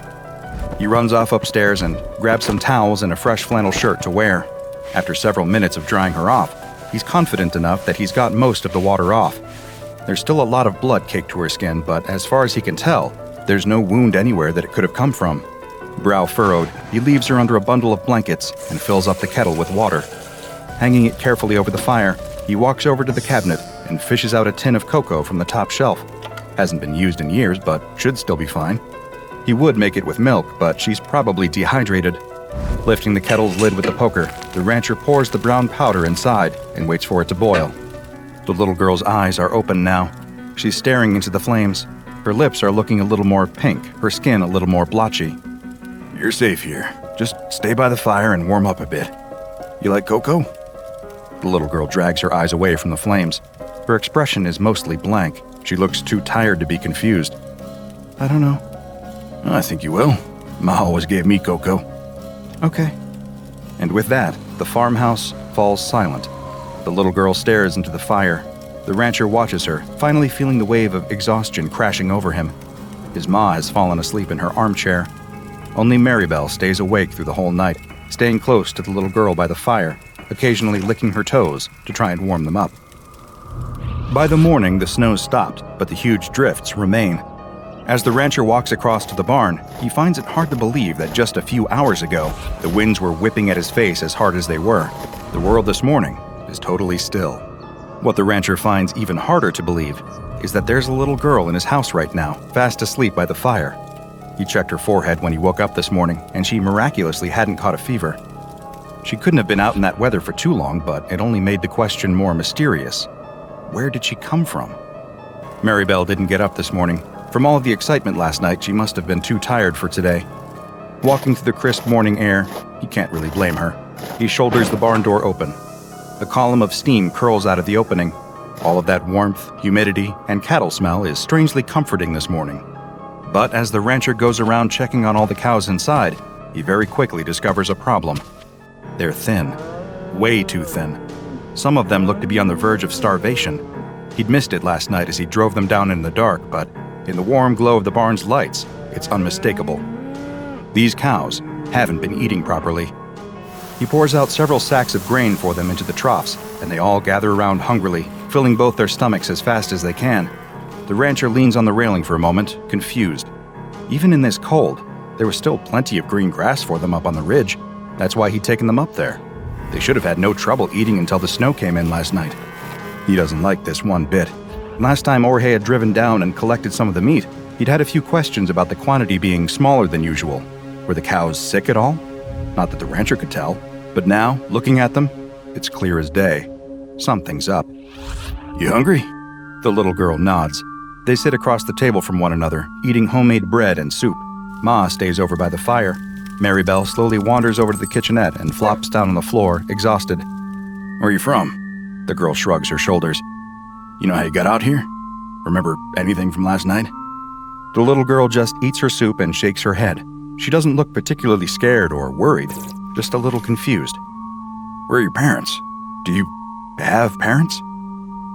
Speaker 1: He runs off upstairs and grabs some towels and a fresh flannel shirt to wear. After several minutes of drying her off, he's confident enough that he's got most of the water off. There's still a lot of blood caked to her skin, but as far as he can tell, there's no wound anywhere that it could have come from. Brow furrowed, he leaves her under a bundle of blankets and fills up the kettle with water. Hanging it carefully over the fire, he walks over to the cabinet and fishes out a tin of cocoa from the top shelf. Hasn't been used in years, but should still be fine. He would make it with milk, but she's probably dehydrated. Lifting the kettle's lid with the poker, the rancher pours the brown powder inside and waits for it to boil. The little girl's eyes are open now. She's staring into the flames. Her lips are looking a little more pink, her skin a little more blotchy.
Speaker 2: You're safe here. Just stay by the fire and warm up a bit. You like cocoa?
Speaker 1: The little girl drags her eyes away from the flames. Her expression is mostly blank. She looks too tired to be confused. I don't know.
Speaker 2: I think you will. Ma always gave me cocoa.
Speaker 1: Okay. And with that, the farmhouse falls silent. The little girl stares into the fire. The rancher watches her, finally feeling the wave of exhaustion crashing over him. His ma has fallen asleep in her armchair. Only Maribel stays awake through the whole night, staying close to the little girl by the fire, occasionally licking her toes to try and warm them up. By the morning, the snow stopped, but the huge drifts remain. As the rancher walks across to the barn, he finds it hard to believe that just a few hours ago, the winds were whipping at his face as hard as they were. The world this morning is totally still. What the rancher finds even harder to believe is that there's a little girl in his house right now, fast asleep by the fire. He checked her forehead when he woke up this morning, and she miraculously hadn't caught a fever. She couldn't have been out in that weather for too long, but it only made the question more mysterious. Where did she come from? Maribel didn't get up this morning. From all of the excitement last night, she must have been too tired for today. Walking through the crisp morning air, he can't really blame her. He shoulders the barn door open. A column of steam curls out of the opening. All of that warmth, humidity, and cattle smell is strangely comforting this morning. But as the rancher goes around checking on all the cows inside, he very quickly discovers a problem. They're thin. Way too thin. Some of them look to be on the verge of starvation. He'd missed it last night as he drove them down in the dark, but in the warm glow of the barn's lights, it's unmistakable. These cows haven't been eating properly. He pours out several sacks of grain for them into the troughs, and they all gather around hungrily, filling both their stomachs as fast as they can. The rancher leans on the railing for a moment, confused. Even in this cold, there was still plenty of green grass for them up on the ridge. That's why he'd taken them up there. They should have had no trouble eating until the snow came in last night. He doesn't like this one bit. Last time Jorge had driven down and collected some of the meat, he'd had a few questions about the quantity being smaller than usual. Were the cows sick at all? Not that the rancher could tell. But now, looking at them, it's clear as day. Something's up. You hungry? The little girl nods. They sit across the table from one another, eating homemade bread and soup. Ma stays over by the fire. Maribel slowly wanders over to the kitchenette and flops down on the floor, exhausted. Where are you from? The girl shrugs her shoulders. You know how you got out here? Remember anything from last night? The little girl just eats her soup and shakes her head. She doesn't look particularly scared or worried, just a little confused. Where are your parents? Do you have parents?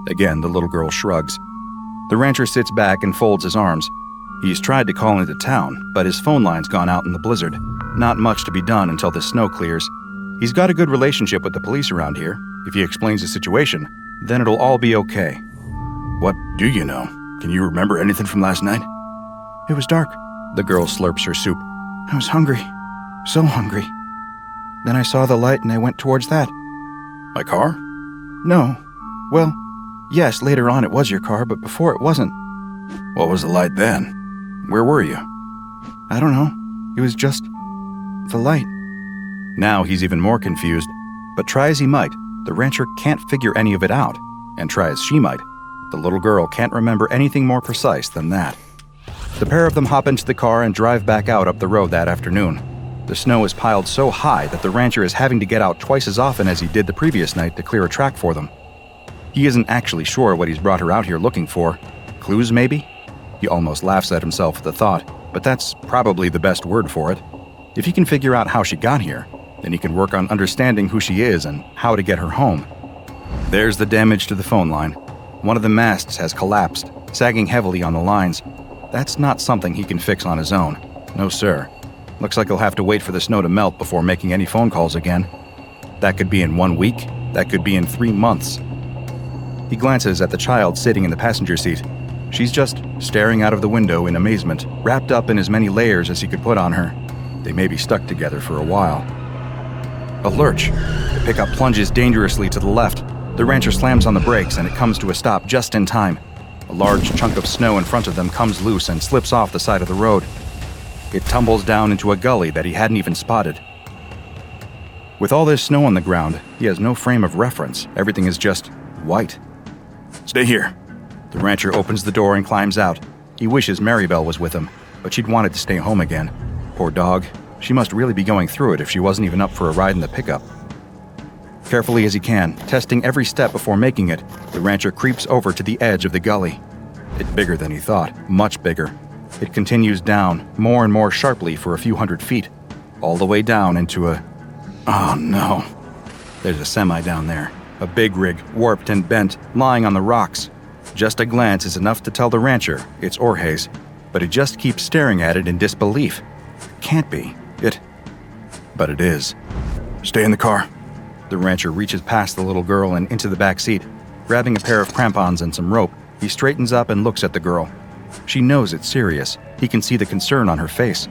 Speaker 1: Again, the little girl shrugs. The rancher sits back and folds his arms. He's tried to call into town, but his phone line's gone out in the blizzard. Not much to be done until the snow clears. He's got a good relationship with the police around here. If he explains the situation, then it'll all be okay. What do you know? Can you remember anything from last night? It was dark. The girl slurps her soup. I was hungry. So hungry. Then I saw the light and I went towards that. My car? No. Well, yes, later on it was your car, but before it wasn't. What was the light then? Where were you? I don't know. It was just the light. Now he's even more confused, but try as he might, the rancher can't figure any of it out, and try as she might, the little girl can't remember anything more precise than that. The pair of them hop into the car and drive back out up the road that afternoon. The snow is piled so high that the rancher is having to get out twice as often as he did the previous night to clear a track for them. He isn't actually sure what he's brought her out here looking for. Clues, maybe? He almost laughs at himself at the thought, but that's probably the best word for it. If he can figure out how she got here, then he can work on understanding who she is and how to get her home. There's the damage to the phone line. One of the masts has collapsed, sagging heavily on the lines. That's not something he can fix on his own. No, sir. Looks like he'll have to wait for the snow to melt before making any phone calls again. That could be in 1 week. That could be in 3 months. He glances at the child sitting in the passenger seat. She's just staring out of the window in amazement, wrapped up in as many layers as he could put on her. They may be stuck together for a while. A lurch. The pickup plunges dangerously to the left. The rancher slams on the brakes and it comes to a stop just in time. A large chunk of snow in front of them comes loose and slips off the side of the road. It tumbles down into a gully that he hadn't even spotted. With all this snow on the ground, he has no frame of reference. Everything is just white. Stay here. The rancher opens the door and climbs out. He wishes Maribel was with him, but she'd wanted to stay home again. Poor dog. She must really be going through it if she wasn't even up for a ride in the pickup. Carefully as he can, testing every step before making it, the rancher creeps over to the edge of the gully. It's bigger than he thought, much bigger. It continues down, more and more sharply for a few hundred feet, all the way down into a... Oh no. There's a semi down there, a big rig, warped and bent, lying on the rocks. Just a glance is enough to tell the rancher it's Jorge's, but he just keeps staring at it in disbelief. Can't be. But it is. Stay in the car. The rancher reaches past the little girl and into the back seat. Grabbing a pair of crampons and some rope, he straightens up and looks at the girl. She knows it's serious. He can see the concern on her face.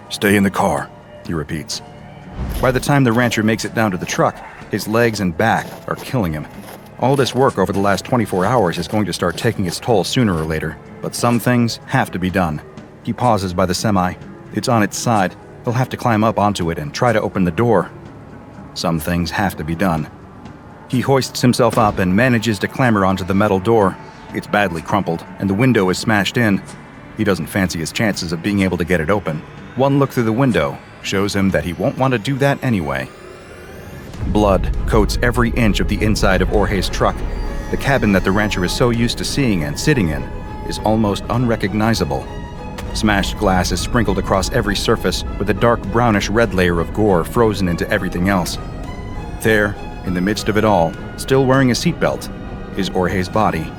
Speaker 1: Stay in the car, he repeats. By the time the rancher makes it down to the truck, his legs and back are killing him. All this work over the last 24 hours is going to start taking its toll sooner or later, but some things have to be done. He pauses by the semi. It's on its side. He'll have to climb up onto it and try to open the door. Some things have to be done. He hoists himself up and manages to clamber onto the metal door. It's badly crumpled, and the window is smashed in. He doesn't fancy his chances of being able to get it open. One look through the window shows him that he won't want to do that anyway. Blood coats every inch of the inside of Jorge's truck. The cabin that the rancher is so used to seeing and sitting in is almost unrecognizable. Smashed glass is sprinkled across every surface with a dark brownish-red layer of gore frozen into everything else. There, in the midst of it all, still wearing a seatbelt, is Jorge's body.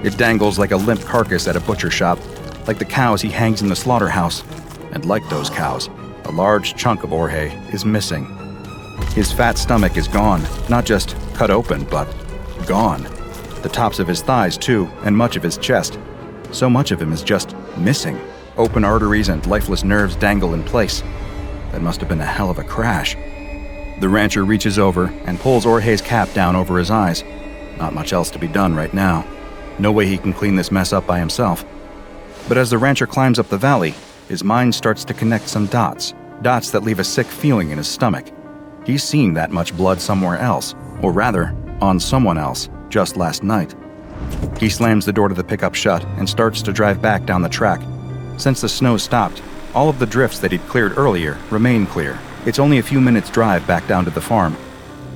Speaker 1: It dangles like a limp carcass at a butcher shop, like the cows he hangs in the slaughterhouse. And like those cows, a large chunk of Jorge is missing. His fat stomach is gone, not just cut open, but gone. The tops of his thighs, too, and much of his chest. So much of him is just missing. Open arteries and lifeless nerves dangle in place. That must have been a hell of a crash. The rancher reaches over and pulls Jorge's cap down over his eyes. Not much else to be done right now. No way he can clean this mess up by himself. But as the rancher climbs up the valley, his mind starts to connect some dots that leave a sick feeling in his stomach. He's seen that much blood somewhere else, or rather, on someone else, just last night. He slams the door to the pickup shut and starts to drive back down the track. Since the snow stopped, all of the drifts that he'd cleared earlier remain clear. It's only a few minutes' drive back down to the farm.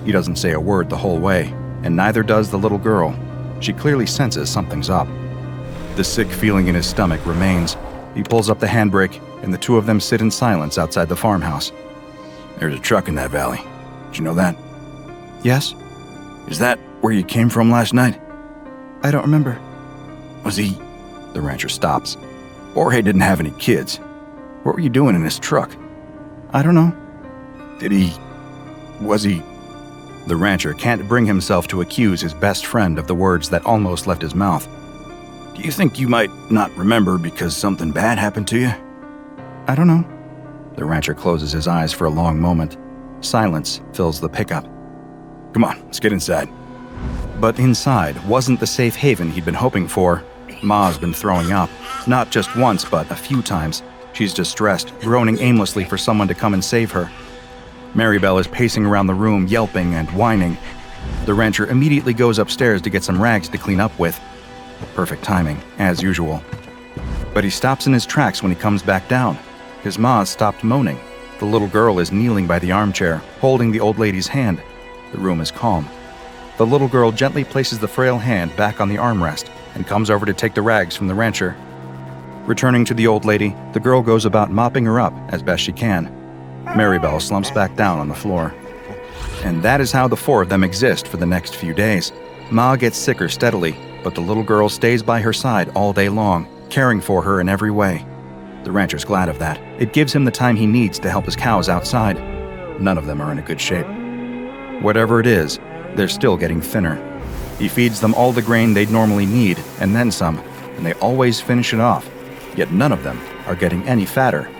Speaker 1: He doesn't say a word the whole way, and neither does the little girl. She clearly senses something's up. The sick feeling in his stomach remains. He pulls up the handbrake, and the two of them sit in silence outside the farmhouse.
Speaker 2: There's a truck in that valley. Did you know that?
Speaker 1: Yes?
Speaker 2: Is that where you came from last night?
Speaker 1: I don't remember.
Speaker 2: Was he... The rancher stops. Jorge didn't have any kids. What were you doing in his truck?
Speaker 1: I don't know.
Speaker 2: Was he...
Speaker 1: The rancher can't bring himself to accuse his best friend of the words that almost left his mouth.
Speaker 2: Do you think you might not remember because something bad happened to you?
Speaker 1: I don't know.
Speaker 4: The rancher closes his eyes for a long moment. Silence fills the pickup.
Speaker 2: Come on, let's get inside.
Speaker 1: But inside wasn't the safe haven he'd been hoping for. Ma's been throwing up. Not just once, but a few times. She's distressed, groaning aimlessly for someone to come and save her. Maribel is pacing around the room, yelping and whining. The rancher immediately goes upstairs to get some rags to clean up with. Perfect timing, as usual. But he stops in his tracks when he comes back down. His ma stopped moaning. The little girl is kneeling by the armchair, holding the old lady's hand. The room is calm. The little girl gently places the frail hand back on the armrest and comes over to take the rags from the rancher. Returning to the old lady, the girl goes about mopping her up as best she can. Maribel slumps back down on the floor. And that is how the four of them exist for the next few days. Ma gets sicker steadily, but the little girl stays by her side all day long, caring for her in every way. The rancher's glad of that. It gives him the time he needs to help his cows outside. None of them are in a good shape. Whatever it is, they're still getting thinner. He feeds them all the grain they'd normally need, and then some, and they always finish it off. Yet none of them are getting any fatter.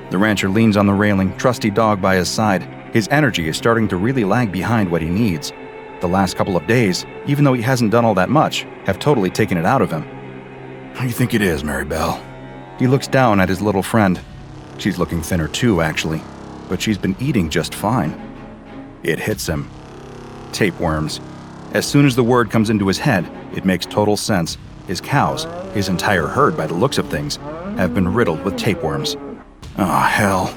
Speaker 1: The rancher leans on the railing, trusty dog by his side. His energy is starting to really lag behind what he needs. The last couple of days, even though he hasn't done all that much, have totally taken it out of him.
Speaker 2: What do you think it is, Maribel?
Speaker 1: He looks down at his little friend. She's looking thinner too, actually, but she's been eating just fine. It hits him. Tapeworms. As soon as the word comes into his head, it makes total sense. His cows, his entire herd by the looks of things, have been riddled with tapeworms.
Speaker 2: Oh, hell.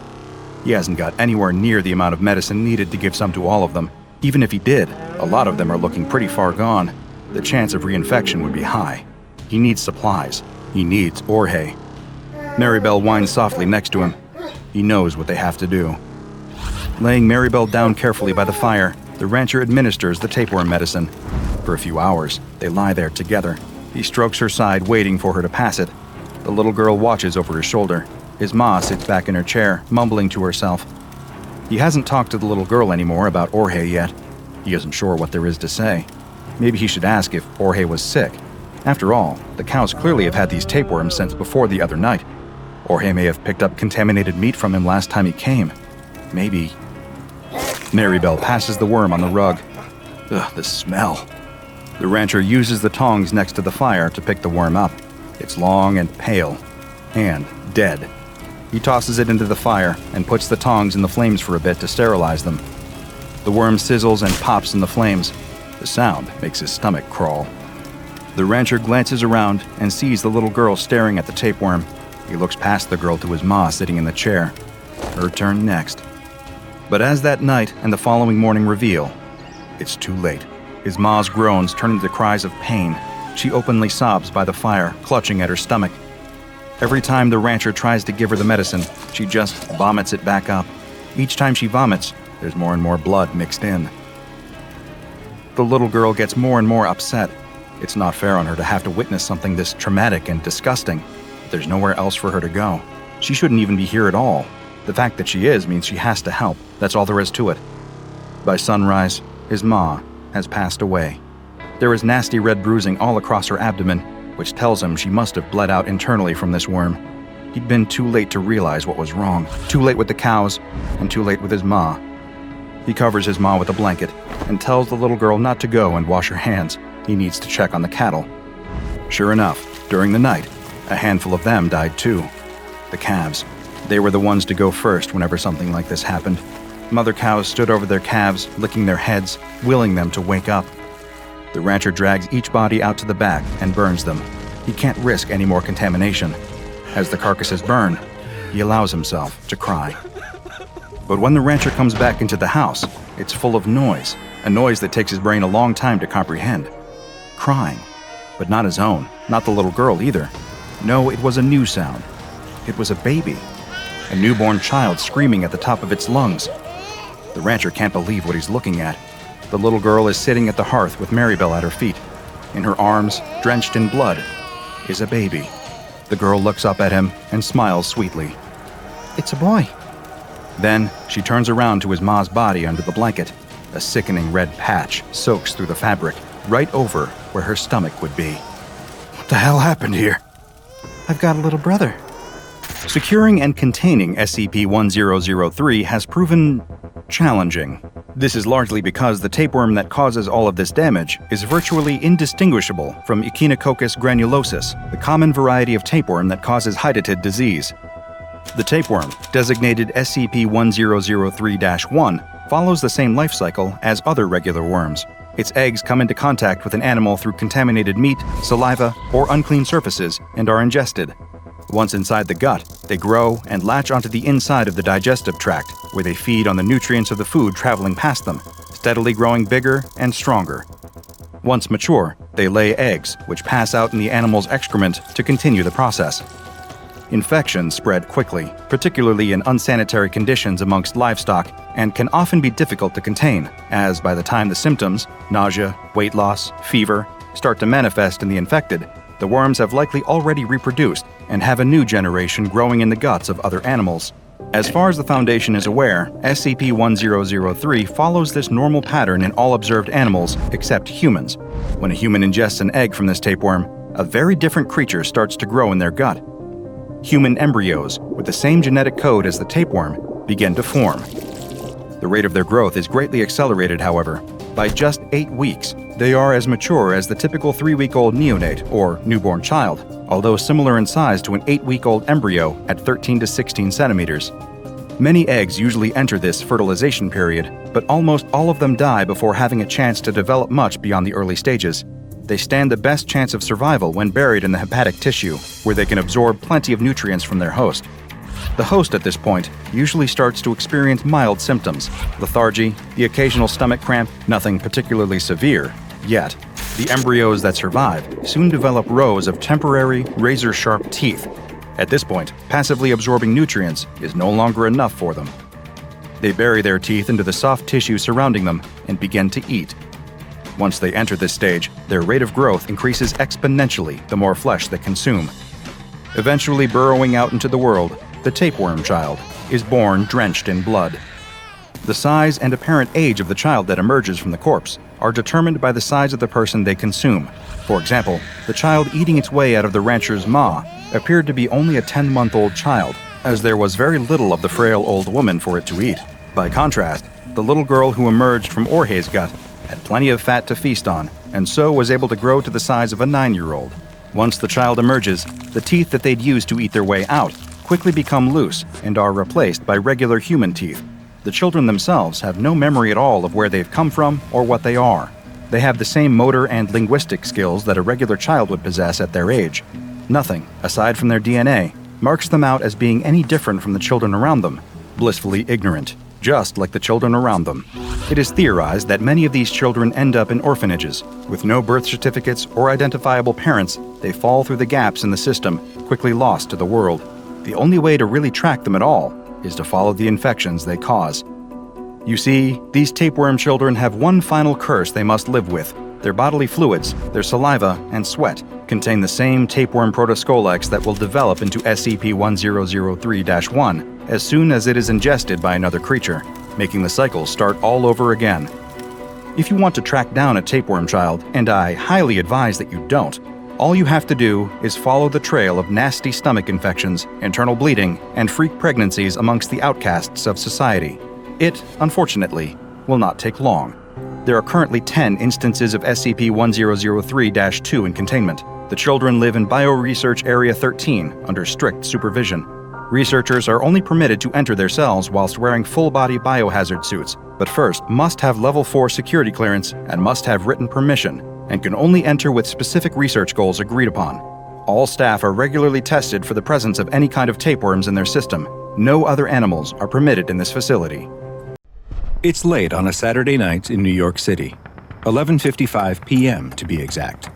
Speaker 1: He hasn't got anywhere near the amount of medicine needed to give some to all of them. Even if he did, a lot of them are looking pretty far gone. The chance of reinfection would be high. He needs supplies. He needs Jorge. Maribel whines softly next to him. He knows what they have to do. Laying Maribel down carefully by the fire, the rancher administers the tapeworm medicine. For a few hours, they lie there together. He strokes her side, waiting for her to pass it. The little girl watches over his shoulder. His ma sits back in her chair, mumbling to herself. He hasn't talked to the little girl anymore about Jorge yet. He isn't sure what there is to say. Maybe he should ask if Jorge was sick. After all, the cows clearly have had these tapeworms since before the other night. Jorge may have picked up contaminated meat from him last time he came. Maybe. Maribel passes the worm on the rug. Ugh, the smell. The rancher uses the tongs next to the fire to pick the worm up. It's long and pale, and dead. He tosses it into the fire and puts the tongs in the flames for a bit to sterilize them. The worm sizzles and pops in the flames. The sound makes his stomach crawl. The rancher glances around and sees the little girl staring at the tapeworm. He looks past the girl to his ma sitting in the chair. Her turn next. But as that night and the following morning reveal, it's too late. His ma's groans turn into cries of pain. She openly sobs by the fire, clutching at her stomach. Every time the rancher tries to give her the medicine, she just vomits it back up. Each time she vomits, there's more and more blood mixed in. The little girl gets more and more upset. It's not fair on her to have to witness something this traumatic and disgusting. There's nowhere else for her to go. She shouldn't even be here at all. The fact that she is means she has to help. That's all there is to it. By sunrise, his ma has passed away. There is nasty red bruising all across her abdomen, which tells him she must have bled out internally from this worm. He'd been too late to realize what was wrong. Too late with the cows, and too late with his ma. He covers his ma with a blanket and tells the little girl not to go and wash her hands. He needs to check on the cattle. Sure enough, during the night, a handful of them died too. The calves. They were the ones to go first whenever something like this happened. Mother cows stood over their calves, licking their heads, willing them to wake up. The rancher drags each body out to the back and burns them. He can't risk any more contamination. As the carcasses burn, he allows himself to cry. But when the rancher comes back into the house, it's full of noise, a noise that takes his brain a long time to comprehend. Crying, but not his own, not the little girl either. No, it was a new sound. It was a baby, a newborn child screaming at the top of its lungs. The rancher can't believe what he's looking at. The little girl is sitting at the hearth with Maribel at her feet. In her arms, drenched in blood, is a baby. The girl looks up at him and smiles sweetly. "It's a boy." Then she turns around to his ma's body under the blanket. A sickening red patch soaks through the fabric, right over where her stomach would be. "What the hell happened here?" "I've got a little brother." Securing and containing SCP-1003 has proven challenging. This is largely because the tapeworm that causes all of this damage is virtually indistinguishable from Echinococcus granulosus, the common variety of tapeworm that causes hydatid disease. The tapeworm, designated SCP-1003-1, follows the same life cycle as other regular worms. Its eggs come into contact with an animal through contaminated meat, saliva, or unclean surfaces and are ingested. Once inside the gut, they grow and latch onto the inside of the digestive tract, where they feed on the nutrients of the food traveling past them, steadily growing bigger and stronger. Once mature, they lay eggs, which pass out in the animal's excrement to continue the process. Infections spread quickly, particularly in unsanitary conditions amongst livestock, and can often be difficult to contain, as by the time the symptoms, nausea, weight loss, fever, start to manifest in the infected, the worms have likely already reproduced and have a new generation growing in the guts of other animals. As far as the Foundation is aware, SCP-1003 follows this normal pattern in all observed animals except humans. When a human ingests an egg from this tapeworm, a very different creature starts to grow in their gut. Human embryos, with the same genetic code as the tapeworm, begin to form. The rate of their growth is greatly accelerated, however. By just 8 weeks, they are as mature as the typical 3-week-old neonate or newborn child, although similar in size to an 8-week-old embryo at 13 to 16 centimeters. Many eggs usually enter this fertilization period, but almost all of them die before having a chance to develop much beyond the early stages. They stand the best chance of survival when buried in the hepatic tissue, where they can absorb plenty of nutrients from their host. The host at this point usually starts to experience mild symptoms, lethargy, the occasional stomach cramp, nothing particularly severe. Yet, the embryos that survive soon develop rows of temporary, razor-sharp teeth. At this point, passively absorbing nutrients is no longer enough for them. They bury their teeth into the soft tissue surrounding them and begin to eat. Once they enter this stage, their rate of growth increases exponentially the more flesh they consume. Eventually burrowing out into the world, the tapeworm child is born drenched in blood. The size and apparent age of the child that emerges from the corpse are determined by the size of the person they consume. For example, the child eating its way out of the rancher's maw appeared to be only a 10-month-old child, as there was very little of the frail old woman for it to eat. By contrast, the little girl who emerged from Jorge's gut had plenty of fat to feast on, and so was able to grow to the size of a 9-year-old. Once the child emerges, the teeth that they'd used to eat their way out quickly become loose and are replaced by regular human teeth. The children themselves have no memory at all of where they've come from or what they are. They have the same motor and linguistic skills that a regular child would possess at their age. Nothing, aside from their DNA, marks them out as being any different from the children around them, blissfully ignorant. just like the children around them. It is theorized that many of these children end up in orphanages. With no birth certificates or identifiable parents, they fall through the gaps in the system, quickly lost to the world. The only way to really track them at all is to follow the infections they cause. You see, these tapeworm children have one final curse they must live with. Their bodily fluids, their saliva, and sweat contain the same tapeworm protoscolex that will develop into SCP-1003-1 as soon as it is ingested by another creature, making the cycle start all over again. If you want to track down a tapeworm child, and I highly advise that you don't, all you have to do is follow the trail of nasty stomach infections, internal bleeding, and freak pregnancies amongst the outcasts of society. It, unfortunately, will not take long. There are currently 10 instances of SCP-1003-2 in containment. The children live in Bioresearch Area 13 under strict supervision. Researchers are only permitted to enter their cells whilst wearing full-body biohazard suits, but first must have Level 4 security clearance and must have written permission, and can only enter with specific research goals agreed upon. All staff are regularly tested for the presence of any kind of tapeworms in their system. No other animals are permitted in this facility.
Speaker 3: It's late on a Saturday night in New York City, 11:55 p.m. to be exact.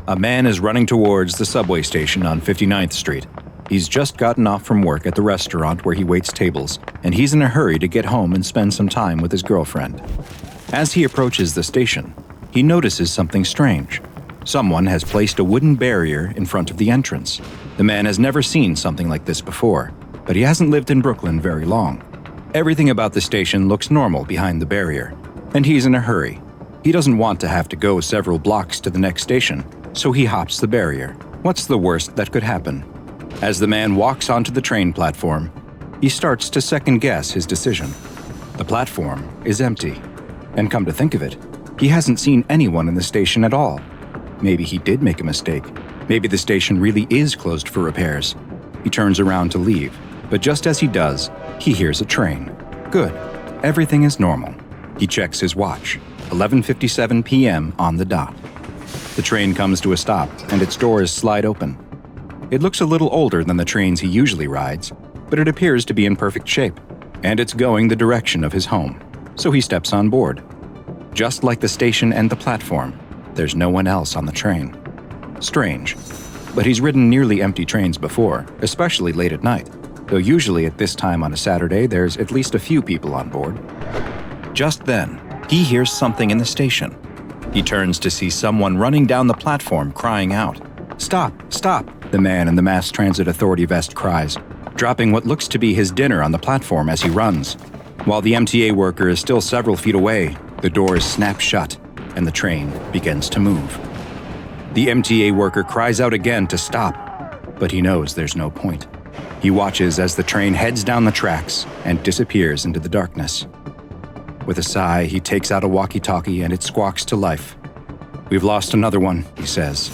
Speaker 3: A man is running towards the subway station on 59th Street. He's just gotten off from work at the restaurant where he waits tables, and he's in a hurry to get home and spend some time with his girlfriend. As he approaches the station, he notices something strange. Someone has placed a wooden barrier in front of the entrance. The man has never seen something like this before, but he hasn't lived in Brooklyn very long. Everything about the station looks normal behind the barrier, and he's in a hurry. He doesn't want to have to go several blocks to the next station, so he hops the barrier. What's the worst that could happen? As the man walks onto the train platform, he starts to second-guess his decision. The platform is empty, and come to think of it, he hasn't seen anyone in the station at all. Maybe he did make a mistake. Maybe the station really is closed for repairs. He turns around to leave, but just as he does, he hears a train. Good. Everything is normal. He checks his watch. 11:57 p.m. on the dot. The train comes to a stop, and its doors slide open. It looks a little older than the trains he usually rides, but it appears to be in perfect shape, and it's going the direction of his home, so he steps on board. Just like the station and the platform, there's no one else on the train. Strange, but he's ridden nearly empty trains before, especially late at night, though usually at this time on a Saturday there's at least a few people on board. Just then, he hears something in the station. He turns to see someone running down the platform crying out. "Stop! Stop!" the man in the Mass Transit Authority vest cries, dropping what looks to be his dinner on the platform as he runs. While the MTA worker is still several feet away, the doors snap shut and the train begins to move. The MTA worker cries out again to stop, but he knows there's no point. He watches as the train heads down the tracks and disappears into the darkness. With a sigh, he takes out a walkie-talkie and it squawks to life. "We've lost another one," he says.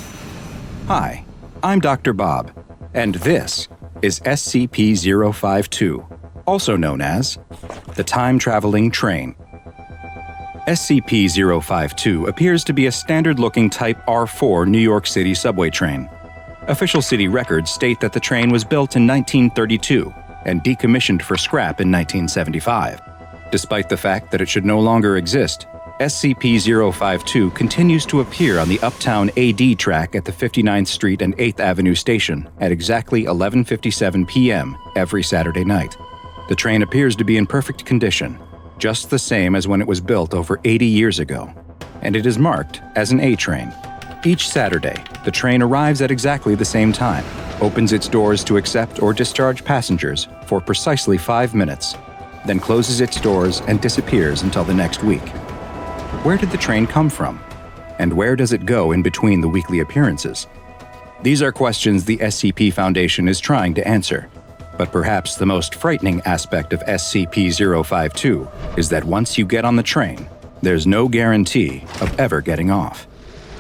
Speaker 3: "Hi, I'm Dr. Bob, and this is SCP-052, also known as the Time-Traveling Train." SCP-052 appears to be a standard-looking Type R4 New York City subway train. Official city records state that the train was built in 1932 and decommissioned for scrap in 1975. Despite the fact that it should no longer exist, SCP-052 continues to appear on the Uptown AD track at the 59th Street and 8th Avenue station at exactly 11:57 p.m. every Saturday night. The train appears to be in perfect condition, just the same as when it was built over 80 years ago, and it is marked as an A train. Each Saturday, the train arrives at exactly the same time, opens its doors to accept or discharge passengers for precisely 5 minutes, then closes its doors and disappears until the next week. Where did the train come from? And where does it go in between the weekly appearances? These are questions the SCP Foundation is trying to answer, but perhaps the most frightening aspect of SCP-052 is that once you get on the train, there's no guarantee of ever getting off.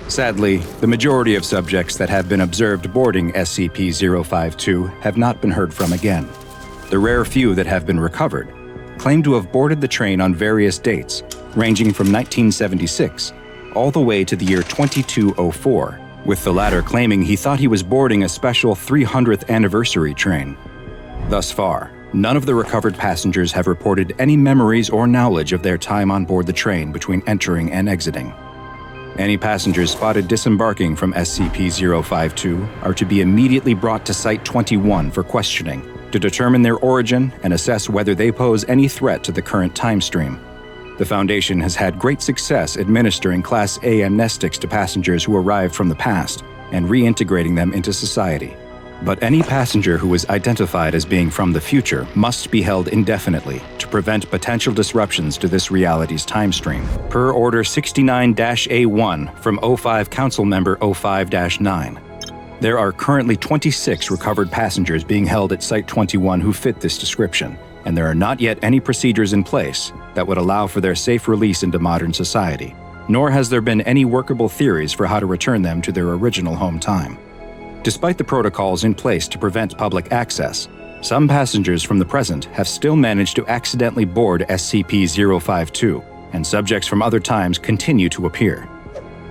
Speaker 3: Sadly, the majority of subjects that have been observed boarding SCP-052 have not been heard from again. The rare few that have been recovered claim to have boarded the train on various dates, ranging from 1976 all the way to the year 2204, with the latter claiming he thought he was boarding a special 300th anniversary train. Thus far,
Speaker 1: None of the recovered passengers have reported any memories or knowledge of their time on board the train between entering and exiting. Any passengers spotted disembarking from SCP-052 are to be immediately brought to Site 21 for questioning to determine their origin and assess whether they pose any threat to the current time stream. The Foundation has had great success administering Class A amnestics to passengers who arrived from the past and reintegrating them into society. But any passenger who is identified as being from the future must be held indefinitely to prevent potential disruptions to this reality's time stream, per Order 69-A1 from O5 Council Member 05-9. There are currently 26 recovered passengers being held at Site 21 who fit this description, and there are not yet any procedures in place that would allow for their safe release into modern society, nor has there been any workable theories for how to return them to their original home time. Despite the protocols in place to prevent public access, some passengers from the present have still managed to accidentally board SCP-052, and subjects from other times continue to appear.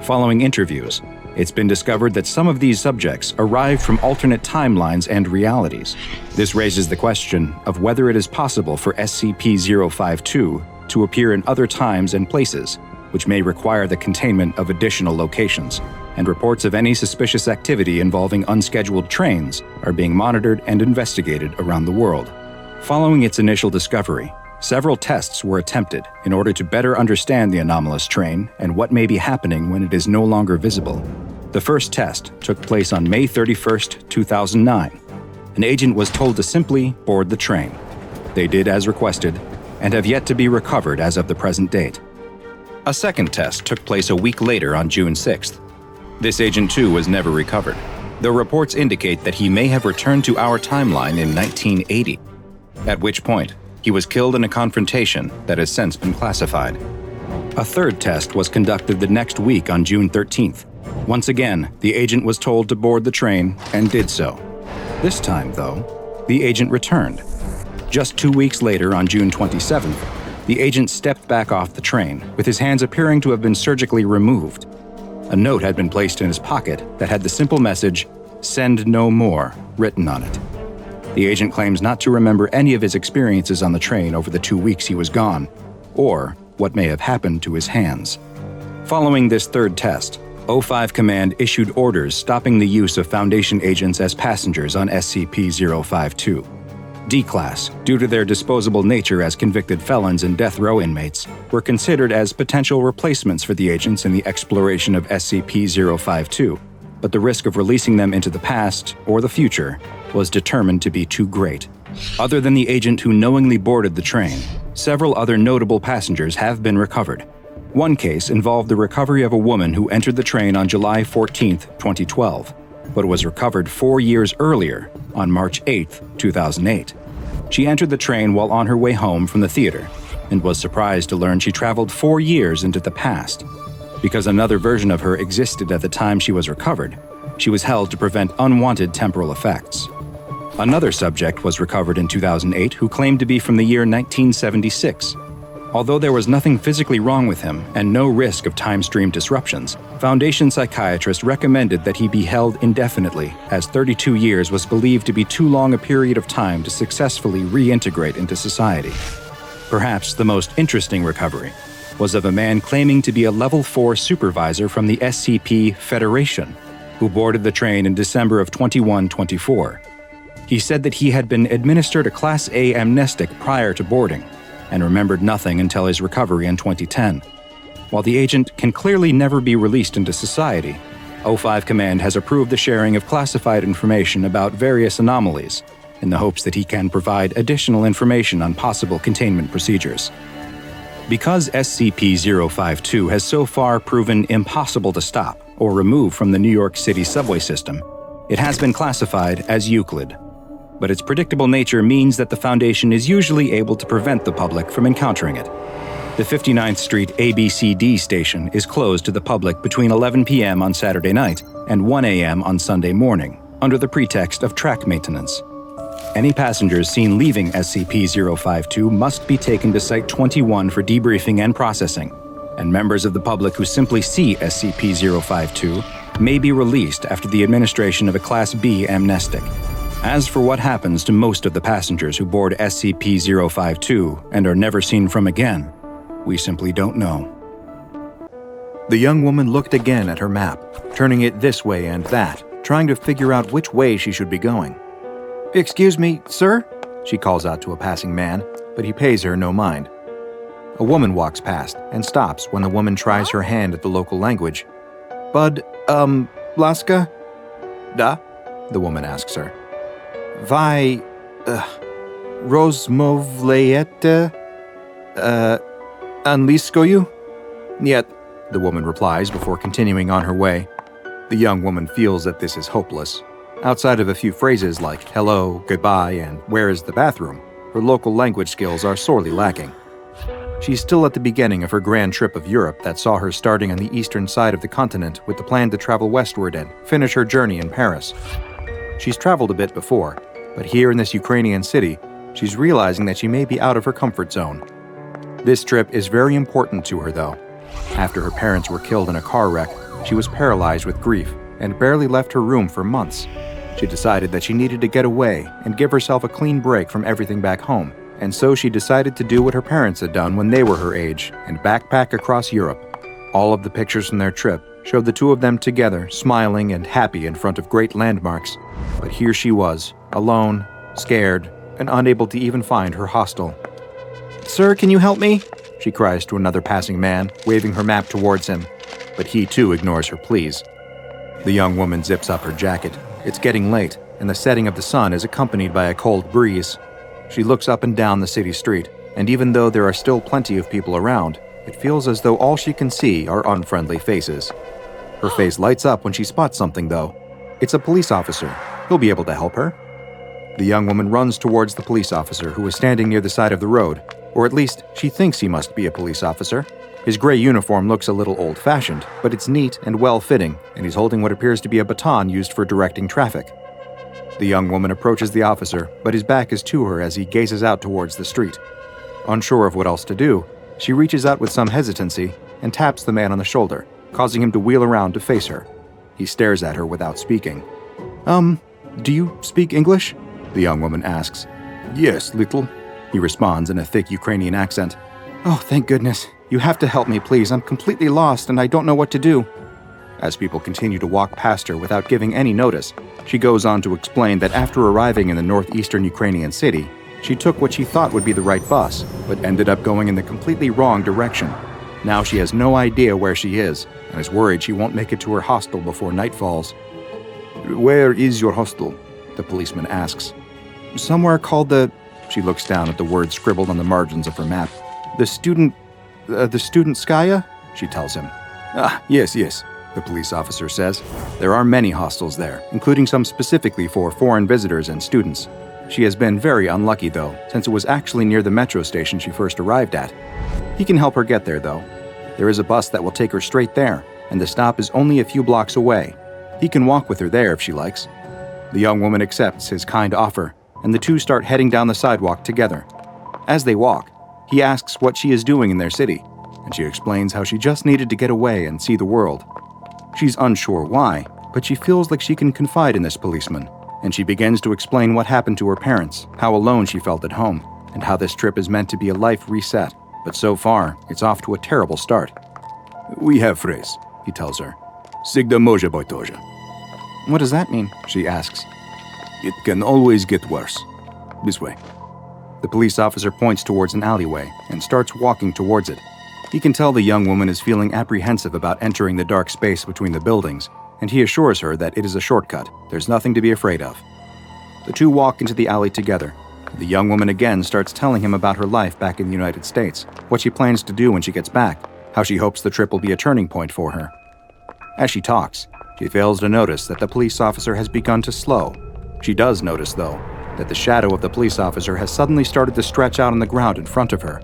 Speaker 1: Following interviews, it's been discovered that some of these subjects arrived from alternate timelines and realities. This raises the question of whether it is possible for SCP-052 to appear in other times and places, which may require the containment of additional locations, and reports of any suspicious activity involving unscheduled trains are being monitored and investigated around the world. Following its initial discovery, several tests were attempted in order to better understand the anomalous train and what may be happening when it is no longer visible. The first test took place on May 31, 2009. An agent was told to simply board the train. They did as requested and have yet to be recovered as of the present date. A second test took place a week later on June 6th. This agent too was never recovered, though reports indicate that he may have returned to our timeline in 1980, at which point he was killed in a confrontation that has since been classified. A third test was conducted the next week on June 13th. Once again, the agent was told to board the train and did so. This time, though, the agent returned. Just 2 weeks later, on June 27th, the agent stepped back off the train, with his hands appearing to have been surgically removed. A note had been placed in his pocket that had the simple message, "Send no more," written on it. The agent claims not to remember any of his experiences on the train over the 2 weeks he was gone, or what may have happened to his hands. Following this third test, O5 Command issued orders stopping the use of Foundation agents as passengers on SCP-052. D-Class, due to their disposable nature as convicted felons and death row inmates, were considered as potential replacements for the agents in the exploration of SCP-052, but the risk of releasing them into the past or the future was determined to be too great. Other than the agent who knowingly boarded the train, several other notable passengers have been recovered. One case involved the recovery of a woman who entered the train on July 14, 2012, but was recovered 4 years earlier, on March 8, 2008. She entered the train while on her way home from the theater, and was surprised to learn she traveled 4 years into the past. Because another version of her existed at the time she was recovered, she was held to prevent unwanted temporal effects. Another subject was recovered in 2008 who claimed to be from the year 1976. Although there was nothing physically wrong with him and no risk of time stream disruptions, Foundation psychiatrists recommended that he be held indefinitely, as 32 years was believed to be too long a period of time to successfully reintegrate into society. Perhaps the most interesting recovery was of a man claiming to be a Level 4 supervisor from the SCP Federation, who boarded the train in December of 2124. He said that he had been administered a Class A amnestic prior to boarding, and remembered nothing until his recovery in 2010. While the agent can clearly never be released into society, O5 Command has approved the sharing of classified information about various anomalies, in the hopes that he can provide additional information on possible containment procedures. Because SCP-052 has so far proven impossible to stop or remove from the New York City subway system, it has been classified as Euclid. But its predictable nature means that the Foundation is usually able to prevent the public from encountering it. The 59th Street ABCD station is closed to the public between 11 p.m. on Saturday night and 1 a.m. on Sunday morning, under the pretext of track maintenance. Any passengers seen leaving SCP-052 must be taken to Site 21 for debriefing and processing, and members of the public who simply see SCP-052 may be released after the administration of a Class B amnestic. As for what happens to most of the passengers who board SCP-052 and are never seen from again, we simply don't know.
Speaker 4: The young woman looked again at her map, turning it this way and that, trying to figure out which way she should be going. "Excuse me, sir?" she calls out to a passing man, but he pays her no mind. A woman walks past and stops when the woman tries her hand at the local language. "Bud, Laska?" "Da?" the woman asks her. "Vi, rozmovlejete, angliskoju?" "Niet," the woman replies before continuing on her way. The young woman feels that this is hopeless. Outside of a few phrases like hello, goodbye, and where is the bathroom, her local language skills are sorely lacking. She's still at the beginning of her grand trip of Europe that saw her starting on the eastern side of the continent with the plan to travel westward and finish her journey in Paris. She's traveled a bit before, but here in this Ukrainian city, she's realizing that she may be out of her comfort zone. This trip is very important to her, though. After her parents were killed in a car wreck, she was paralyzed with grief and barely left her room for months. She decided that she needed to get away and give herself a clean break from everything back home, and so she decided to do what her parents had done when they were her age and backpack across Europe. All of the pictures from their trip showed the two of them together, smiling and happy in front of great landmarks. But here she was, alone, scared, and unable to even find her hostel. "Sir, can you help me?" she cries to another passing man, waving her map towards him. But he too ignores her pleas. The young woman zips up her jacket. It's getting late, and the setting of the sun is accompanied by a cold breeze. She looks up and down the city street, and even though there are still plenty of people around, it feels as though all she can see are unfriendly faces. Her face lights up when she spots something, though. It's a police officer. He'll be able to help her. The young woman runs towards the police officer who is standing near the side of the road, or at least she thinks he must be a police officer. His gray uniform looks a little old-fashioned, but it's neat and well-fitting, and he's holding what appears to be a baton used for directing traffic. The young woman approaches the officer, but his back is to her as he gazes out towards the street. Unsure of what else to do, she reaches out with some hesitancy and taps the man on the shoulder, causing him to wheel around to face her. He stares at her without speaking. Do you speak English?" the young woman asks. "Yes, little," he responds in a thick Ukrainian accent. "Oh, thank goodness. You have to help me, please. I'm completely lost and I don't know what to do." As people continue to walk past her without giving any notice, she goes on to explain that after arriving in the northeastern Ukrainian city, she took what she thought would be the right bus, but ended up going in the completely wrong direction. Now she has no idea where she is, and is worried she won't make it to her hostel before night falls. "Where is your hostel?" the policeman asks. "Somewhere called the..." She looks down at the words scribbled on the margins of her map. The Studentskaya?" she tells him. "Ah, yes, the police officer says. There are many hostels there, including some specifically for foreign visitors and students. She has been very unlucky, though, since it was actually near the metro station she first arrived at. He can help her get there, though. There is a bus that will take her straight there, and the stop is only a few blocks away. He can walk with her there if she likes." The young woman accepts his kind offer, and the two start heading down the sidewalk together. As they walk, he asks what she is doing in their city, and she explains how she just needed to get away and see the world. She's unsure why, but she feels like she can confide in this policeman, and she begins to explain what happened to her parents, how alone she felt at home, and how this trip is meant to be a life reset, but so far, it's off to a terrible start. "We have phrase," he tells her. "Sigda może być тоже." "What does that mean?" she asks. "It can always get worse. This way." The police officer points towards an alleyway and starts walking towards it. He can tell the young woman is feeling apprehensive about entering the dark space between the buildings, and he assures her that it is a shortcut. There's nothing to be afraid of. The two walk into the alley together. The young woman again starts telling him about her life back in the United States, what she plans to do when she gets back, how she hopes the trip will be a turning point for her. As she talks, she fails to notice that the police officer has begun to slow. She does notice, though, that the shadow of the police officer has suddenly started to stretch out on the ground in front of her.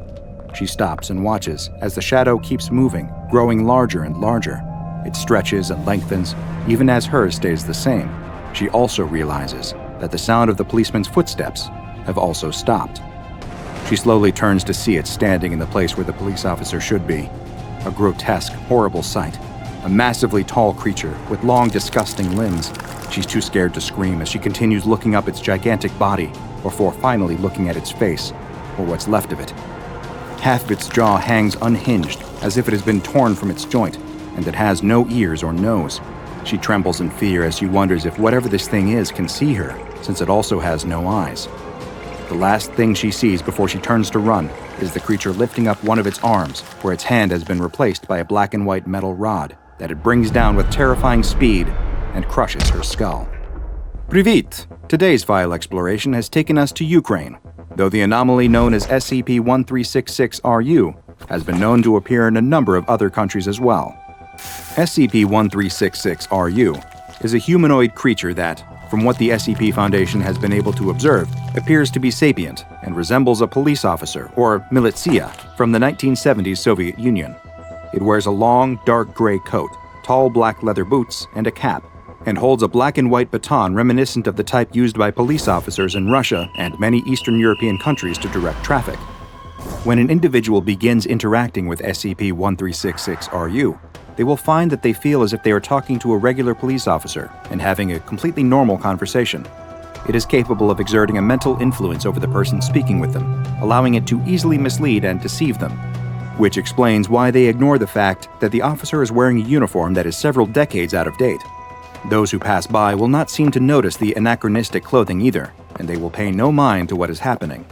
Speaker 4: She stops and watches as the shadow keeps moving, growing larger and larger. It stretches and lengthens, even as hers stays the same. She also realizes that the sound of the policeman's footsteps have also stopped. She slowly turns to see it standing in the place where the police officer should be. A grotesque, horrible sight. A massively tall creature with long, disgusting limbs.
Speaker 1: She's too scared to scream as she continues looking up its gigantic body before finally looking at its face, or what's left of it. Half of its jaw hangs unhinged, as if it has been torn from its joint, and it has no ears or nose. She trembles in fear as she wonders if whatever this thing is can see her, since it also has no eyes. The last thing she sees before she turns to run is the creature lifting up one of its arms, where its hand has been replaced by a black and white metal rod that it brings down with terrifying speed and crushes her skull. Привit! Today's file exploration has taken us to Ukraine, though the anomaly known as SCP-3660 has been known to appear in a number of other countries as well. SCP-3660 is a humanoid creature that, from what the SCP Foundation has been able to observe, appears to be sapient and resembles a police officer, or militia, from the 1970s Soviet Union. It wears a long, dark gray coat, tall black leather boots, and a cap, and holds a black and white baton reminiscent of the type used by police officers in Russia and many Eastern European countries to direct traffic. When an individual begins interacting with SCP-3660, they will find that they feel as if they are talking to a regular police officer and having a completely normal conversation. It is capable of exerting a mental influence over the person speaking with them, allowing it to easily mislead and deceive them, which explains why they ignore the fact that the officer is wearing a uniform that is several decades out of date. Those who pass by will not seem to notice the anachronistic clothing either, and they will pay no mind to what is happening.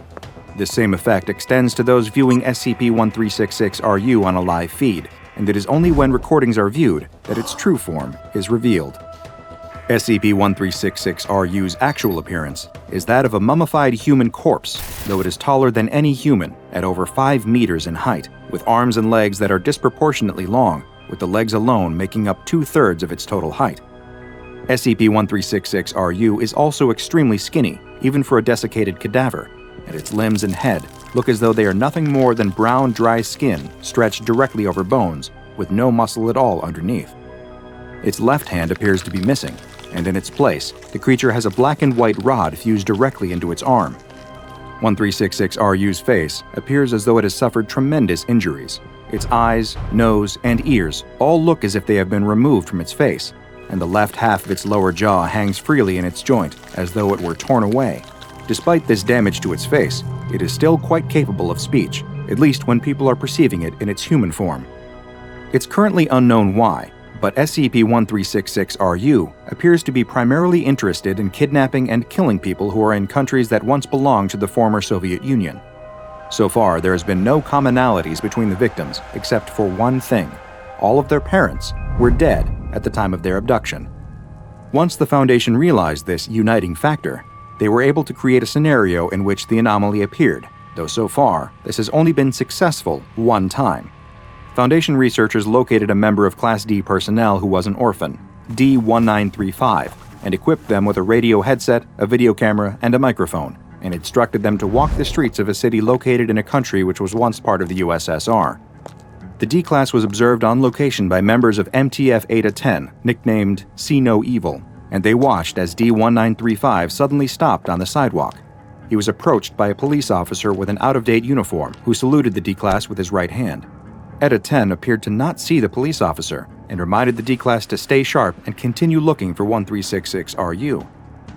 Speaker 1: This same effect extends to those viewing SCP-3660 on a live feed, and it is only when recordings are viewed that its true form is revealed. SCP-3660's actual appearance is that of a mummified human corpse, though it is taller than any human at over 5 meters in height, with arms and legs that are disproportionately long, with the legs alone making up 2/3 of its total height. SCP-3660 is also extremely skinny, even for a desiccated cadaver, and its limbs and head look as though they are nothing more than brown, dry skin stretched directly over bones, with no muscle at all underneath. Its left hand appears to be missing, and in its place, the creature has a black and white rod fused directly into its arm. 3660's face appears as though it has suffered tremendous injuries. Its eyes, nose, and ears all look as if they have been removed from its face, and the left half of its lower jaw hangs freely in its joint as though it were torn away. Despite this damage to its face, it is still quite capable of speech, at least when people are perceiving it in its human form. It's currently unknown why, but SCP-3660 appears to be primarily interested in kidnapping and killing people who are in countries that once belonged to the former Soviet Union. So far, there has been no commonalities between the victims except for one thing: all of their parents were dead at the time of their abduction. Once the Foundation realized this uniting factor, they were able to create a scenario in which the anomaly appeared, though so far, this has only been successful one time. Foundation researchers located a member of Class D personnel who was an orphan, D-1935, and equipped them with a radio headset, a video camera, and a microphone, and instructed them to walk the streets of a city located in a country which was once part of the USSR. The D-Class was observed on location by members of MTF-810, nicknamed See No Evil, and they watched as D-1935 suddenly stopped on the sidewalk. He was approached by a police officer with an out-of-date uniform who saluted the D-Class with his right hand. ETA 10 appeared to not see the police officer and reminded the D-Class to stay sharp and continue looking for 3660.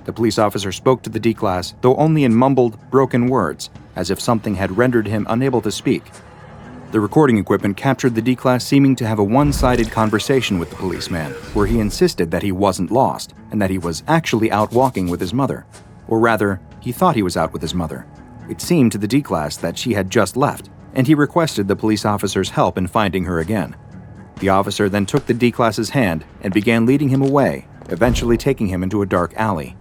Speaker 1: The police officer spoke to the D-Class, though only in mumbled, broken words, as if something had rendered him unable to speak. The recording equipment captured the D-Class seeming to have a one-sided conversation with the policeman, where he insisted that he wasn't lost, and that he was actually out walking with his mother. Or rather, he thought he was out with his mother. It seemed to the D-Class that she had just left, and he requested the police officer's help in finding her again. The officer then took the D-Class's hand and began leading him away, eventually taking him into a dark alley.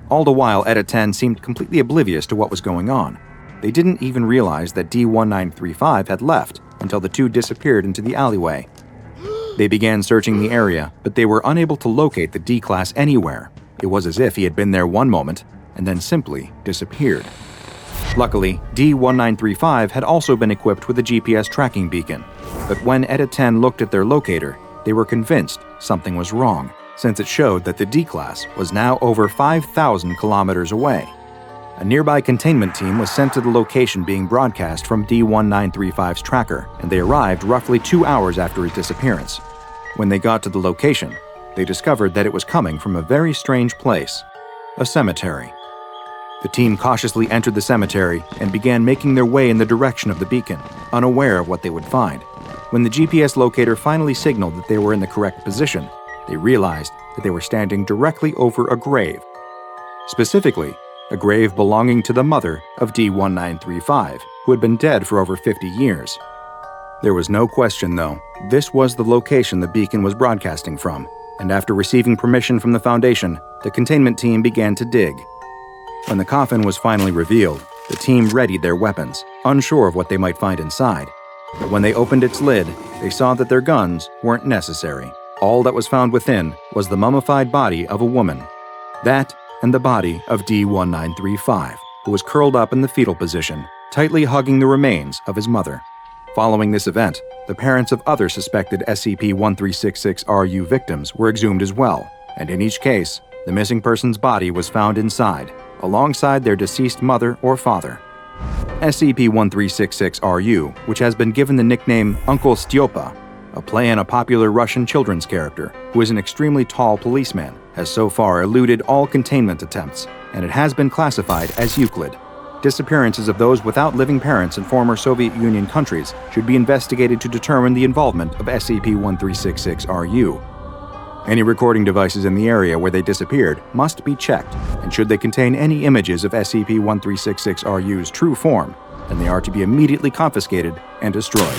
Speaker 1: All the while, ETA 10 seemed completely oblivious to what was going on. They didn't even realize that D-1935 had left until the two disappeared into the alleyway. They began searching the area, but they were unable to locate the D-Class anywhere. It was as if he had been there one moment and then simply disappeared. Luckily, D-1935 had also been equipped with a GPS tracking beacon, but when ETA 10 looked at their locator, they were convinced something was wrong, since it showed that the D-Class was now over 5,000 kilometers away. A nearby containment team was sent to the location being broadcast from D-1935's tracker, and they arrived roughly 2 hours after his disappearance. When they got to the location, they discovered that it was coming from a very strange place, a cemetery. The team cautiously entered the cemetery and began making their way in the direction of the beacon, unaware of what they would find. When the GPS locator finally signaled that they were in the correct position, they realized that they were standing directly over a grave. Specifically, a grave belonging to the mother of D-1935, who had been dead for over 50 years. There was no question, though, this was the location the beacon was broadcasting from, and after receiving permission from the Foundation, the containment team began to dig. When the coffin was finally revealed, the team readied their weapons, unsure of what they might find inside. But when they opened its lid, they saw that their guns weren't necessary. All that was found within was the mummified body of a woman. That and the body of D-1935, who was curled up in the fetal position, tightly hugging the remains of his mother. Following this event, the parents of other suspected SCP-3660 victims were exhumed as well, and in each case, the missing person's body was found inside, alongside their deceased mother or father. SCP-3660, which has been given the nickname Uncle Styopa, a play on a popular Russian children's character who is an extremely tall policeman, has so far eluded all containment attempts, and it has been classified as Euclid. Disappearances of those without living parents in former Soviet Union countries should be investigated to determine the involvement of SCP-3660. Any recording devices in the area where they disappeared must be checked, and should they contain any images of SCP-3660's true form, then they are to be immediately confiscated and destroyed.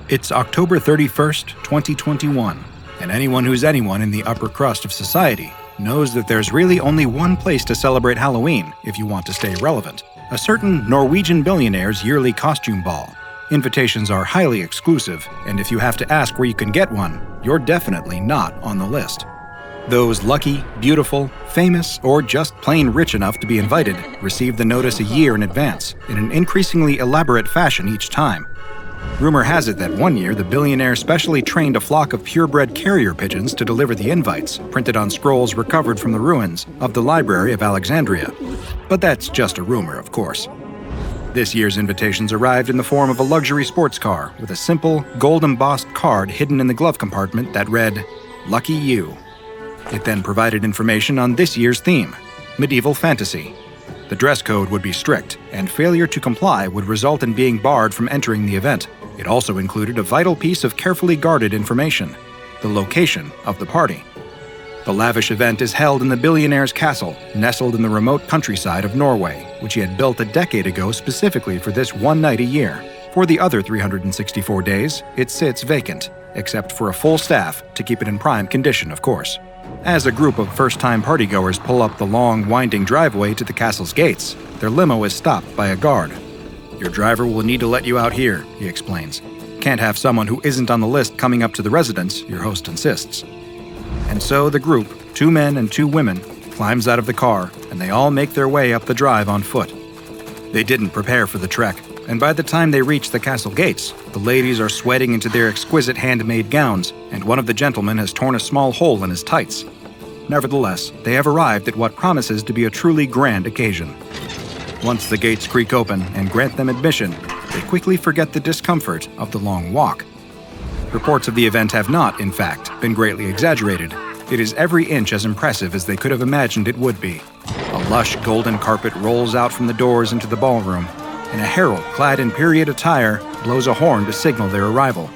Speaker 1: It's October 31st, 2021, and anyone who's anyone in the upper crust of society knows that there's really only one place to celebrate Halloween if you want to stay relevant: a certain Norwegian billionaire's yearly costume ball. Invitations are highly exclusive, and if you have to ask where you can get one, you're definitely not on the list. Those lucky, beautiful, famous, or just plain rich enough to be invited receive the notice a year in advance, in an increasingly elaborate fashion each time. Rumor has it that one year the billionaire specially trained a flock of purebred carrier pigeons to deliver the invites, printed on scrolls recovered from the ruins of the Library of Alexandria. But that's just a rumor, of course. This year's invitations arrived in the form of a luxury sports car with a simple, gold-embossed card hidden in the glove compartment that read, "Lucky You." It then provided information on this year's theme, medieval fantasy. The dress code would be strict, and failure to comply would result in being barred from entering the event. It also included a vital piece of carefully guarded information: the location of the party. The lavish event is held in the billionaire's castle, nestled in the remote countryside of Norway, which he had built a decade ago specifically for this one night a year. For the other 364 days, it sits vacant, except for a full staff to keep it in prime condition, of course. As a group of first-time partygoers pull up the long, winding driveway to the castle's gates, their limo is stopped by a guard. "Your driver will need to let you out here," he explains. "Can't have someone who isn't on the list coming up to the residence," your host insists. And so the group, 2 men and 2 women, climbs out of the car, and they all make their way up the drive on foot. They didn't prepare for the trek, and by the time they reach the castle gates, the ladies are sweating into their exquisite handmade gowns, and one of the gentlemen has torn a small hole in his tights. Nevertheless, they have arrived at what promises to be a truly grand occasion. Once the gates creak open and grant them admission, they quickly forget the discomfort of the long walk. Reports of the event have not, in fact, been greatly exaggerated. It is every inch as impressive as they could have imagined it would be. A lush golden carpet rolls out from the doors into the ballroom, and a herald clad in period attire blows a horn to signal their arrival.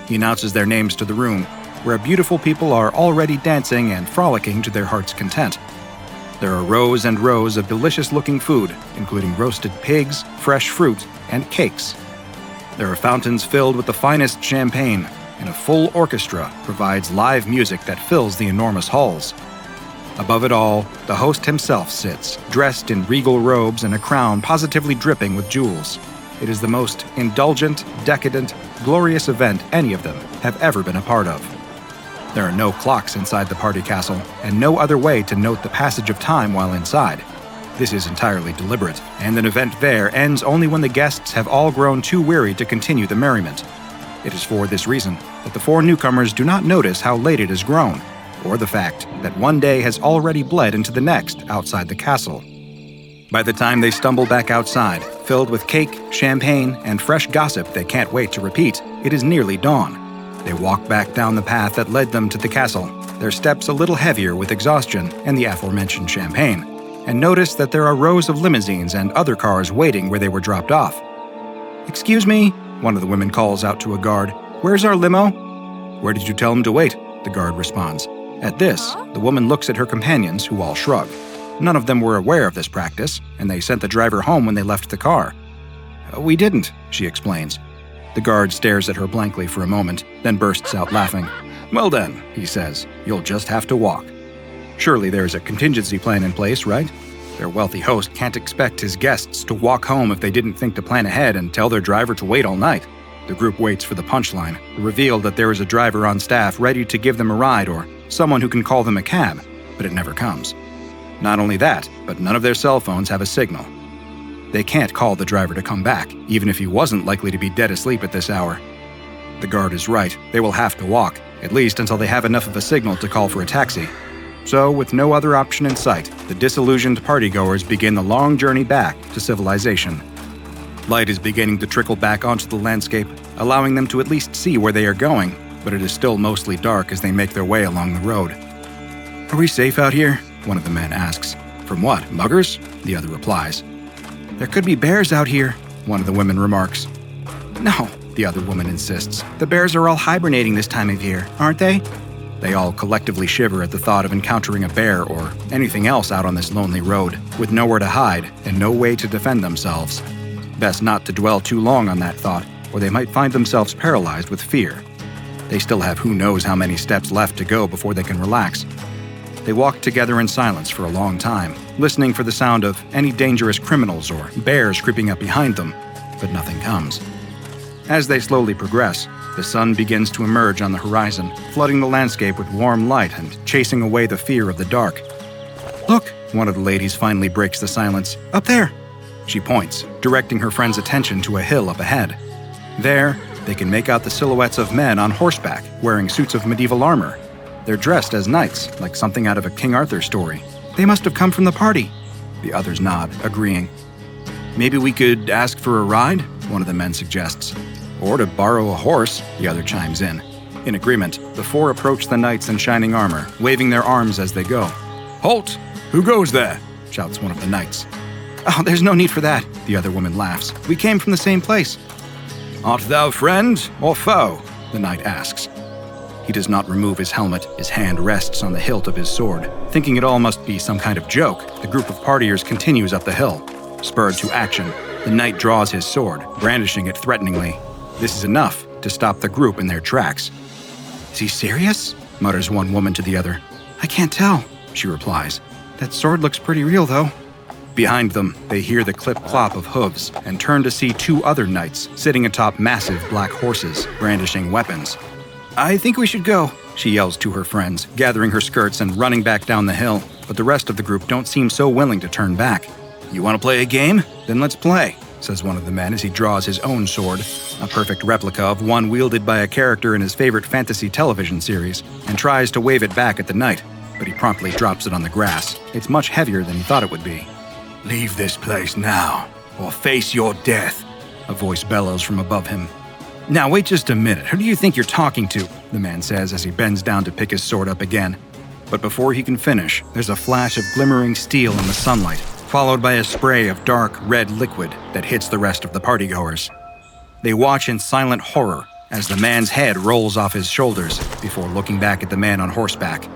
Speaker 1: He announces their names to the room, where beautiful people are already dancing and frolicking to their heart's content. There are rows and rows of delicious-looking food, including roasted pigs, fresh fruit, and cakes. There are fountains filled with the finest champagne, and a full orchestra provides live music that fills the enormous halls. Above it all, the host himself sits, dressed in regal robes and a crown positively dripping with jewels. It is the most indulgent, decadent, glorious event any of them have ever been a part of. There are no clocks inside the party castle, and no other way to note the passage of time while inside. This is entirely deliberate, and an event there ends only when the guests have all grown too weary to continue the merriment. It is for this reason that the 4 newcomers do not notice how late it has grown, or the fact that one day has already bled into the next outside the castle. By the time they stumble back outside, filled with cake, champagne, and fresh gossip they can't wait to repeat, it is nearly dawn. They walk back down the path that led them to the castle, their steps a little heavier with exhaustion and the aforementioned champagne, and notice that there are rows of limousines and other cars waiting where they were dropped off. "Excuse me," one of the women calls out to a guard. "Where's our limo?" "Where did you tell him to wait?" the guard responds. At this, the woman looks at her companions, who all shrug. None of them were aware of this practice, and they sent the driver home when they left the car. "We didn't," she explains. The guard stares at her blankly for a moment, then bursts out laughing. "Well then," he says, "you'll just have to walk." Surely there's a contingency plan in place, right? Their wealthy host can't expect his guests to walk home if they didn't think to plan ahead and tell their driver to wait all night. The group waits for the punchline, the reveal that there is a driver on staff ready to give them a ride or someone who can call them a cab, but it never comes. Not only that, but none of their cell phones have a signal. They can't call the driver to come back, even if he wasn't likely to be dead asleep at this hour. The guard is right, they will have to walk, at least until they have enough of a signal to call for a taxi. So, with no other option in sight, the disillusioned partygoers begin the long journey back to civilization. Light is beginning to trickle back onto the landscape, allowing them to at least see where they are going, but it is still mostly dark as they make their way along the road. "Are we safe out here?" one of the men asks. "From what, muggers?" the other replies. "There could be bears out here," one of the women remarks. "No," the other woman insists. "The bears are all hibernating this time of year, aren't they?" They all collectively shiver at the thought of encountering a bear or anything else out on this lonely road, with nowhere to hide and no way to defend themselves. Best not to dwell too long on that thought, or they might find themselves paralyzed with fear. They still have who knows how many steps left to go before they can relax. They walk together in silence for a long time, listening for the sound of any dangerous criminals or bears creeping up behind them, but nothing comes. As they slowly progress, the sun begins to emerge on the horizon, flooding the landscape with warm light and chasing away the fear of the dark. "Look," one of the ladies finally breaks the silence. "Up there!" She points, directing her friend's attention to a hill up ahead. There, they can make out the silhouettes of men on horseback, wearing suits of medieval armor. They're dressed as knights, like something out of a King Arthur story. "They must have come from the party." The others nod, agreeing. "Maybe we could ask for a ride?" one of the men suggests. "Or to borrow a horse," the other chimes in. In agreement, the four approach the knights in shining armor, waving their arms as they go. "Halt! Who goes there?" shouts one of the knights. "Oh, there's no need for that," the other woman laughs. "We came from the same place." "Art thou friend or foe?" the knight asks. He does not remove his helmet. His hand rests on the hilt of his sword. Thinking it all must be some kind of joke, the group of partiers continues up the hill. Spurred to action, the knight draws his sword, brandishing it threateningly. This is enough to stop the group in their tracks. "Is he serious?" mutters one woman to the other. "I can't tell," she replies. "That sword looks pretty real, though." Behind them, they hear the clip-clop of hooves and turn to see two other knights sitting atop massive black horses, brandishing weapons. "I think we should go," she yells to her friends, gathering her skirts and running back down the hill, but the rest of the group don't seem so willing to turn back. "You want to play a game? Then let's play," says one of the men as he draws his own sword, a perfect replica of one wielded by a character in his favorite fantasy television series, and tries to wave it back at the knight, but he promptly drops it on the grass. It's much heavier than he thought it would be. "Leave this place now, or face your death," a voice bellows from above him. "Now wait just a minute, who do you think you're talking to?" the man says as he bends down to pick his sword up again. But before he can finish, there's a flash of glimmering steel in the sunlight, followed by a spray of dark red liquid that hits the rest of the partygoers. They watch in silent horror as the man's head rolls off his shoulders before looking back at the man on horseback.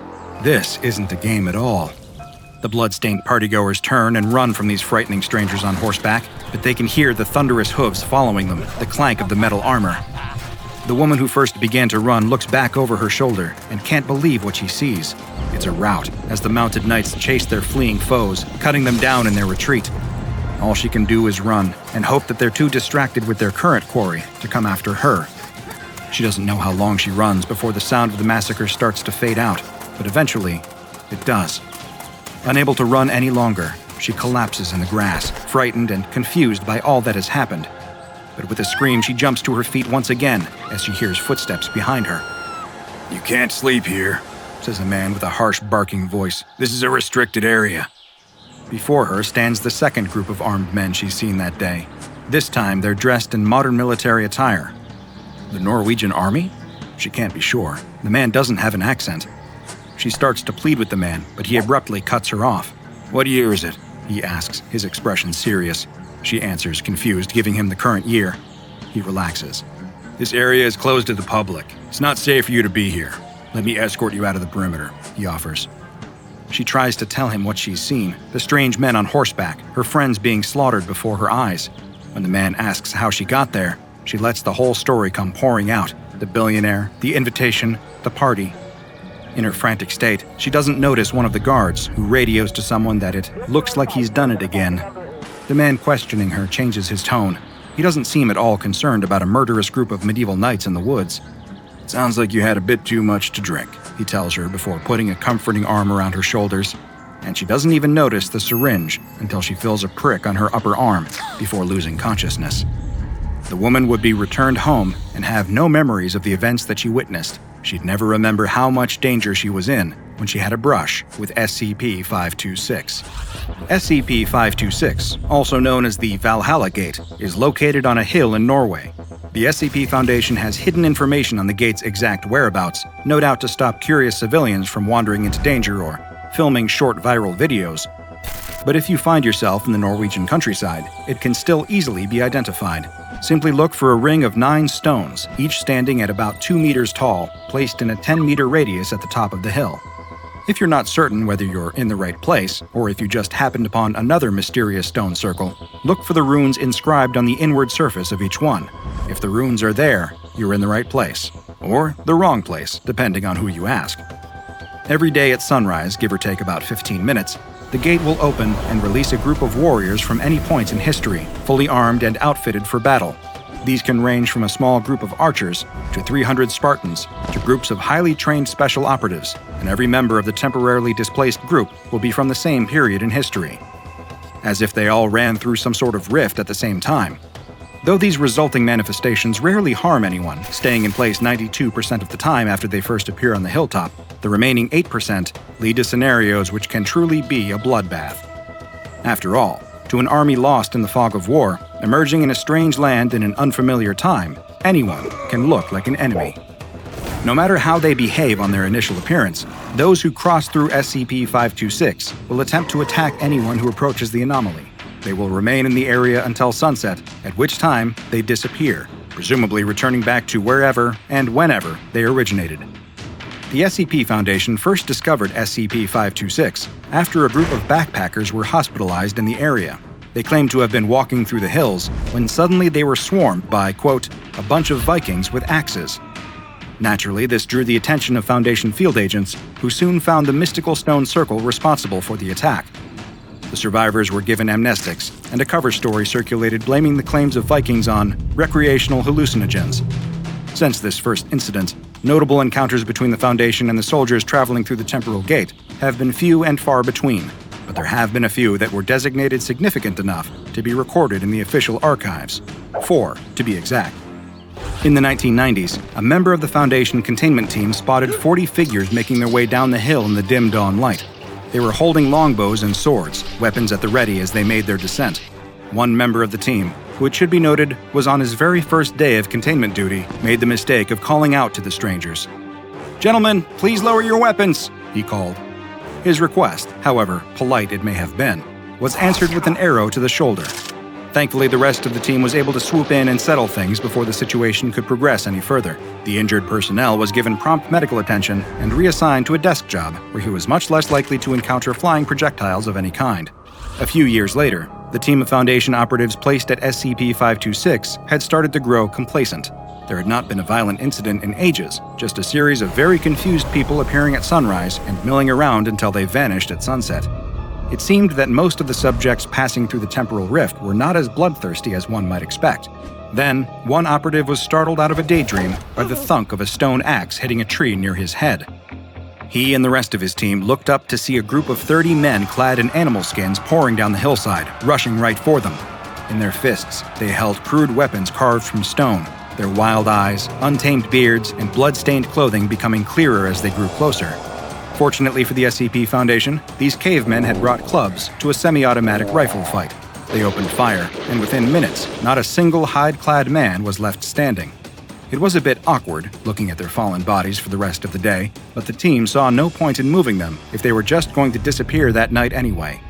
Speaker 1: This isn't a game at all. The blood-stained partygoers turn and run from these frightening strangers on horseback, but they can hear the thunderous hooves following them, the clank of the metal armor. The woman who first began to run looks back over her shoulder and can't believe what she sees. It's a rout, as the mounted knights chase their fleeing foes, cutting them down in their retreat. All she can do is run and hope that they're too distracted with their current quarry to come after her. She doesn't know how long she runs before the sound of the massacre starts to fade out, but eventually, it does. Unable to run any longer, she collapses in the grass, frightened and confused by all that has happened. But with a scream, she jumps to her feet once again as she hears footsteps behind her. "You can't sleep here," says a man with a harsh barking voice. "This is a restricted area." Before her stands the second group of armed men she's seen that day. This time, they're dressed in modern military attire. The Norwegian army? She can't be sure. The man doesn't have an accent. She starts to plead with the man, but he abruptly cuts her off. "What year is it?" he asks, his expression serious. She answers, confused, giving him the current year. He relaxes. "This area is closed to the public. It's not safe for you to be here. Let me escort you out of the perimeter," he offers. She tries to tell him what she's seen, the strange men on horseback, her friends being slaughtered before her eyes. When the man asks how she got there, she lets the whole story come pouring out. The billionaire, the invitation, the party. In her frantic state, she doesn't notice one of the guards, who radios to someone that it looks like he's done it again. The man questioning her changes his tone. He doesn't seem at all concerned about a murderous group of medieval knights in the woods. "Sounds like you had a bit too much to drink," he tells her before putting a comforting arm around her shoulders. And she doesn't even notice the syringe until she feels a prick on her upper arm before losing consciousness. The woman would be returned home and have no memories of the events that she witnessed. She'd never remember how much danger she was in when she had a brush with SCP-526. SCP-526, also known as the Valhalla Gate, is located on a hill in Norway. The SCP Foundation has hidden information on the gate's exact whereabouts, no doubt to stop curious civilians from wandering into danger or filming short viral videos. But if you find yourself in the Norwegian countryside, it can still easily be identified. Simply look for a ring of 9 stones, each standing at about 2 meters tall, placed in a 10-meter radius at the top of the hill. If you're not certain whether you're in the right place, or if you just happened upon another mysterious stone circle, look for the runes inscribed on the inward surface of each one. If the runes are there, you're in the right place. Or the wrong place, depending on who you ask. Every day at sunrise, give or take about 15 minutes, the gate will open and release a group of warriors from any point in history, fully armed and outfitted for battle. These can range from a small group of archers to 300 Spartans to groups of highly trained special operatives, and every member of the temporarily displaced group will be from the same period in history. As if they all ran through some sort of rift at the same time. Though these resulting manifestations rarely harm anyone, staying in place 92% of the time after they first appear on the hilltop, the remaining 8% lead to scenarios which can truly be a bloodbath. After all, to an army lost in the fog of war, emerging in a strange land in an unfamiliar time, anyone can look like an enemy. No matter how they behave on their initial appearance, those who cross through SCP-526 will attempt to attack anyone who approaches the anomaly. They will remain in the area until sunset, at which time they disappear, presumably returning back to wherever and whenever they originated. The SCP Foundation first discovered SCP-526 after a group of backpackers were hospitalized in the area. They claimed to have been walking through the hills when suddenly they were swarmed by, quote, a bunch of Vikings with axes. Naturally, this drew the attention of Foundation field agents, who soon found the mystical stone circle responsible for the attack. The survivors were given amnestics, and a cover story circulated blaming the claims of Vikings on recreational hallucinogens. Since this first incident, notable encounters between the Foundation and the soldiers traveling through the temporal gate have been few and far between, but there have been a few that were designated significant enough to be recorded in the official archives. 4, to be exact. In the 1990s, a member of the Foundation containment team spotted 40 figures making their way down the hill in the dim dawn light. They were holding longbows and swords, weapons at the ready as they made their descent. One member of the team, who it should be noted was on his very first day of containment duty, made the mistake of calling out to the strangers. "Gentlemen, please lower your weapons," he called. His request, however polite it may have been, was answered with an arrow to the shoulder. Thankfully, the rest of the team was able to swoop in and settle things before the situation could progress any further. The injured personnel was given prompt medical attention and reassigned to a desk job where he was much less likely to encounter flying projectiles of any kind. A few years later, the team of Foundation operatives placed at SCP-526 had started to grow complacent. There had not been a violent incident in ages, just a series of very confused people appearing at sunrise and milling around until they vanished at sunset. It seemed that most of the subjects passing through the temporal rift were not as bloodthirsty as one might expect. Then, one operative was startled out of a daydream by the thunk of a stone axe hitting a tree near his head. He and the rest of his team looked up to see a group of 30 men clad in animal skins pouring down the hillside, rushing right for them. In their fists, they held crude weapons carved from stone, their wild eyes, untamed beards, and blood-stained clothing becoming clearer as they grew closer. Fortunately for the SCP Foundation, these cavemen had brought clubs to a semi-automatic rifle fight. They opened fire, and within minutes, not a single hide-clad man was left standing. It was a bit awkward, looking at their fallen bodies for the rest of the day, but the team saw no point in moving them if they were just going to disappear that night anyway.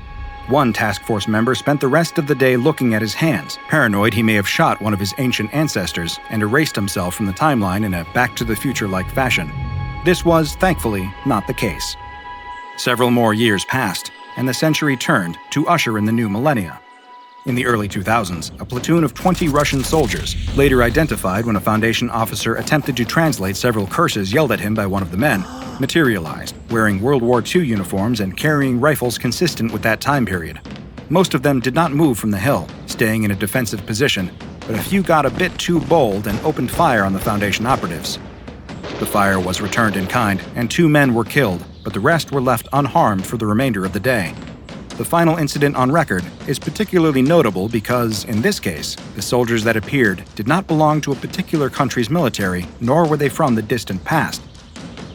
Speaker 1: One task force member spent the rest of the day looking at his hands, paranoid he may have shot one of his ancient ancestors and erased himself from the timeline in a Back to the Future-like fashion. This was, thankfully, not the case. Several more years passed, and the century turned to usher in the new millennia. In the early 2000s, a platoon of 20 Russian soldiers, later identified when a Foundation officer attempted to translate several curses yelled at him by one of the men, materialized, wearing World War II uniforms and carrying rifles consistent with that time period. Most of them did not move from the hill, staying in a defensive position, but a few got a bit too bold and opened fire on the Foundation operatives. The fire was returned in kind, and 2 men were killed, but the rest were left unharmed for the remainder of the day. The final incident on record is particularly notable because, in this case, the soldiers that appeared did not belong to a particular country's military, nor were they from the distant past.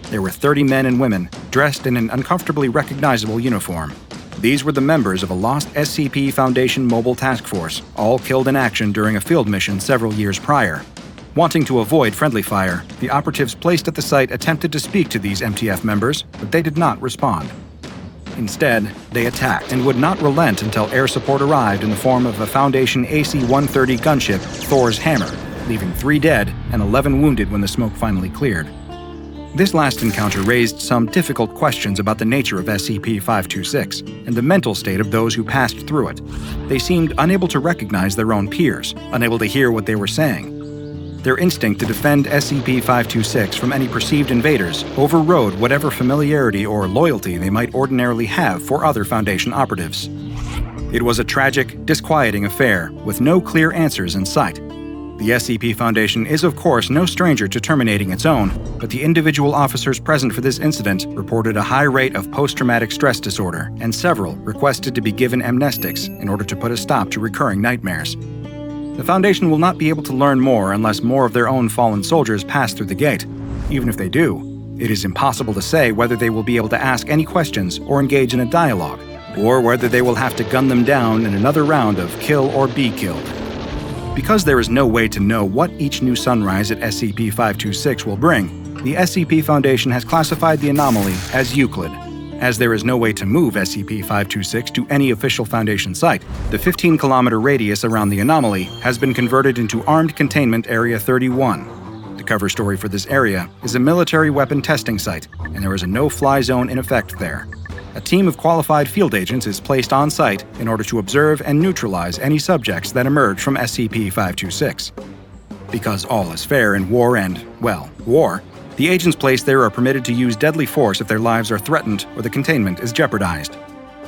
Speaker 1: There were 30 men and women, dressed in an uncomfortably recognizable uniform. These were the members of a lost SCP Foundation Mobile Task Force, all killed in action during a field mission several years prior. Wanting to avoid friendly fire, the operatives placed at the site attempted to speak to these MTF members, but they did not respond. Instead, they attacked and would not relent until air support arrived in the form of a Foundation AC-130 gunship, Thor's Hammer, leaving 3 dead and 11 wounded when the smoke finally cleared. This last encounter raised some difficult questions about the nature of SCP-526 and the mental state of those who passed through it. They seemed unable to recognize their own peers, unable to hear what they were saying. Their instinct to defend SCP-526 from any perceived invaders overrode whatever familiarity or loyalty they might ordinarily have for other Foundation operatives. It was a tragic, disquieting affair with no clear answers in sight. The SCP Foundation is of course no stranger to terminating its own, but the individual officers present for this incident reported a high rate of post-traumatic stress disorder, and several requested to be given amnestics in order to put a stop to recurring nightmares. The Foundation will not be able to learn more unless more of their own fallen soldiers pass through the gate. Even if they do, it is impossible to say whether they will be able to ask any questions or engage in a dialogue, or whether they will have to gun them down in another round of kill or be killed. Because there is no way to know what each new sunrise at SCP-526 will bring, the SCP Foundation has classified the anomaly as Euclid. As there is no way to move SCP-526 to any official Foundation site, the 15-kilometer radius around the anomaly has been converted into Armed Containment Area 31. The cover story for this area is a military weapon testing site, and there is a no-fly zone in effect there. A team of qualified field agents is placed on site in order to observe and neutralize any subjects that emerge from SCP-526. Because all is fair in war and, well, war, the agents placed there are permitted to use deadly force if their lives are threatened or the containment is jeopardized.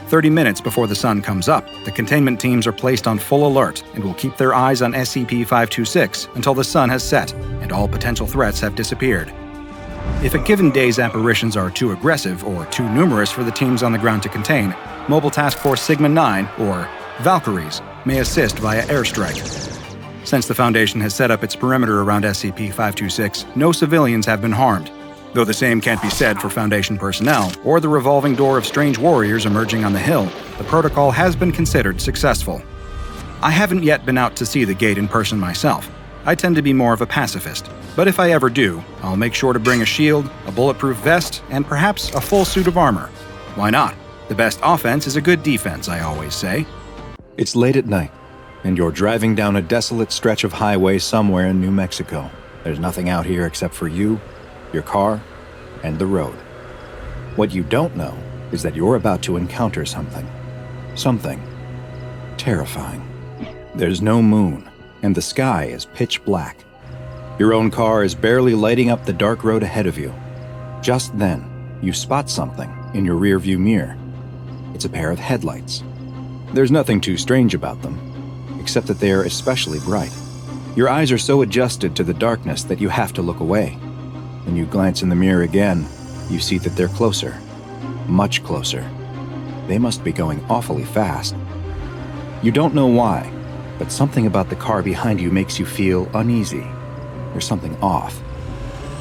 Speaker 1: 30 minutes before the sun comes up, the containment teams are placed on full alert and will keep their eyes on SCP-526 until the sun has set and all potential threats have disappeared. If a given day's apparitions are too aggressive or too numerous for the teams on the ground to contain, Mobile Task Force Sigma-9, or Valkyries, may assist via airstrike. Since the Foundation has set up its perimeter around SCP-526, no civilians have been harmed, though the same can't be said for Foundation personnel or the revolving door of strange warriors emerging on the hill. The protocol has been considered successful. I haven't yet been out to see the gate in person myself. I tend to be more of a pacifist, but if I ever do, I'll make sure to bring a shield, a bulletproof vest, and perhaps a full suit of armor. Why not? The best offense is a good defense, I always say.
Speaker 3: It's late at night, and you're driving down a desolate stretch of highway somewhere in New Mexico. There's nothing out here except for you, your car, and the road. What you don't know is that you're about to encounter something. Something terrifying. There's no moon, and the sky is pitch black. Your own car is barely lighting up the dark road ahead of you. Just then, you spot something in your rearview mirror. It's a pair of headlights. There's nothing too strange about them, except that they are especially bright. Your eyes are so adjusted to the darkness that you have to look away. When you glance in the mirror again, you see that they're closer. Much closer. They must be going awfully fast. You don't know why, but something about the car behind you makes you feel uneasy. There's something off.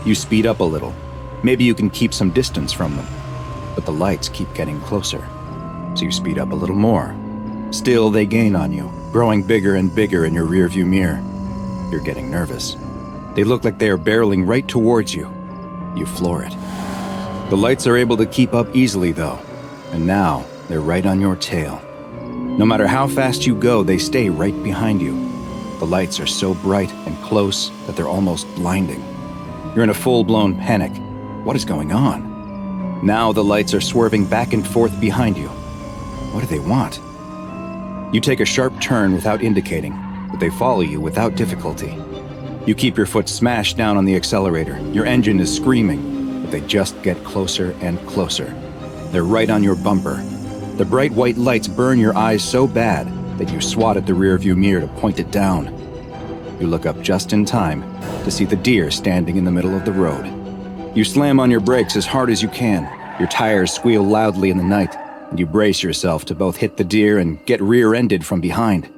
Speaker 3: You speed up a little. Maybe you can keep some distance from them. But the lights keep getting closer. So you speed up a little more. Still, they gain on you, growing bigger and bigger in your rearview mirror. You're getting nervous.
Speaker 1: They look like they are barreling right towards you. You floor it. The lights are able to keep up easily, though, and now they're right on your tail. No matter how fast you go, they stay right behind you. The lights are so bright and close that they're almost blinding. You're in a full-blown panic. What is going on? Now the lights are swerving back and forth behind you. What do they want? You take a sharp turn without indicating, but they follow you without difficulty. You keep your foot smashed down on the accelerator. Your engine is screaming, but they just get closer and closer. They're right on your bumper. The bright white lights burn your eyes so bad that you swat at the rearview mirror to point it down. You look up just in time to see the deer standing in the middle of the road. You slam on your brakes as hard as you can. Your tires squeal loudly in the night, and you brace yourself to both hit the deer and get rear-ended from behind.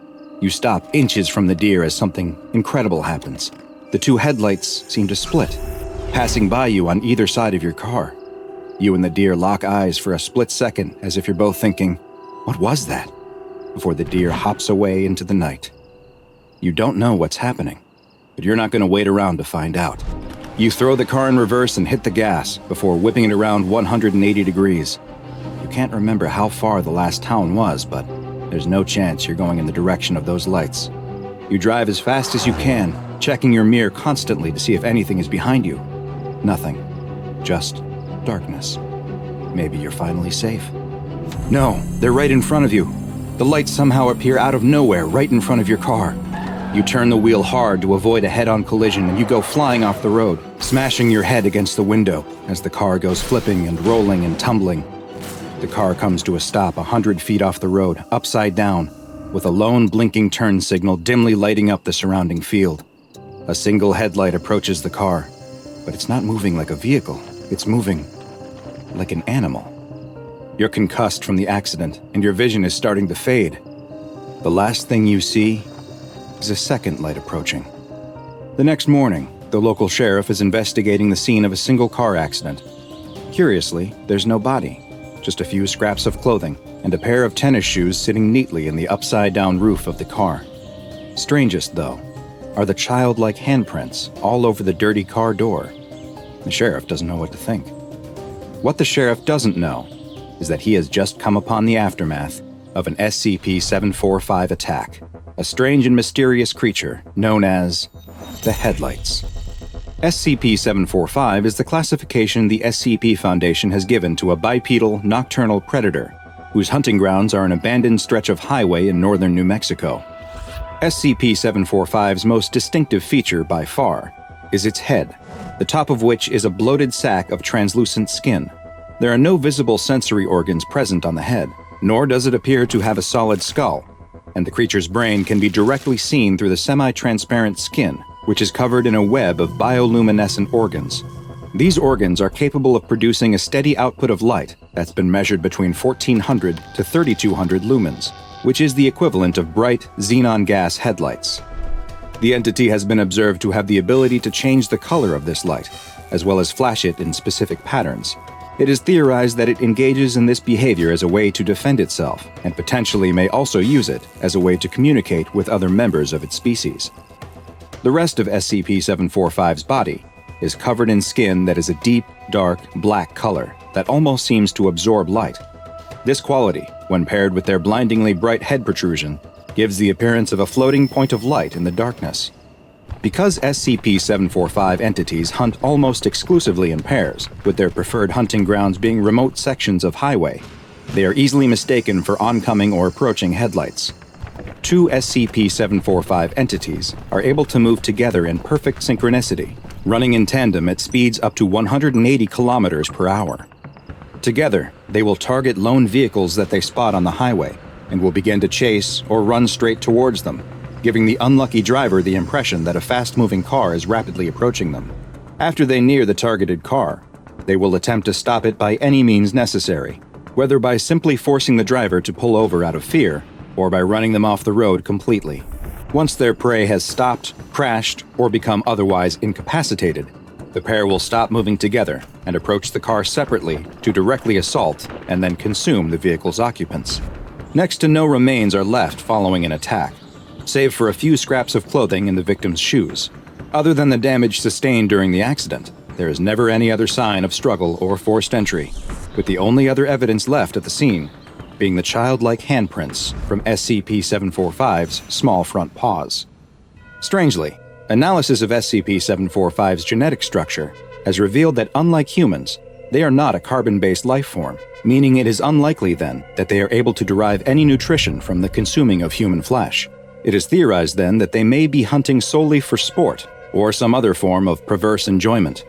Speaker 1: You stop inches from the deer as something incredible happens. The two headlights seem to split, passing by you on either side of your car. You and the deer lock eyes for a split second as if you're both thinking, "What was that?" before the deer hops away into the night. You don't know what's happening, but you're not going to wait around to find out. You throw the car in reverse and hit the gas before whipping it around 180 degrees. You can't remember how far the last town was, but there's no chance you're going in the direction of those lights. You drive as fast as you can, checking your mirror constantly to see if anything is behind you. Nothing. Just darkness. Maybe you're finally safe. No, they're right in front of you. The lights somehow appear out of nowhere right in front of your car. You turn the wheel hard to avoid a head-on collision and you go flying off the road, smashing your head against the window as the car goes flipping and rolling and tumbling. The car comes to a stop 100 feet off the road, upside down, with a lone blinking turn signal dimly lighting up the surrounding field. A single headlight approaches the car, but it's not moving like a vehicle. It's moving like an animal. You're concussed from the accident, and your vision is starting to fade. The last thing you see is a second light approaching. The next morning, the local sheriff is investigating the scene of a single car accident. Curiously, there's no body. Just a few scraps of clothing, and a pair of tennis shoes sitting neatly in the upside-down roof of the car. Strangest, though, are the childlike handprints all over the dirty car door. The sheriff doesn't know what to think. What the sheriff doesn't know is that he has just come upon the aftermath of an SCP-745 attack, a strange and mysterious creature known as the Headlights. SCP-745 is the classification the SCP Foundation has given to a bipedal, nocturnal predator, whose hunting grounds are an abandoned stretch of highway in northern New Mexico. SCP-745's most distinctive feature, by far, is its head, the top of which is a bloated sack of translucent skin. There are no visible sensory organs present on the head, nor does it appear to have a solid skull, and the creature's brain can be directly seen through the semi-transparent skin, which is covered in a web of bioluminescent organs. These organs are capable of producing a steady output of light that's been measured between 1400 to 3200 lumens, which is the equivalent of bright xenon gas headlights. The entity has been observed to have the ability to change the color of this light, as well as flash it in specific patterns. It is theorized that it engages in this behavior as a way to defend itself, and potentially may also use it as a way to communicate with other members of its species. The rest of SCP-745's body is covered in skin that is a deep, dark, black color that almost seems to absorb light. This quality, when paired with their blindingly bright head protrusion, gives the appearance of a floating point of light in the darkness. Because SCP-745 entities hunt almost exclusively in pairs, with their preferred hunting grounds being remote sections of highway, they are easily mistaken for oncoming or approaching headlights. Two SCP-745 entities are able to move together in perfect synchronicity, running in tandem at speeds up to 180 kilometers per hour. Together, they will target lone vehicles that they spot on the highway, and will begin to chase or run straight towards them, giving the unlucky driver the impression that a fast-moving car is rapidly approaching them. After they near the targeted car, they will attempt to stop it by any means necessary, whether by simply forcing the driver to pull over out of fear, or by running them off the road completely. Once their prey has stopped, crashed, or become otherwise incapacitated, the pair will stop moving together and approach the car separately to directly assault and then consume the vehicle's occupants. Next to no remains are left following an attack, save for a few scraps of clothing in the victim's shoes.
Speaker 3: Other than the damage sustained during the accident, there is never any other sign of struggle or forced entry, with the only other evidence left at the scene being the childlike handprints from SCP-745's small front paws. Strangely, analysis of SCP-745's genetic structure has revealed that unlike humans, they are not a carbon-based life form, meaning it is unlikely then that they are able to derive any nutrition from the consuming of human flesh. It is theorized then that they may be hunting solely for sport or some other form of perverse enjoyment.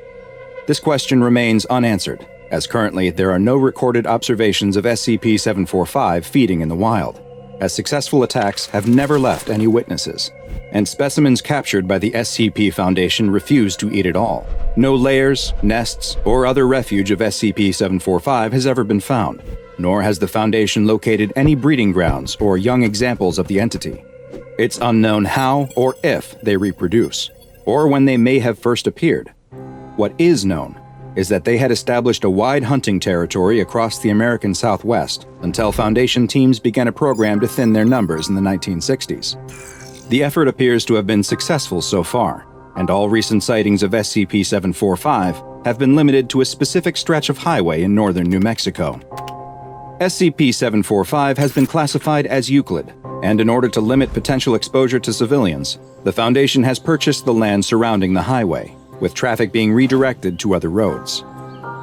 Speaker 3: This question remains unanswered, as currently there are no recorded observations of SCP-745 feeding in the wild, as successful attacks have never left any witnesses, and specimens captured by the SCP Foundation refuse to eat at all. No lairs, nests, or other refuge of SCP-745 has ever been found, nor has the Foundation located any breeding grounds or young examples of the entity. It's unknown how or if they reproduce, or when they may have first appeared. What is known is that they had established a wide hunting territory across the American Southwest until Foundation teams began a program to thin their numbers in the 1960s. The effort appears to have been successful so far, and all recent sightings of SCP-745 have been limited to a specific stretch of highway in northern New Mexico. SCP-745 has been classified as Euclid, and in order to limit potential exposure to civilians, the Foundation has purchased the land surrounding the highway, with traffic being redirected to other roads.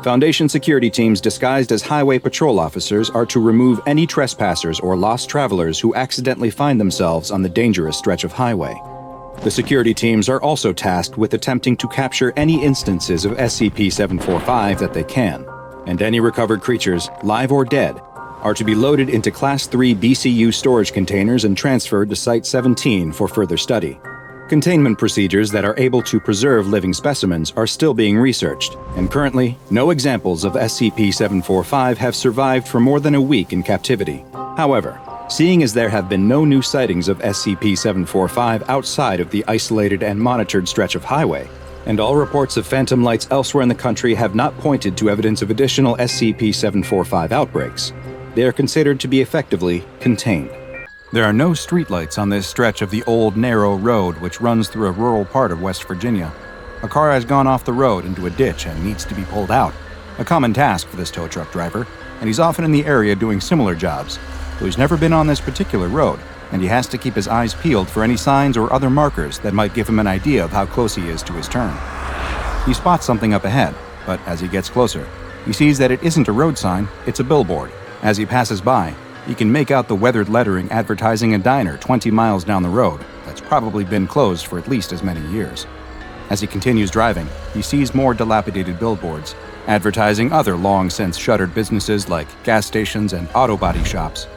Speaker 3: Foundation security teams disguised as highway patrol officers are to remove any trespassers or lost travelers who accidentally find themselves on the dangerous stretch of highway. The security teams are also tasked with attempting to capture any instances of SCP-745 that they can, and any recovered creatures, live or dead, are to be loaded into Class 3 BCU storage containers and transferred to Site-17 for further study. Containment procedures that are able to preserve living specimens are still being researched, and currently, no examples of SCP-745 have survived for more than a week in captivity. However, seeing as there have been no new sightings of SCP-745 outside of the isolated and monitored stretch of highway, and all reports of phantom lights elsewhere in the country have not pointed to evidence of additional SCP-745 outbreaks, they are considered to be effectively contained.
Speaker 1: There are no streetlights on this stretch of the old, narrow road which runs through a rural part of West Virginia. A car has gone off the road into a ditch and needs to be pulled out, a common task for this tow truck driver, and he's often in the area doing similar jobs, though he's never been on this particular road, and he has to keep his eyes peeled for any signs or other markers that might give him an idea of how close he is to his turn. He spots something up ahead, but as he gets closer, he sees that it isn't a road sign, it's a billboard. As he passes by, he can make out the weathered lettering advertising a diner 20 miles down the road that's probably been closed for at least as many years. As he continues driving, he sees more dilapidated billboards, advertising other long-since shuttered businesses like gas stations and auto body shops.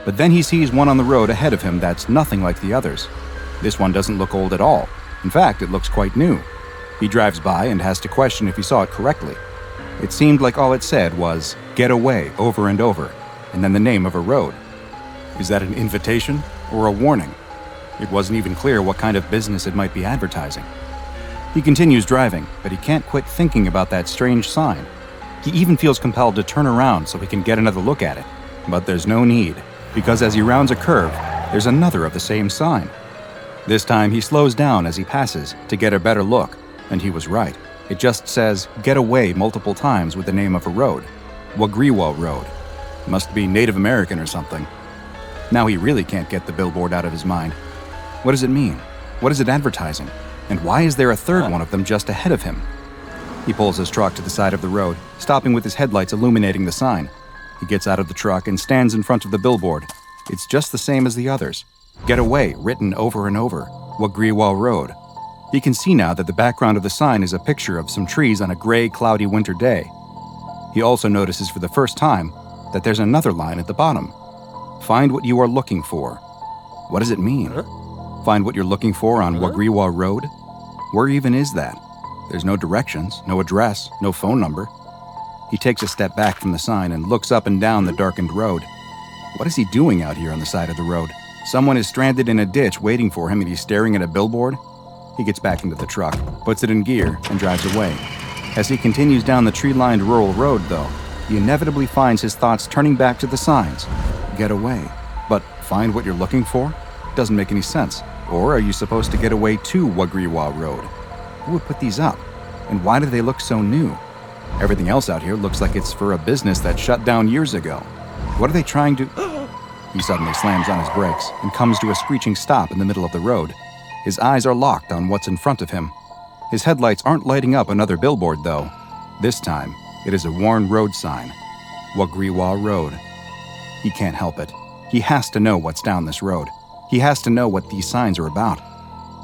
Speaker 1: But then he sees one on the road ahead of him that's nothing like the others. This one doesn't look old at all. In fact, it looks quite new. He drives by and has to question if he saw it correctly. It seemed like all it said was, "Get away," over and over, and then the name of a road. Is that an invitation or a warning? It wasn't even clear what kind of business it might be advertising. He continues driving, but he can't quit thinking about that strange sign. He even feels compelled to turn around so he can get another look at it. But there's no need, because as he rounds a curve, there's another of the same sign. This time he slows down as he passes to get a better look, and he was right. It just says, "Get away" multiple times with the name of a road. Wagriwa Road. Must be Native American or something. Now he really can't get the billboard out of his mind. What does it mean? What is it advertising? And why is there a third one of them just ahead of him? He pulls his truck to the side of the road, stopping with his headlights illuminating the sign. He gets out of the truck and stands in front of the billboard. It's just the same as the others. "Get away" written over and over. Wagriwa Road. He can see now that the background of the sign is a picture of some trees on a gray, cloudy winter day. He also notices for the first time that there's another line at the bottom. Find what you are looking for. What does it mean? Find what you're looking for on Wagriwa Road? Where even is that? There's no directions, no address, no phone number. He takes a step back from the sign and looks up and down the darkened road. What is he doing out here on the side of the road? Someone is stranded in a ditch waiting for him and he's staring at a billboard? He gets back into the truck, puts it in gear, and drives away. As he continues down the tree-lined rural road, though, he inevitably finds his thoughts turning back to the signs. Get away. But find what you're looking for? Doesn't make any sense. Or are you supposed to get away to Wagriwa Road? Who would put these up? And why do they look so new? Everything else out here looks like it's for a business that shut down years ago. What are they trying to... He suddenly slams on his brakes and comes to a screeching stop in the middle of the road. His eyes are locked on what's in front of him. His headlights aren't lighting up another billboard, though. This time, it is a worn road sign. Wagriwa Road. He can't help it. He has to know what's down this road. He has to know what these signs are about.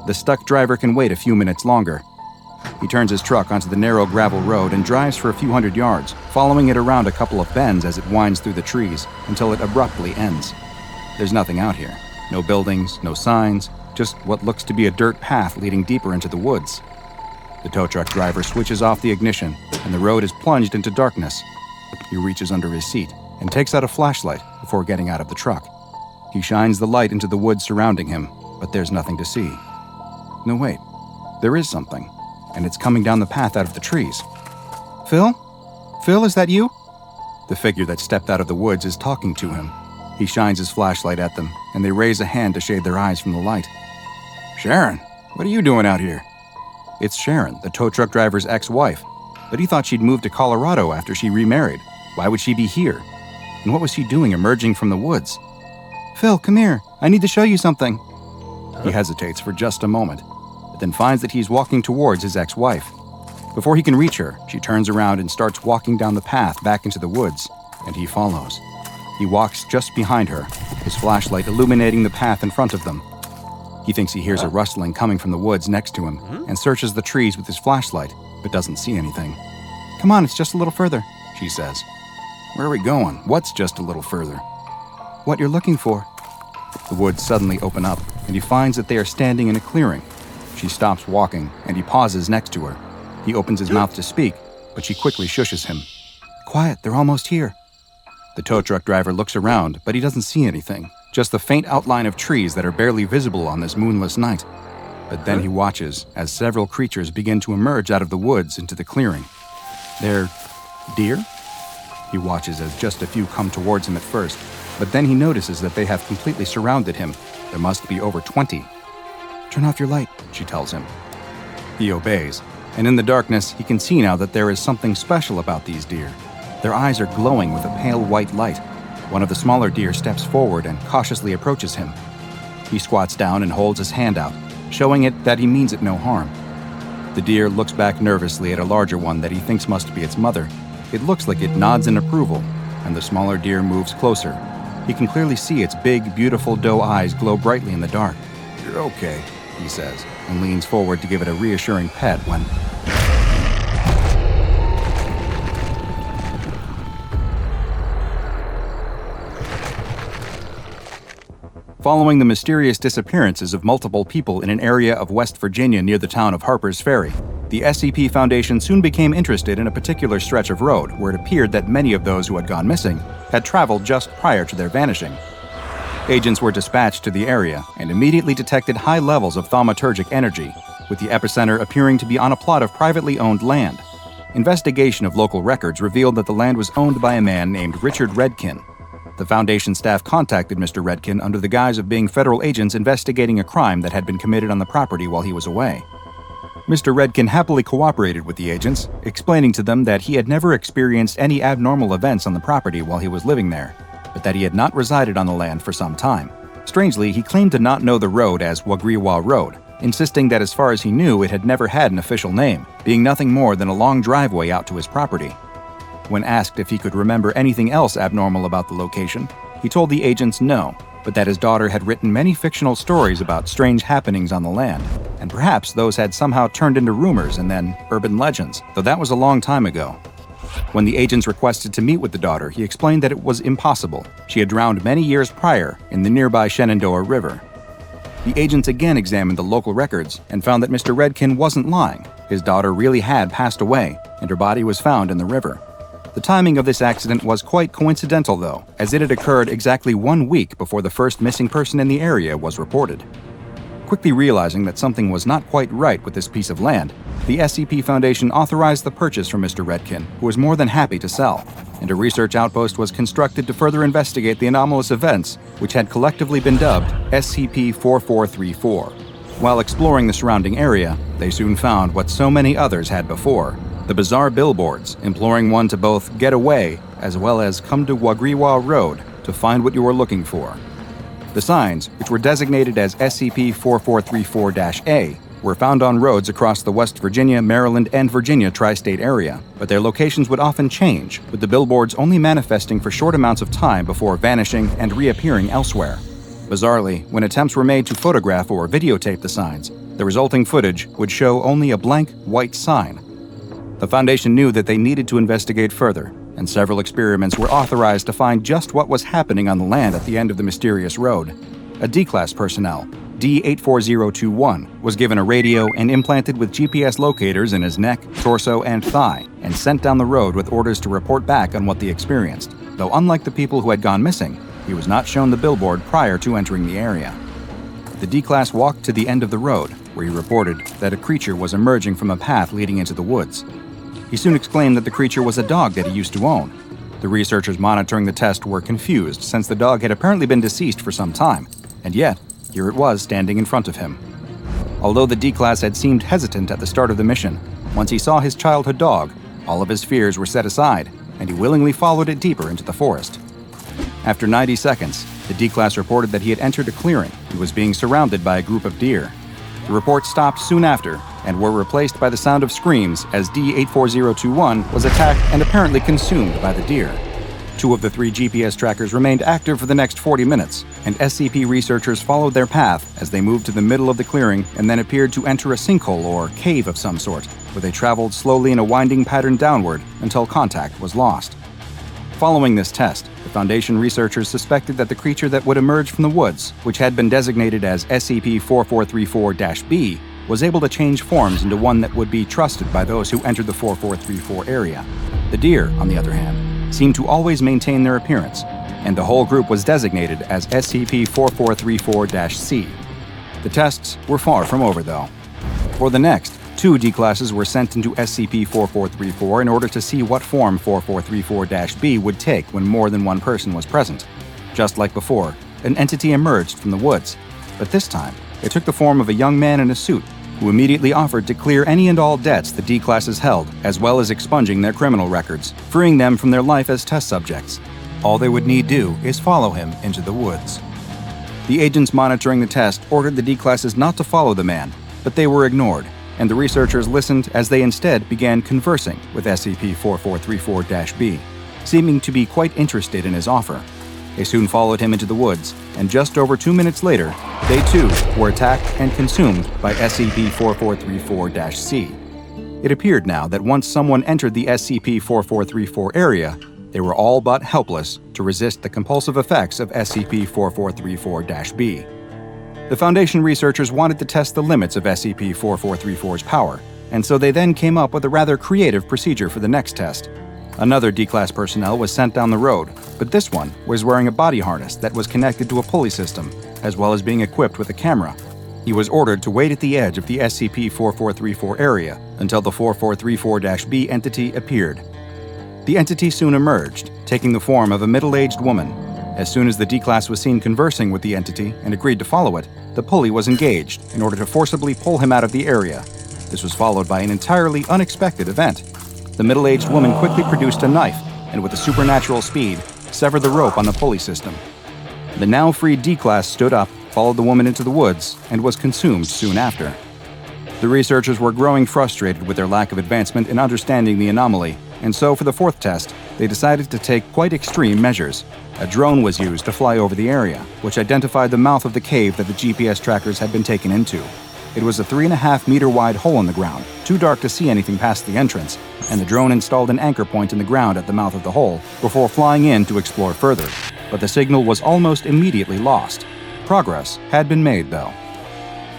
Speaker 1: The stuck driver can wait a few minutes longer. He turns his truck onto the narrow gravel road and drives for a few hundred yards, following it around a couple of bends as it winds through the trees until it abruptly ends. There's nothing out here. No buildings, no signs, just what looks to be a dirt path leading deeper into the woods. The tow truck driver switches off the ignition, and the road is plunged into darkness. He reaches under his seat and takes out a flashlight before getting out of the truck. He shines the light into the woods surrounding him, but there's nothing to see. No, wait. There is something, and it's coming down the path out of the trees. Phil? Phil, is that you? The figure that stepped out of the woods is talking to him. He shines his flashlight at them, and they raise a hand to shade their eyes from the light. Sharon, what are you doing out here? It's Sharon, the tow truck driver's ex-wife, but he thought she'd moved to Colorado after she remarried. Why would she be here? And what was she doing emerging from the woods? Phil, come here. I need to show you something. He hesitates for just a moment, but then finds that he's walking towards his ex-wife. Before he can reach her, she turns around and starts walking down the path back into the woods, and he follows. He walks just behind her, his flashlight illuminating the path in front of them. He thinks he hears a rustling coming from the woods next to him and searches the trees with his flashlight, but doesn't see anything. Come on, it's just a little further, she says. Where are we going? What's just a little further? What you're looking for. The woods suddenly open up, and he finds that they are standing in a clearing. She stops walking, and he pauses next to her. He opens his mouth to speak, but she quickly shushes him. Quiet, they're almost here. The tow truck driver looks around, but he doesn't see anything, just the faint outline of trees that are barely visible on this moonless night. But then he watches as several creatures begin to emerge out of the woods into the clearing. They're deer? He watches as just a few come towards him at first, but then he notices that they have completely surrounded him. There must be over 20. Turn off your light, she tells him. He obeys, and in the darkness he can see now that there is something special about these deer. Their eyes are glowing with a pale white light. One of the smaller deer steps forward and cautiously approaches him. He squats down and holds his hand out, showing it that he means it no harm. The deer looks back nervously at a larger one that he thinks must be its mother. It looks like it nods in approval, and the smaller deer moves closer. He can clearly see its big, beautiful doe eyes glow brightly in the dark. You're okay, he says, and leans forward to give it a reassuring pet when... Following the mysterious disappearances of multiple people in an area of West Virginia near the town of Harper's Ferry, the SCP Foundation soon became interested in a particular stretch of road where it appeared that many of those who had gone missing had traveled just prior to their vanishing. Agents were dispatched to the area and immediately detected high levels of thaumaturgic energy, with the epicenter appearing to be on a plot of privately owned land. Investigation of local records revealed that the land was owned by a man named Richard Redkin. The Foundation staff contacted Mr. Redkin under the guise of being federal agents investigating a crime that had been committed on the property while he was away. Mr. Redkin happily cooperated with the agents, explaining to them that he had never experienced any abnormal events on the property while he was living there, but that he had not resided on the land for some time. Strangely, he claimed to not know the road as Wagriwa Road, insisting that as far as he knew it had never had an official name, being nothing more than a long driveway out to his property. When asked if he could remember anything else abnormal about the location, he told the agents no, but that his daughter had written many fictional stories about strange happenings on the land, and perhaps those had somehow turned into rumors and then urban legends, though that was a long time ago. When the agents requested to meet with the daughter, he explained that it was impossible. She had drowned many years prior in the nearby Shenandoah River. The agents again examined the local records and found that Mr. Redkin wasn't lying. His daughter really had passed away, and her body was found in the river. The timing of this accident was quite coincidental, though, as it had occurred exactly 1 week before the first missing person in the area was reported. Quickly realizing that something was not quite right with this piece of land, the SCP Foundation authorized the purchase from Mr. Redkin, who was more than happy to sell. and a research outpost was constructed to further investigate the anomalous events, which had collectively been dubbed SCP-4434. While exploring the surrounding area, they soon found what so many others had before: the bizarre billboards imploring one to both get away as well as come to Wagriwa Road to find what you were looking for. The signs, which were designated as SCP-4434-A, were found on roads across the West Virginia, Maryland, and Virginia tri-state area, but their locations would often change, with the billboards only manifesting for short amounts of time before vanishing and reappearing elsewhere. Bizarrely, when attempts were made to photograph or videotape the signs, the resulting footage would show only a blank white sign. The Foundation knew that they needed to investigate further, and several experiments were authorized to find just what was happening on the land at the end of the mysterious road. A D-Class personnel, D-84021, was given a radio and implanted with GPS locators in his neck, torso, and thigh, and sent down the road with orders to report back on what they experienced, though unlike the people who had gone missing, he was not shown the billboard prior to entering the area. The D-Class walked to the end of the road, where he reported that a creature was emerging from a path leading into the woods. He soon exclaimed that the creature was a dog that he used to own. The researchers monitoring the test were confused, since the dog had apparently been deceased for some time, and yet, here it was standing in front of him. Although the D-Class had seemed hesitant at the start of the mission, once he saw his childhood dog, all of his fears were set aside, and he willingly followed it deeper into the forest. After 90 seconds, the D-Class reported that he had entered a clearing and was being surrounded by a group of deer. The reports stopped soon after and were replaced by the sound of screams as D-84021 was attacked and apparently consumed by the deer. 2 of the 3 GPS trackers remained active for the next 40 minutes, and SCP researchers followed their path as they moved to the middle of the clearing and then appeared to enter a sinkhole or cave of some sort, where they traveled slowly in a winding pattern downward until contact was lost. Following this test, the Foundation researchers suspected that the creature that would emerge from the woods, which had been designated as SCP-4434-B, was able to change forms into one that would be trusted by those who entered the 4434 area. The deer, on the other hand, seemed to always maintain their appearance, and the whole group was designated as SCP-4434-C. The tests were far from over, though. For the next, 2 D-Classes were sent into SCP-4434 in order to see what form 4434-B would take when more than one person was present. Just like before, an entity emerged from the woods, but this time, it took the form of a young man in a suit who immediately offered to clear any and all debts the D-Classes held, as well as expunging their criminal records, freeing them from their life as test subjects. All they would need do is follow him into the woods. The agents monitoring the test ordered the D-Classes not to follow the man, but they were ignored, and the researchers listened as they instead began conversing with SCP-4434-B, seeming to be quite interested in his offer. They soon followed him into the woods, and just over 2 minutes later, they too were attacked and consumed by SCP-4434-C. It appeared now that once someone entered the SCP-4434 area, they were all but helpless to resist the compulsive effects of SCP-4434-B. The Foundation researchers wanted to test the limits of SCP-4434's power, and so they then came up with a rather creative procedure for the next test. Another D-Class personnel was sent down the road, but this one was wearing a body harness that was connected to a pulley system, as well as being equipped with a camera. He was ordered to wait at the edge of the SCP-4434 area until the 4434-B entity appeared. The entity soon emerged, taking the form of a middle-aged woman. As soon as the D-Class was seen conversing with the entity and agreed to follow it, the pulley was engaged in order to forcibly pull him out of the area. This was followed by an entirely unexpected event. The middle-aged woman quickly produced a knife and, with a supernatural speed, severed the rope on the pulley system. The now freed D-Class stood up, followed the woman into the woods, and was consumed soon after. The researchers were growing frustrated with their lack of advancement in understanding the anomaly, and so for the 4th test, they decided to take quite extreme measures. A drone was used to fly over the area, which identified the mouth of the cave that the GPS trackers had been taken into. It was a 3.5-meter wide hole in the ground, too dark to see anything past the entrance, and the drone installed an anchor point in the ground at the mouth of the hole before flying in to explore further. But the signal was almost immediately lost. Progress had been made, though.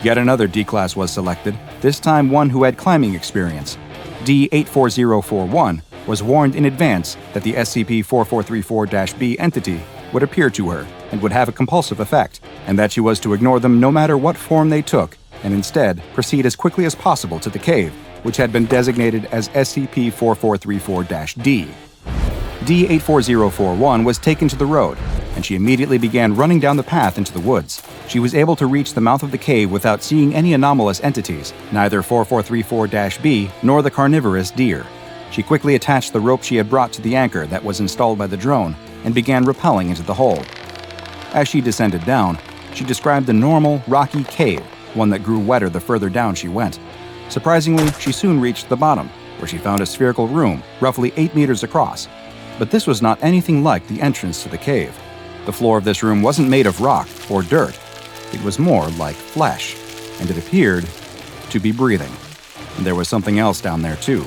Speaker 1: Yet another D-Class was selected, this time one who had climbing experience. D-84041 was warned in advance that the SCP-4434-B entity would appear to her and would have a compulsive effect, and that she was to ignore them no matter what form they took, and instead proceed as quickly as possible to the cave, which had been designated as SCP-4434-D. D84041 was taken to the road, and she immediately began running down the path into the woods. She was able to reach the mouth of the cave without seeing any anomalous entities, neither 4434-B nor the carnivorous deer. She quickly attached the rope she had brought to the anchor that was installed by the drone and began rappelling into the hole. As she descended down, she described the normal, rocky cave, one that grew wetter the further down she went. Surprisingly, she soon reached the bottom, where she found a spherical room, roughly 8 meters across. But this was not anything like the entrance to the cave. The floor of this room wasn't made of rock or dirt. It was more like flesh, and it appeared to be breathing. And there was something else down there too,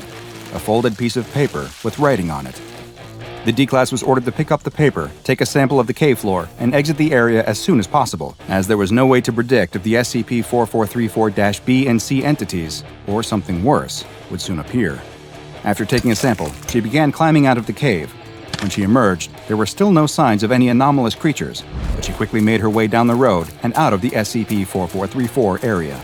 Speaker 1: a folded piece of paper with writing on it. The D-Class was ordered to pick up the paper, take a sample of the cave floor, and exit the area as soon as possible, as there was no way to predict if the SCP-4434-B and C entities, or something worse, would soon appear. After taking a sample, she began climbing out of the cave. When she emerged, there were still no signs of any anomalous creatures, but she quickly made her way down the road and out of the SCP-4434 area.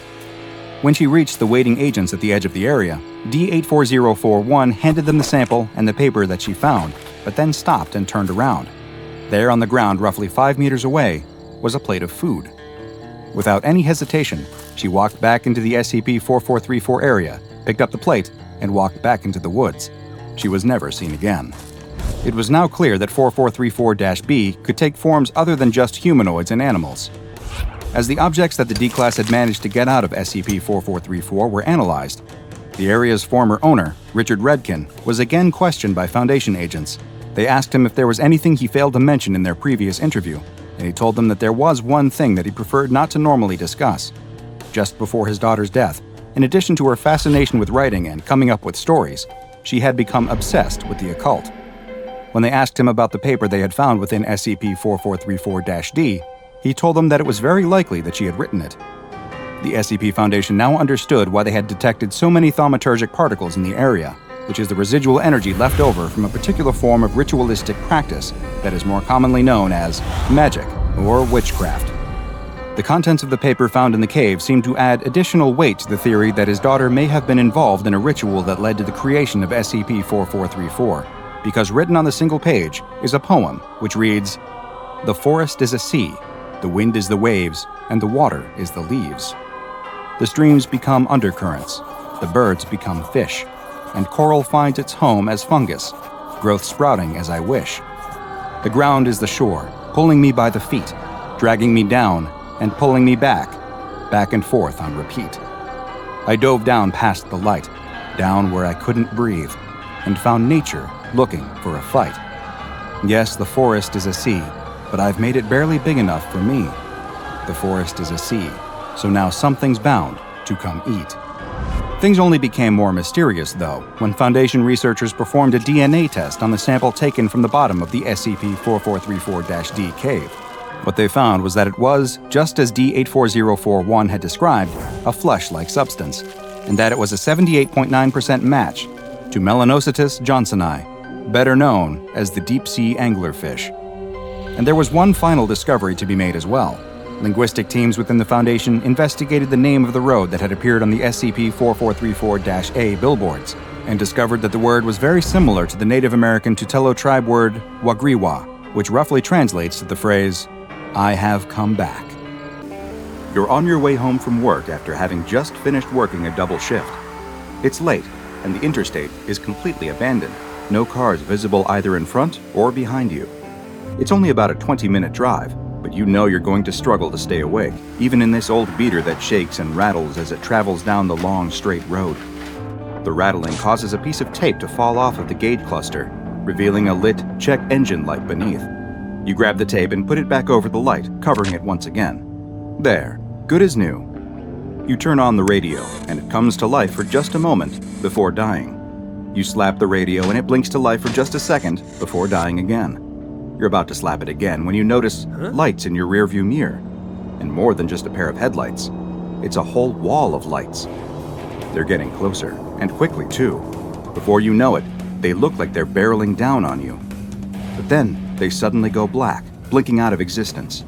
Speaker 1: When she reached the waiting agents at the edge of the area, D84041 handed them the sample and the paper that she found, but then stopped and turned around. There on the ground, roughly 5 meters away, was a plate of food. Without any hesitation, she walked back into the SCP-4434 area, picked up the plate, and walked back into the woods. She was never seen again. It was now clear that 4434-B could take forms other than just humanoids and animals. As the objects that the D-Class had managed to get out of SCP-4434 were analyzed, the area's former owner, Richard Redkin, was again questioned by Foundation agents. They asked him if there was anything he failed to mention in their previous interview, and he told them that there was one thing that he preferred not to normally discuss. Just before his daughter's death, in addition to her fascination with writing and coming up with stories, she had become obsessed with the occult. When they asked him about the paper they had found within SCP-4434-D, he told them that it was very likely that she had written it. The SCP Foundation now understood why they had detected so many thaumaturgic particles in the area, which is the residual energy left over from a particular form of ritualistic practice that is more commonly known as magic or witchcraft. The contents of the paper found in the cave seemed to add additional weight to the theory that his daughter may have been involved in a ritual that led to the creation of SCP-4434, because written on the single page is a poem which reads, "The forest is a sea, the wind is the waves, and the water is the leaves. The streams become undercurrents, the birds become fish, and coral finds its home as fungus, growth sprouting as I wish. The ground is the shore, pulling me by the feet, dragging me down and pulling me back and forth on repeat. I dove down past the light, down where I couldn't breathe, and found nature looking for a fight. Yes, the forest is a sea, but I've made it barely big enough for me. The forest is a sea, so now something's bound to come eat." Things only became more mysterious, though, when Foundation researchers performed a DNA test on the sample taken from the bottom of the SCP-4434-D cave. What they found was that it was, just as D84041 had described, a flesh-like substance, and that it was a 78.9% match to Melanocytus johnsoni, better known as the deep-sea anglerfish. And there was one final discovery to be made as well. Linguistic teams within the Foundation investigated the name of the road that had appeared on the SCP-4434-A billboards, and discovered that the word was very similar to the Native American Tutelo tribe word Wagriwa, which roughly translates to the phrase, "I have come back." You're on your way home from work after having just finished working a double shift. It's late, and the interstate is completely abandoned. No cars visible either in front or behind you. It's only about a 20-minute drive, but you know you're going to struggle to stay awake, even in this old beater that shakes and rattles as it travels down the long, straight road. The rattling causes a piece of tape to fall off of the gauge cluster, revealing a lit check engine light beneath. You grab the tape and put it back over the light, covering it once again. There, good as new. You turn on the radio, and it comes to life for just a moment before dying. You slap the radio and it blinks to life for just a second before dying again. You're about to slap it again when you notice lights in your rearview mirror. And more than just a pair of headlights. It's a whole wall of lights. They're getting closer, and quickly too. Before you know it, they look like they're barreling down on you. But then, they suddenly go black, blinking out of existence.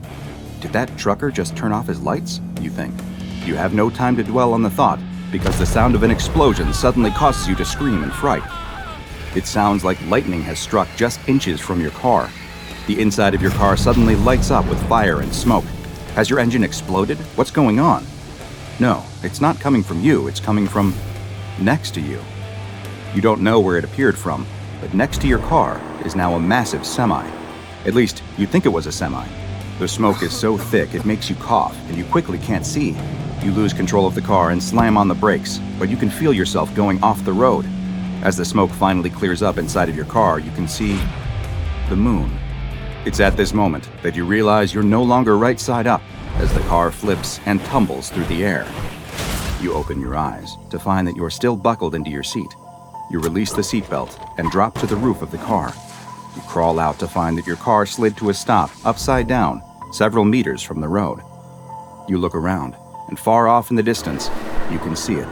Speaker 1: Did that trucker just turn off his lights, you think? You have no time to dwell on the thought, because the sound of an explosion suddenly causes you to scream in fright. It sounds like lightning has struck just inches from your car. The inside of your car suddenly lights up with fire and smoke. Has your engine exploded? What's going on? No, it's not coming from you, it's coming from next to you. You don't know where it appeared from, but next to your car is now a massive semi. At least, you think it was a semi. The smoke is so thick it makes you cough, and you quickly can't see. You lose control of the car and slam on the brakes, but you can feel yourself going off the road. As the smoke finally clears up inside of your car, you can see the moon. It's at this moment that you realize you're no longer right side up as the car flips and tumbles through the air. You open your eyes to find that you're still buckled into your seat. You release the seatbelt and drop to the roof of the car. You crawl out to find that your car slid to a stop upside down, several meters from the road. You look around, and far off in the distance, you can see it.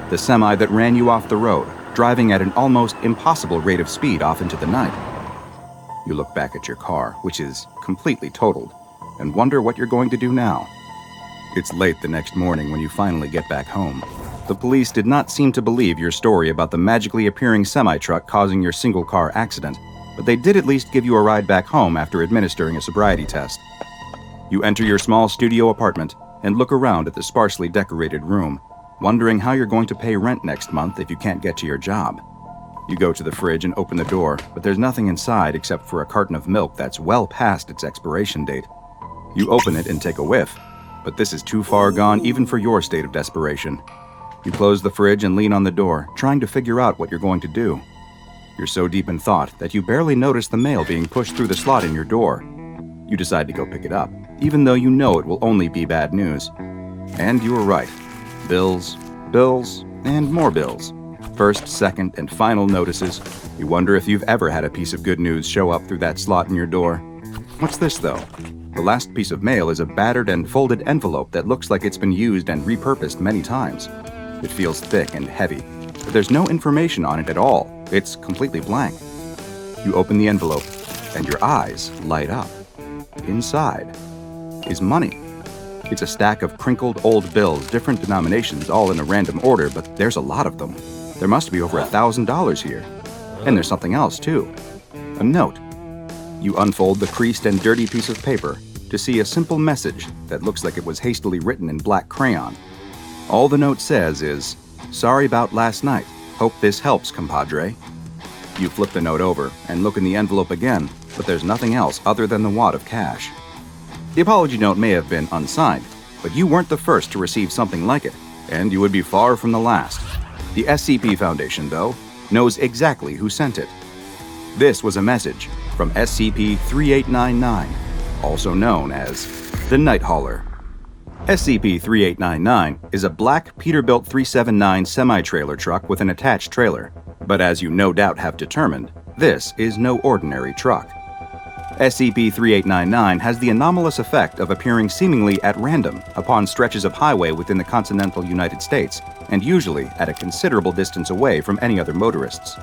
Speaker 1: The semi that ran you off the road, driving at an almost impossible rate of speed off into the night. You look back at your car, which is completely totaled, and wonder what you're going to do now. It's late the next morning when you finally get back home. The police did not seem to believe your story about the magically appearing semi-truck causing your single-car accident, but they did at least give you a ride back home after administering a sobriety test. You enter your small studio apartment and look around at the sparsely decorated room, wondering how you're going to pay rent next month if you can't get to your job. You go to the fridge and open the door, but there's nothing inside except for a carton of milk that's well past its expiration date. You open it and take a whiff, but this is too far gone even for your state of desperation. You close the fridge and lean on the door, trying to figure out what you're going to do. You're so deep in thought that you barely notice the mail being pushed through the slot in your door. You decide to go pick it up, even though you know it will only be bad news. And you were right. Bills, bills, and more bills. First, second, and final notices. You wonder if you've ever had a piece of good news show up through that slot in your door. What's this, though? The last piece of mail is a battered and folded envelope that looks like it's been used and repurposed many times. It feels thick and heavy, but there's no information on it at all. It's completely blank. You open the envelope, and your eyes light up. Inside is money. It's a stack of crinkled old bills, different denominations, all in a random order, but there's a lot of them. There must be over $1,000 here. And there's something else, too. A note. You unfold the creased and dirty piece of paper to see a simple message that looks like it was hastily written in black crayon. All the note says is, "Sorry about last night. Hope this helps, compadre." You flip the note over and look in the envelope again, but there's nothing else other than the wad of cash. The apology note may have been unsigned, but you weren't the first to receive something like it, and you would be far from the last. The SCP Foundation, though, knows exactly who sent it. This was a message from SCP-3899, also known as the Night Hauler. SCP-3899 is a black Peterbilt 379 semi-trailer truck with an attached trailer, but as you no doubt have determined, this is no ordinary truck. SCP-3899 has the anomalous effect of appearing seemingly at random upon stretches of highway within the continental United States, and usually at a considerable distance away from any other motorists.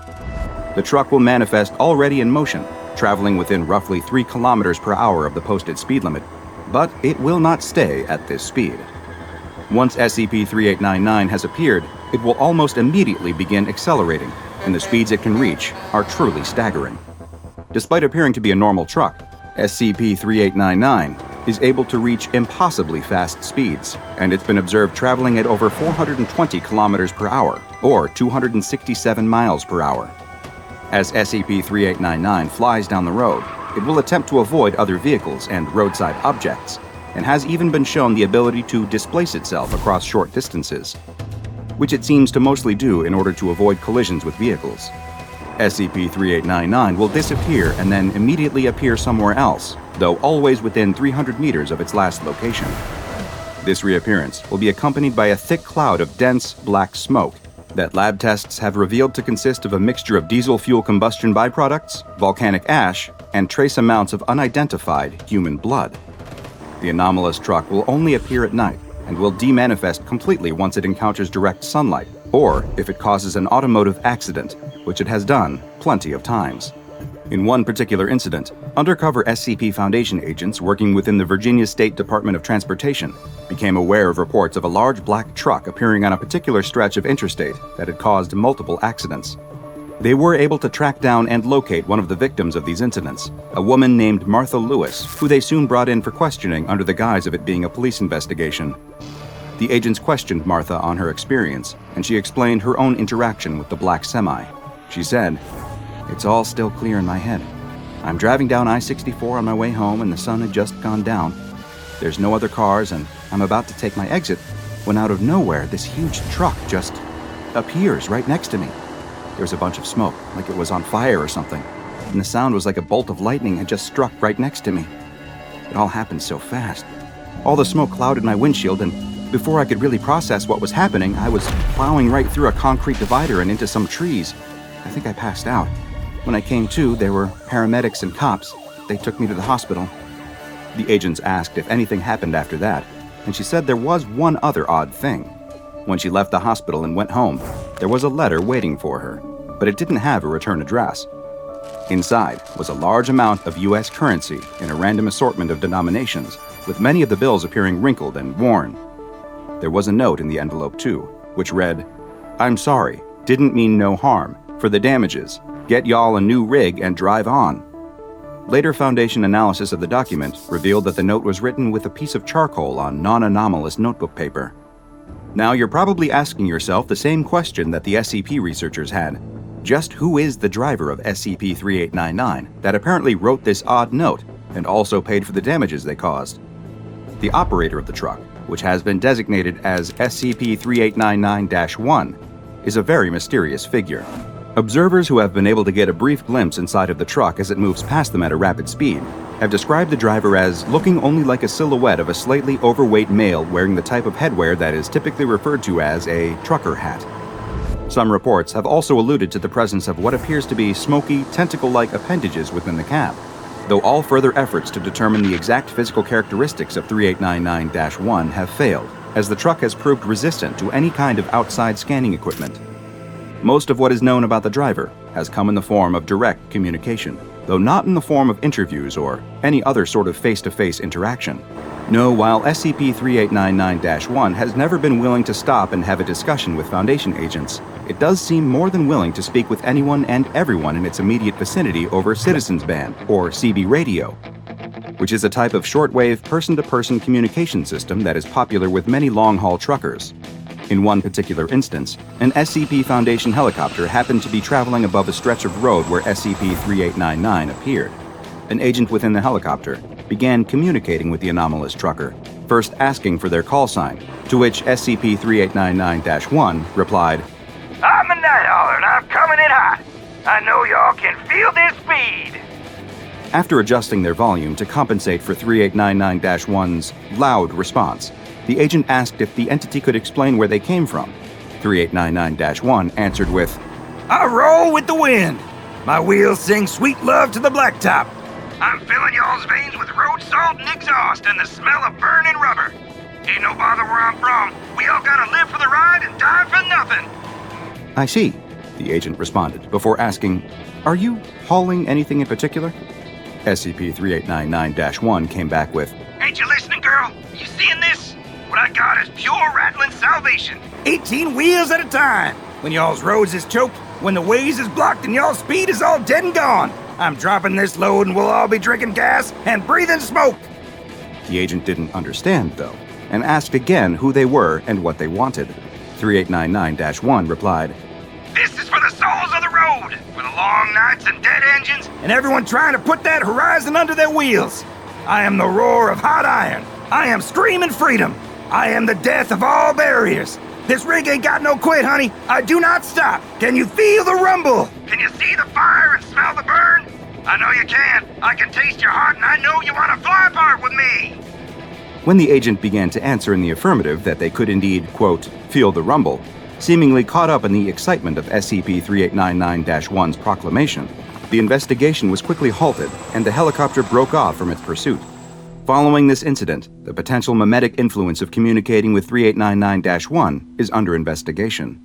Speaker 1: The truck will manifest already in motion, traveling within roughly 3 kilometers per hour of the posted speed limit, but it will not stay at this speed. Once SCP-3899 has appeared, it will almost immediately begin accelerating, and the speeds it can reach are truly staggering. Despite appearing to be a normal truck, SCP-3899 is able to reach impossibly fast speeds, and it's been observed traveling at over 420 kilometers per hour, or 267 miles per hour. As SCP-3899 flies down the road, it will attempt to avoid other vehicles and roadside objects, and has even been shown the ability to displace itself across short distances, which it seems to mostly do in order to avoid collisions with vehicles. SCP-3899 will disappear and then immediately appear somewhere else, though always within 300 meters of its last location. This reappearance will be accompanied by a thick cloud of dense, black smoke that lab tests have revealed to consist of a mixture of diesel fuel combustion byproducts, volcanic ash, and trace amounts of unidentified human blood. The anomalous truck will only appear at night and will demanifest completely once it encounters direct sunlight, or if it causes an automotive accident, which it has done plenty of times. In one particular incident, undercover SCP Foundation agents working within the Virginia State Department of Transportation became aware of reports of a large black truck appearing on a particular stretch of interstate that had caused multiple accidents. They were able to track down and locate one of the victims of these incidents, a woman named Martha Lewis, who they soon brought in for questioning under the guise of it being a police investigation. The agents questioned Martha on her experience, and she explained her own interaction with the black semi. She said, "It's all still clear in my head. I'm driving down I-64 on my way home and the sun had just gone down. There's no other cars and I'm about to take my exit when out of nowhere this huge truck just appears right next to me. There was a bunch of smoke, like it was on fire or something, and the sound was like a bolt of lightning had just struck right next to me. It all happened so fast. All the smoke clouded my windshield, and before I could really process what was happening, I was plowing right through a concrete divider and into some trees. I think I passed out. When I came to, there were paramedics and cops. They took me to the hospital." The agents asked if anything happened after that, and she said there was one other odd thing. When she left the hospital and went home, there was a letter waiting for her, but it didn't have a return address. Inside was a large amount of U.S. currency in a random assortment of denominations, with many of the bills appearing wrinkled and worn. There was a note in the envelope too, which read, "I'm sorry, didn't mean no harm. For the damages, get y'all a new rig and drive on." Later Foundation analysis of the document revealed that the note was written with a piece of charcoal on non-anomalous notebook paper. Now you're probably asking yourself the same question that the SCP researchers had. Just who is the driver of SCP-3899 that apparently wrote this odd note and also paid for the damages they caused? The operator of the truck, which has been designated as SCP-3899-1, is a very mysterious figure. Observers who have been able to get a brief glimpse inside of the truck as it moves past them at a rapid speed have described the driver as looking only like a silhouette of a slightly overweight male wearing the type of headwear that is typically referred to as a trucker hat. Some reports have also alluded to the presence of what appears to be smoky, tentacle-like appendages within the cab, though all further efforts to determine the exact physical characteristics of 3899-1 have failed, as the truck has proved resistant to any kind of outside scanning equipment. Most of what is known about the driver has come in the form of direct communication, though not in the form of interviews or any other sort of face-to-face interaction. No, while SCP-3899-1 has never been willing to stop and have a discussion with Foundation agents, it does seem more than willing to speak with anyone and everyone in its immediate vicinity over Citizens Band, or CB radio, which is a type of shortwave person-to-person communication system that is popular with many long-haul truckers. In one particular instance, an SCP Foundation helicopter happened to be traveling above a stretch of road where SCP-3899 appeared. An agent within the helicopter began communicating with the anomalous trucker, first asking for their call sign, to which SCP-3899-1 replied,
Speaker 5: "I'm the Night Hauler and I'm coming in hot. I know y'all can feel this speed."
Speaker 1: After adjusting their volume to compensate for 3899-1's loud response, the agent asked if the entity could explain where they came from. 3899-1 answered with,
Speaker 5: "I roll with the wind. My wheels sing sweet love to the blacktop. I'm filling y'all's veins with road salt and exhaust and the smell of burning rubber. Ain't no bother where I'm from. We all gotta live for the ride and die for nothing."
Speaker 1: "I see," the agent responded before asking, "Are you hauling anything in particular?" SCP-3899-1 came back with,
Speaker 5: "Ain't you listening, girl? You seeing this? What I got is pure rattling salvation. 18 wheels at a time. When y'all's roads is choked, when the ways is blocked and y'all's speed is all dead and gone, I'm dropping this load and we'll all be drinking gas and breathing smoke."
Speaker 1: The agent didn't understand, though, and asked again who they were and what they wanted. 3899-1 replied,
Speaker 5: "This is for the souls of the road, for the long nights and dead engines, and everyone trying to put that horizon under their wheels. I am the roar of hot iron. I am screaming freedom. I am the death of all barriers. This rig ain't got no quit, honey. I do not stop. Can you feel the rumble? Can you see the fire and smell the burn? I know you can. I can taste your heart, and I know you want to fly apart with me."
Speaker 1: When the agent began to answer in the affirmative that they could indeed, quote, feel the rumble, seemingly caught up in the excitement of SCP-3899-1's proclamation, the investigation was quickly halted and the helicopter broke off from its pursuit. Following this incident, the potential mimetic influence of communicating with 3899-1 is under investigation.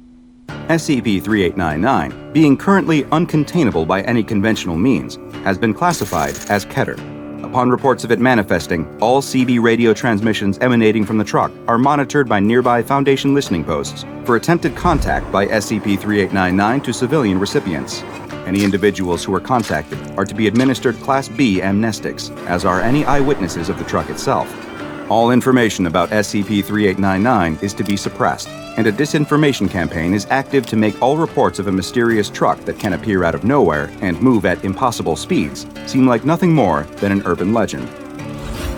Speaker 1: SCP-3899, being currently uncontainable by any conventional means, has been classified as Keter. Upon reports of it manifesting, all CB radio transmissions emanating from the truck are monitored by nearby Foundation listening posts for attempted contact by SCP-3899 to civilian recipients. Any individuals who are contacted are to be administered Class B amnestics, as are any eyewitnesses of the truck itself. All information about SCP-3899 is to be suppressed, and a disinformation campaign is active to make all reports of a mysterious truck that can appear out of nowhere and move at impossible speeds seem like nothing more than an urban legend.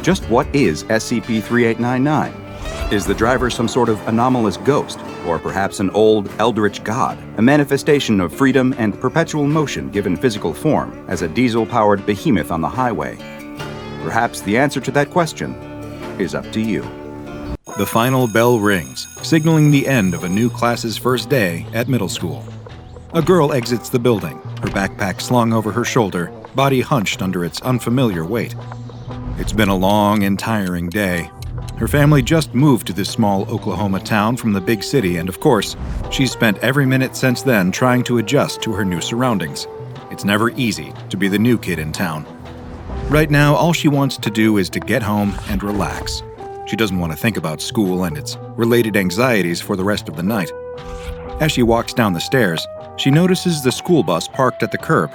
Speaker 1: Just what is SCP-3899? Is the driver some sort of anomalous ghost, or perhaps an old, eldritch god, a manifestation of freedom and perpetual motion given physical form as a diesel-powered behemoth on the highway? Perhaps the answer to that question is up to you.
Speaker 4: The final bell rings, signaling the end of a new class's first day at middle school. A girl exits the building, her backpack slung over her shoulder, body hunched under its unfamiliar weight. It's been a long and tiring day. Her family just moved to this small Oklahoma town from the big city, and of course, she's spent every minute since then trying to adjust to her new surroundings. It's never easy to be the new kid in town. Right now, all she wants to do is to get home and relax. She doesn't want to think about school and its related anxieties for the rest of the night. As she walks down the stairs, she notices the school bus parked at the curb.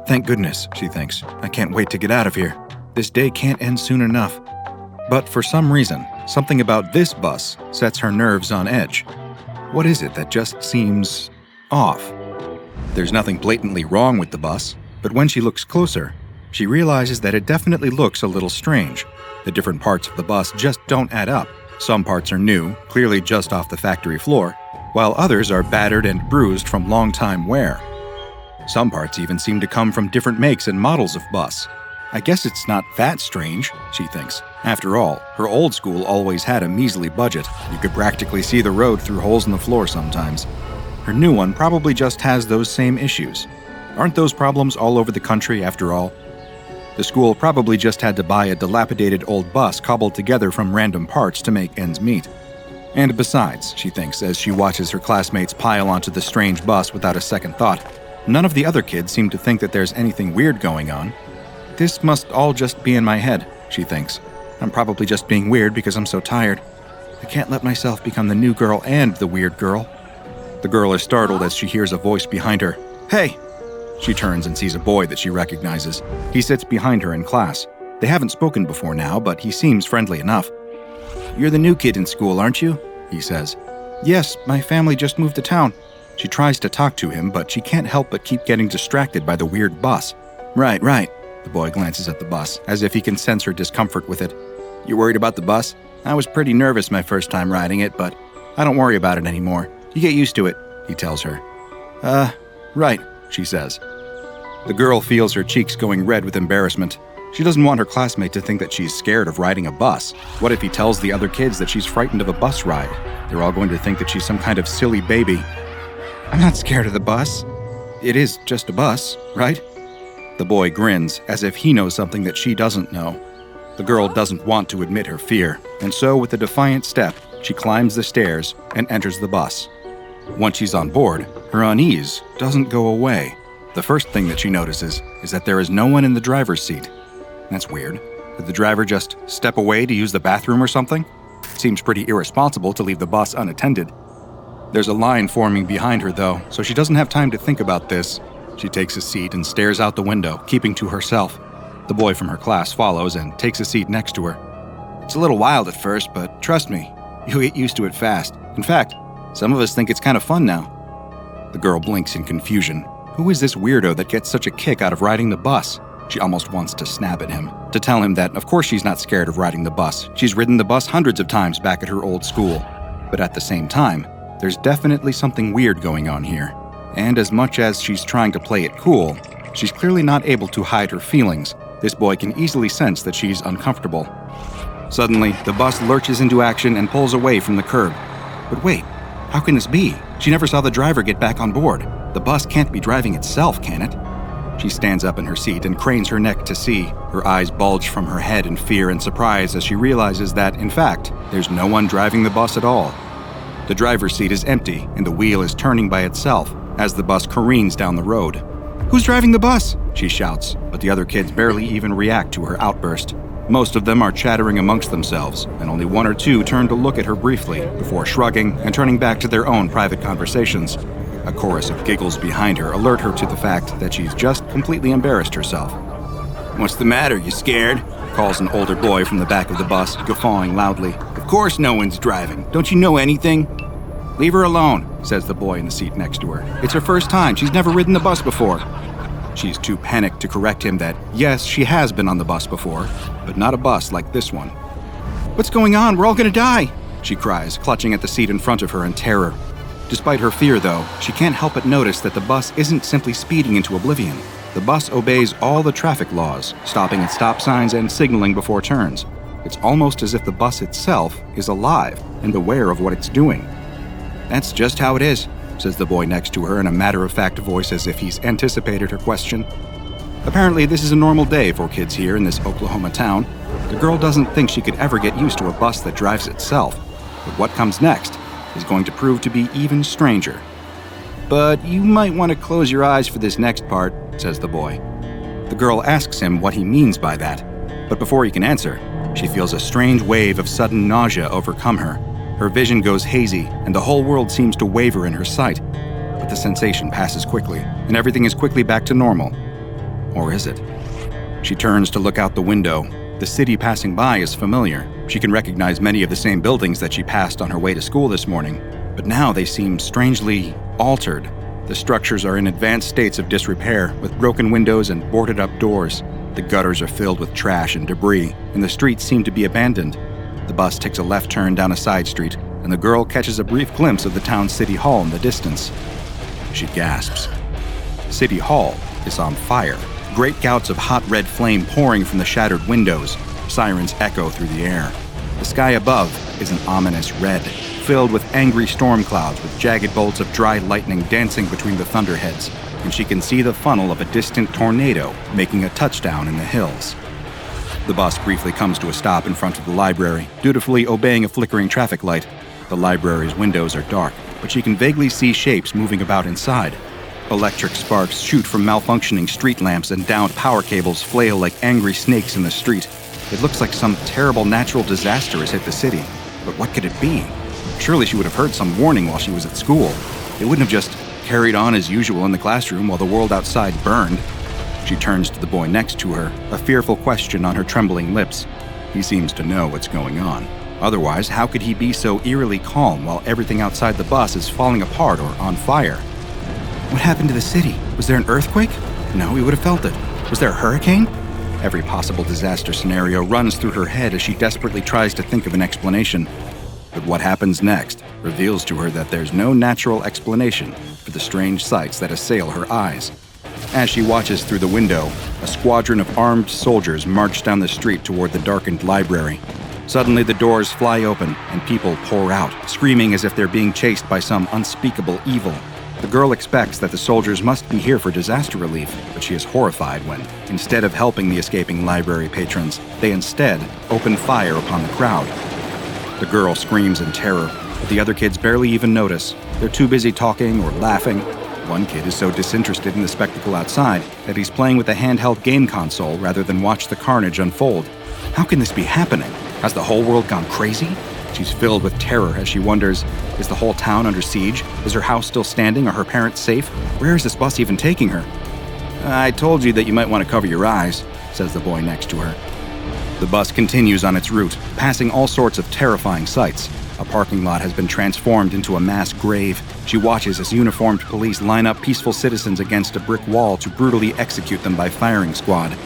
Speaker 4: Thank goodness, she thinks. I can't wait to get out of here. This day can't end soon enough. But for some reason, something about this bus sets her nerves on edge. What is it that just seems off? There's nothing blatantly wrong with the bus, but when she looks closer, she realizes that it definitely looks a little strange. The different parts of the bus just don't add up. Some parts are new, clearly just off the factory floor, while others are battered and bruised from long-time wear. Some parts even seem to come from different makes and models of bus. I guess it's not that strange, she thinks. After all, her old school always had a measly budget. You could practically see the road through holes in the floor sometimes. Her new one probably just has those same issues. Aren't those problems all over the country after all? The school probably just had to buy a dilapidated old bus cobbled together from random parts to make ends meet. And besides, she thinks as she watches her classmates pile onto the strange bus without a second thought, none of the other kids seem to think that there's anything weird going on. This must all just be in my head, she thinks. I'm probably just being weird because I'm so tired. I can't let myself become the new girl and the weird girl. The girl is startled as she hears a voice behind her. Hey! She turns and sees a boy that she recognizes. He sits behind her in class. They haven't spoken before now, but he seems friendly enough. You're the new kid in school, aren't you? He says. Yes, my family just moved to town. She tries to talk to him, but she can't help but keep getting distracted by the weird bus. Right. The boy glances at the bus, as if he can sense her discomfort with it. You worried about the bus? I was pretty nervous my first time riding it, but I don't worry about it anymore. You get used to it, he tells her. Right, she says. The girl feels her cheeks going red with embarrassment. She doesn't want her classmate to think that she's scared of riding a bus. What if he tells the other kids that she's frightened of a bus ride? They're all going to think that she's some kind of silly baby. I'm not scared of the bus. It is just a bus, right? The boy grins, as if he knows something that she doesn't know. The girl doesn't want to admit her fear, and so with a defiant step, she climbs the stairs and enters the bus. Once she's on board, her unease doesn't go away. The first thing that she notices is that there is no one in the driver's seat. That's weird. Did the driver just step away to use the bathroom or something? It seems pretty irresponsible to leave the bus unattended. There's a line forming behind her, though, so she doesn't have time to think about this. She takes a seat and stares out the window, keeping to herself. The boy from her class follows and takes a seat next to her. It's a little wild at first, but trust me, you'll get used to it fast. In fact, some of us think it's kind of fun now. The girl blinks in confusion. Who is this weirdo that gets such a kick out of riding the bus? She almost wants to snap at him, to tell him that of course she's not scared of riding the bus. She's ridden the bus hundreds of times back at her old school. But at the same time, there's definitely something weird going on here. And as much as she's trying to play it cool, she's clearly not able to hide her feelings. This boy can easily sense that she's uncomfortable. Suddenly, the bus lurches into action and pulls away from the curb. But wait, how can this be? She never saw the driver get back on board. The bus can't be driving itself, can it? She stands up in her seat and cranes her neck to see. Her eyes bulge from her head in fear and surprise as she realizes that, in fact, there's no one driving the bus at all. The driver's seat is empty and the wheel is turning by itself as the bus careens down the road.
Speaker 1: Who's driving the bus?" she shouts, but the other kids barely even react to her outburst. Most of them are chattering amongst themselves, and only one or two turn to look at her briefly before shrugging and turning back to their own private conversations. A chorus of giggles behind her alert her to the fact that she's just completely embarrassed herself. "What's the matter? You scared?" calls an older boy from the back of the bus, guffawing loudly. "Of course no one's driving. Don't you know anything?" "Leave her alone," says the boy in the seat next to her. "It's her first time. She's never ridden the bus before." She's too panicked to correct him that, yes, she has been on the bus before, but not a bus like this one. "What's going on? We're all gonna die!" she cries, clutching at the seat in front of her in terror. Despite her fear, though, she can't help but notice that the bus isn't simply speeding into oblivion. The bus obeys all the traffic laws, stopping at stop signs and signaling before turns. It's almost as if the bus itself is alive and aware of what it's doing. "That's just how it is," says the boy next to her in a matter-of-fact voice as if he's anticipated her question. Apparently, this is a normal day for kids here in this Oklahoma town. The girl doesn't think she could ever get used to a bus that drives itself, but what comes next is going to prove to be even stranger. "But you might want to close your eyes for this next part," says the boy. The girl asks him what he means by that, but before he can answer, she feels a strange wave of sudden nausea overcome her. Her vision goes hazy, and the whole world seems to waver in her sight. But the sensation passes quickly, and everything is quickly back to normal. Or is it? She turns to look out the window. The city passing by is familiar. She can recognize many of the same buildings that she passed on her way to school this morning, but now they seem strangely altered. The structures are in advanced states of disrepair, with broken windows and boarded-up doors. The gutters are filled with trash and debris, and the streets seem to be abandoned. The bus takes a left turn down a side street, and the girl catches a brief glimpse of the town's city hall in the distance. She gasps. City Hall is on fire. Great gouts of hot red flame pouring from the shattered windows. Sirens echo through the air. The sky above is an ominous red, filled with angry storm clouds with jagged bolts of dry lightning dancing between the thunderheads, and she can see the funnel of a distant tornado making a touchdown in the hills. The bus briefly comes to a stop in front of the library, dutifully obeying a flickering traffic light. The library's windows are dark, but she can vaguely see shapes moving about inside. Electric sparks shoot from malfunctioning street lamps, and downed power cables flail like angry snakes in the street. It looks like some terrible natural disaster has hit the city. But what could it be? Surely she would have heard some warning while she was at school. It wouldn't have just carried on as usual in the classroom while the world outside burned. She turns to the boy next to her, a fearful question on her trembling lips. He seems to know what's going on. Otherwise, how could he be so eerily calm while everything outside the bus is falling apart or on fire? What happened to the city? Was there an earthquake? No, he would have felt it. Was there a hurricane? Every possible disaster scenario runs through her head as she desperately tries to think of an explanation. But what happens next reveals to her that there's no natural explanation for the strange sights that assail her eyes. As she watches through the window, a squadron of armed soldiers march down the street toward the darkened library. Suddenly, the doors fly open and people pour out, screaming as if they're being chased by some unspeakable evil. The girl expects that the soldiers must be here for disaster relief, but she is horrified when, instead of helping the escaping library patrons, they instead open fire upon the crowd. The girl screams in terror, but the other kids barely even notice. They're too busy talking or laughing. One kid is so disinterested in the spectacle outside that he's playing with a handheld game console rather than watch the carnage unfold. How can this be happening? Has the whole world gone crazy? She's filled with terror as she wonders, is the whole town under siege? Is her house still standing? Are her parents safe? Where is this bus even taking her? I told you that you might want to cover your eyes, says the boy next to her. The bus continues on its route, passing all sorts of terrifying sights. A parking lot has been transformed into a mass grave. She watches as uniformed police line up peaceful citizens against a brick wall to brutally execute them by firing squad.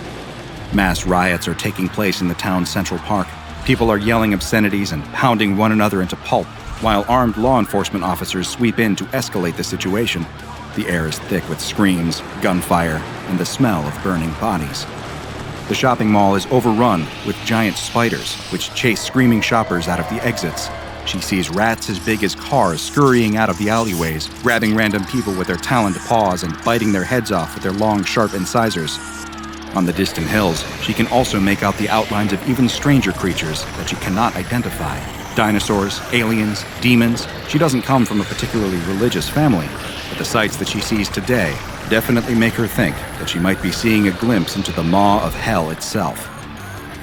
Speaker 1: Mass riots are taking place in the town's central park. People are yelling obscenities and pounding one another into pulp, while armed law enforcement officers sweep in to escalate the situation. The air is thick with screams, gunfire, and the smell of burning bodies. The shopping mall is overrun with giant spiders, which chase screaming shoppers out of the exits. She sees rats as big as cars scurrying out of the alleyways, grabbing random people with their taloned paws and biting their heads off with their long, sharp incisors. On the distant hills, she can also make out the outlines of even stranger creatures that she cannot identify. Dinosaurs, aliens, demons. She doesn't come from a particularly religious family, but the sights that she sees today definitely make her think that she might be seeing a glimpse into the maw of hell itself.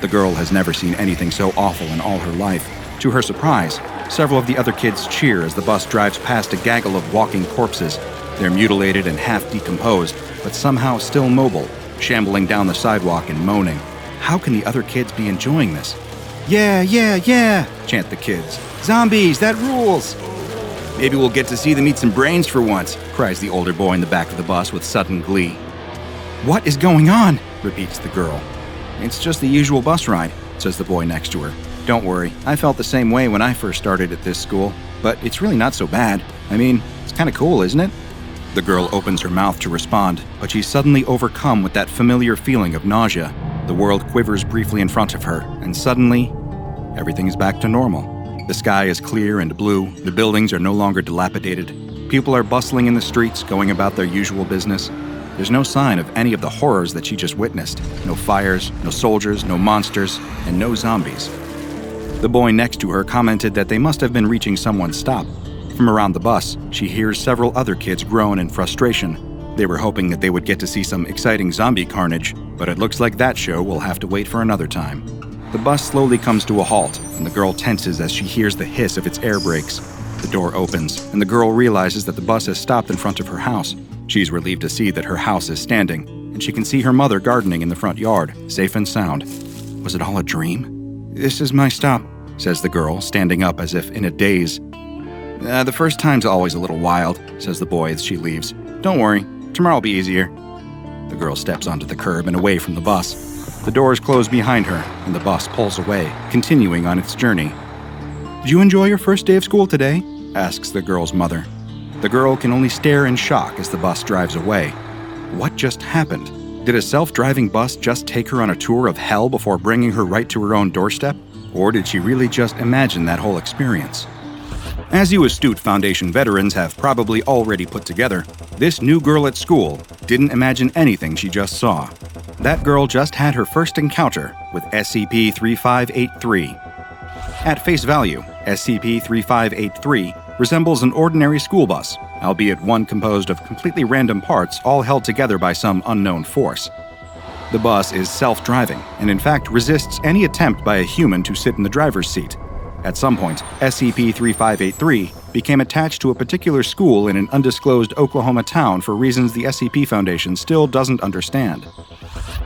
Speaker 1: The girl has never seen anything so awful in all her life. To her surprise, several of the other kids cheer as the bus drives past a gaggle of walking corpses. They're mutilated and half decomposed, but somehow still mobile, shambling down the sidewalk and moaning. How can the other kids be enjoying this? Yeah, yeah, yeah, chant the kids. Zombies, that rules! Maybe we'll get to see them eat some brains for once, cries the older boy in the back of the bus with sudden glee. What is going on? Repeats the girl. It's just the usual bus ride, says the boy next to her. Don't worry, I felt the same way when I first started at this school, but it's really not so bad. I mean, it's kind of cool, isn't it? The girl opens her mouth to respond, but she's suddenly overcome with that familiar feeling of nausea. The world quivers briefly in front of her, and suddenly, everything is back to normal. The sky is clear and blue, the buildings are no longer dilapidated. People are bustling in the streets, going about their usual business. There's no sign of any of the horrors that she just witnessed. No fires, no soldiers, no monsters, and no zombies. The boy next to her commented that they must have been reaching someone's stop. From around the bus, she hears several other kids groan in frustration. They were hoping that they would get to see some exciting zombie carnage, but it looks like that show will have to wait for another time. The bus slowly comes to a halt, and the girl tenses as she hears the hiss of its air brakes. The door opens, and the girl realizes that the bus has stopped in front of her house. She's relieved to see that her house is standing, and she can see her mother gardening in the front yard, safe and sound. Was it all a dream? This is my stop, says the girl, standing up as if in a daze. The first time's always a little wild, says the boy as she leaves. Don't worry, tomorrow will be easier. The girl steps onto the curb and away from the bus. The doors close behind her, and the bus pulls away, continuing on its journey. Did you enjoy your first day of school today? Asks the girl's mother. The girl can only stare in shock as the bus drives away. What just happened? Did a self-driving bus just take her on a tour of hell before bringing her right to her own doorstep? Or did she really just imagine that whole experience? As you astute Foundation veterans have probably already put together, this new girl at school didn't imagine anything she just saw. That girl just had her first encounter with SCP-3583. At face value, SCP-3583 resembles an ordinary school bus, albeit one composed of completely random parts all held together by some unknown force. The bus is self-driving and in fact resists any attempt by a human to sit in the driver's seat. At some point, SCP-3583 became attached to a particular school in an undisclosed Oklahoma town for reasons the SCP Foundation still doesn't understand.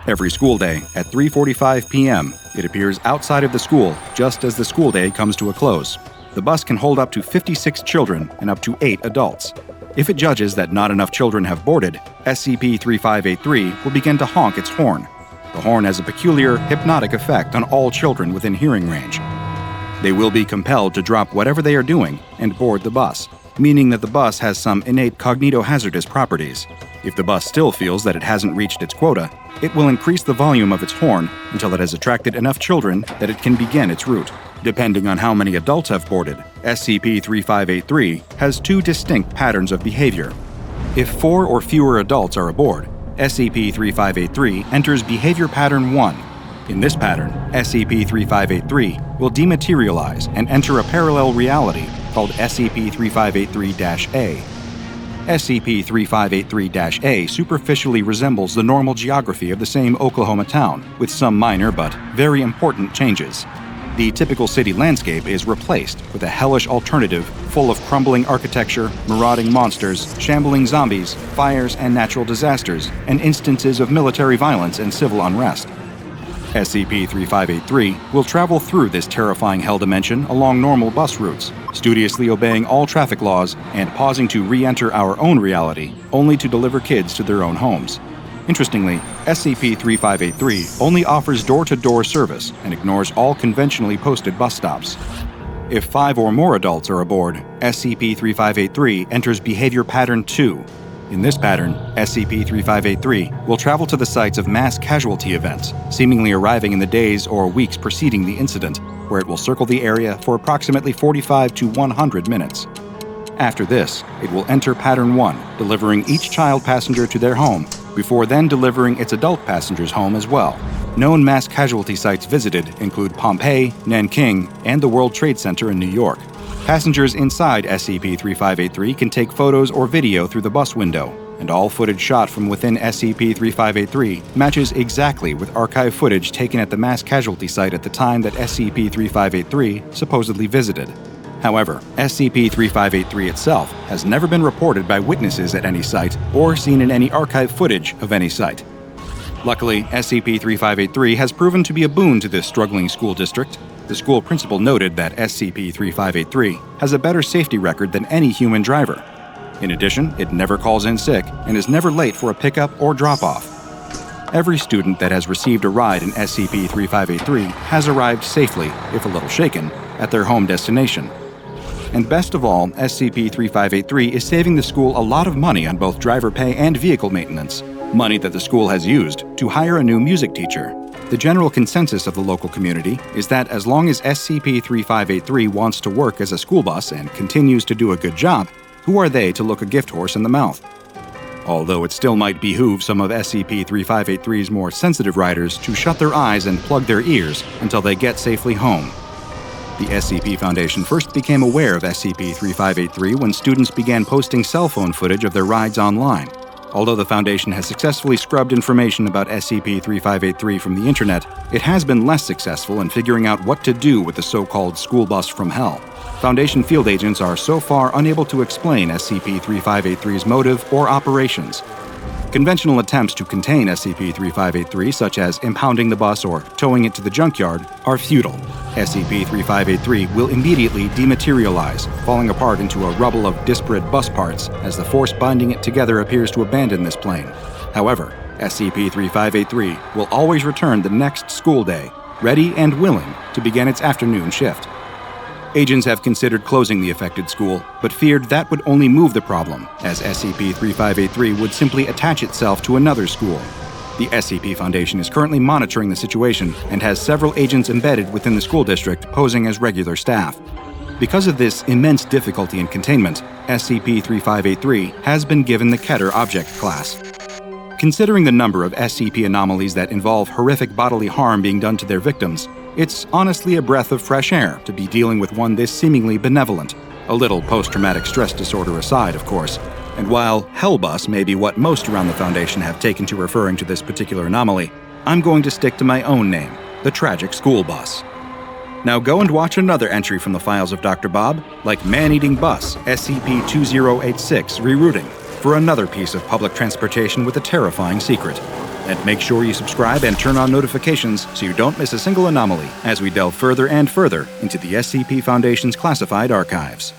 Speaker 1: Every school day, at 3:45 p.m., it appears outside of the school just as the school day comes to a close. The bus can hold up to 56 children and up to 8 adults. If it judges that not enough children have boarded, SCP-3583 will begin to honk its horn. The horn has a peculiar hypnotic effect on all children within hearing range. They will be compelled to drop whatever they are doing and board the bus, meaning that the bus has some innate cognitohazardous properties. If the bus still feels that it hasn't reached its quota, it will increase the volume of its horn until it has attracted enough children that it can begin its route. Depending on how many adults have boarded, SCP-3583 has 2 distinct patterns of behavior. If 4 or fewer adults are aboard, SCP-3583 enters behavior pattern 1. In this pattern, SCP-3583 will dematerialize and enter a parallel reality called SCP-3583-A. SCP-3583-A superficially resembles the normal geography of the same Oklahoma town, with some minor but very important changes. The typical city landscape is replaced with a hellish alternative full of crumbling architecture, marauding monsters, shambling zombies, fires and natural disasters, and instances of military violence and civil unrest. SCP-3583 will travel through this terrifying hell dimension along normal bus routes, studiously obeying all traffic laws and pausing to re-enter our own reality, only to deliver kids to their own homes. Interestingly, SCP-3583 only offers door-to-door service and ignores all conventionally posted bus stops. If 5 or more adults are aboard, SCP-3583 enters behavior pattern 2. In this pattern, SCP-3583 will travel to the sites of mass casualty events, seemingly arriving in the days or weeks preceding the incident, where it will circle the area for approximately 45 to 100 minutes. After this, it will enter Pattern 1, delivering each child passenger to their home, before then delivering its adult passengers home as well. Known mass casualty sites visited include Pompeii, Nanking, and the World Trade Center in New York. Passengers inside SCP-3583 can take photos or video through the bus window, and all footage shot from within SCP-3583 matches exactly with archive footage taken at the mass casualty site at the time that SCP-3583 supposedly visited. However, SCP-3583 itself has never been reported by witnesses at any site or seen in any archive footage of any site. Luckily, SCP-3583 has proven to be a boon to this struggling school district. The school principal noted that SCP-3583 has a better safety record than any human driver. In addition, it never calls in sick and is never late for a pickup or drop-off. Every student that has received a ride in SCP-3583 has arrived safely, if a little shaken, at their home destination. And best of all, SCP-3583 is saving the school a lot of money on both driver pay and vehicle maintenance, money that the school has used to hire a new music teacher. The general consensus of the local community is that as long as SCP-3583 wants to work as a school bus and continues to do a good job, who are they to look a gift horse in the mouth? Although it still might behoove some of SCP-3583's more sensitive riders to shut their eyes and plug their ears until they get safely home. The SCP Foundation first became aware of SCP-3583 when students began posting cell phone footage of their rides online. Although the Foundation has successfully scrubbed information about SCP-3583 from the internet, it has been less successful in figuring out what to do with the so-called school bus from hell. Foundation field agents are so far unable to explain SCP-3583's motive or operations. Conventional attempts to contain SCP-3583, such as impounding the bus or towing it to the junkyard, are futile. SCP-3583 will immediately dematerialize, falling apart into a rubble of disparate bus parts as the force binding it together appears to abandon this plane. However, SCP-3583 will always return the next school day, ready and willing to begin its afternoon shift. Agents have considered closing the affected school, but feared that would only move the problem, as SCP-3583 would simply attach itself to another school. The SCP Foundation is currently monitoring the situation and has several agents embedded within the school district posing as regular staff. Because of this immense difficulty in containment, SCP-3583 has been given the Keter Object Class. Considering the number of SCP anomalies that involve horrific bodily harm being done to their victims, it's honestly a breath of fresh air to be dealing with one this seemingly benevolent. A little post-traumatic stress disorder aside, of course. And while Hell Bus may be what most around the Foundation have taken to referring to this particular anomaly, I'm going to stick to my own name, the Tragic School Bus. Now go and watch another entry from the files of DrBob, like Man-Eating Bus, SCP-2086 Rerouting, for another piece of public transportation with a terrifying secret. And make sure you subscribe and turn on notifications so you don't miss a single anomaly as we delve further and further into the SCP Foundation's classified archives.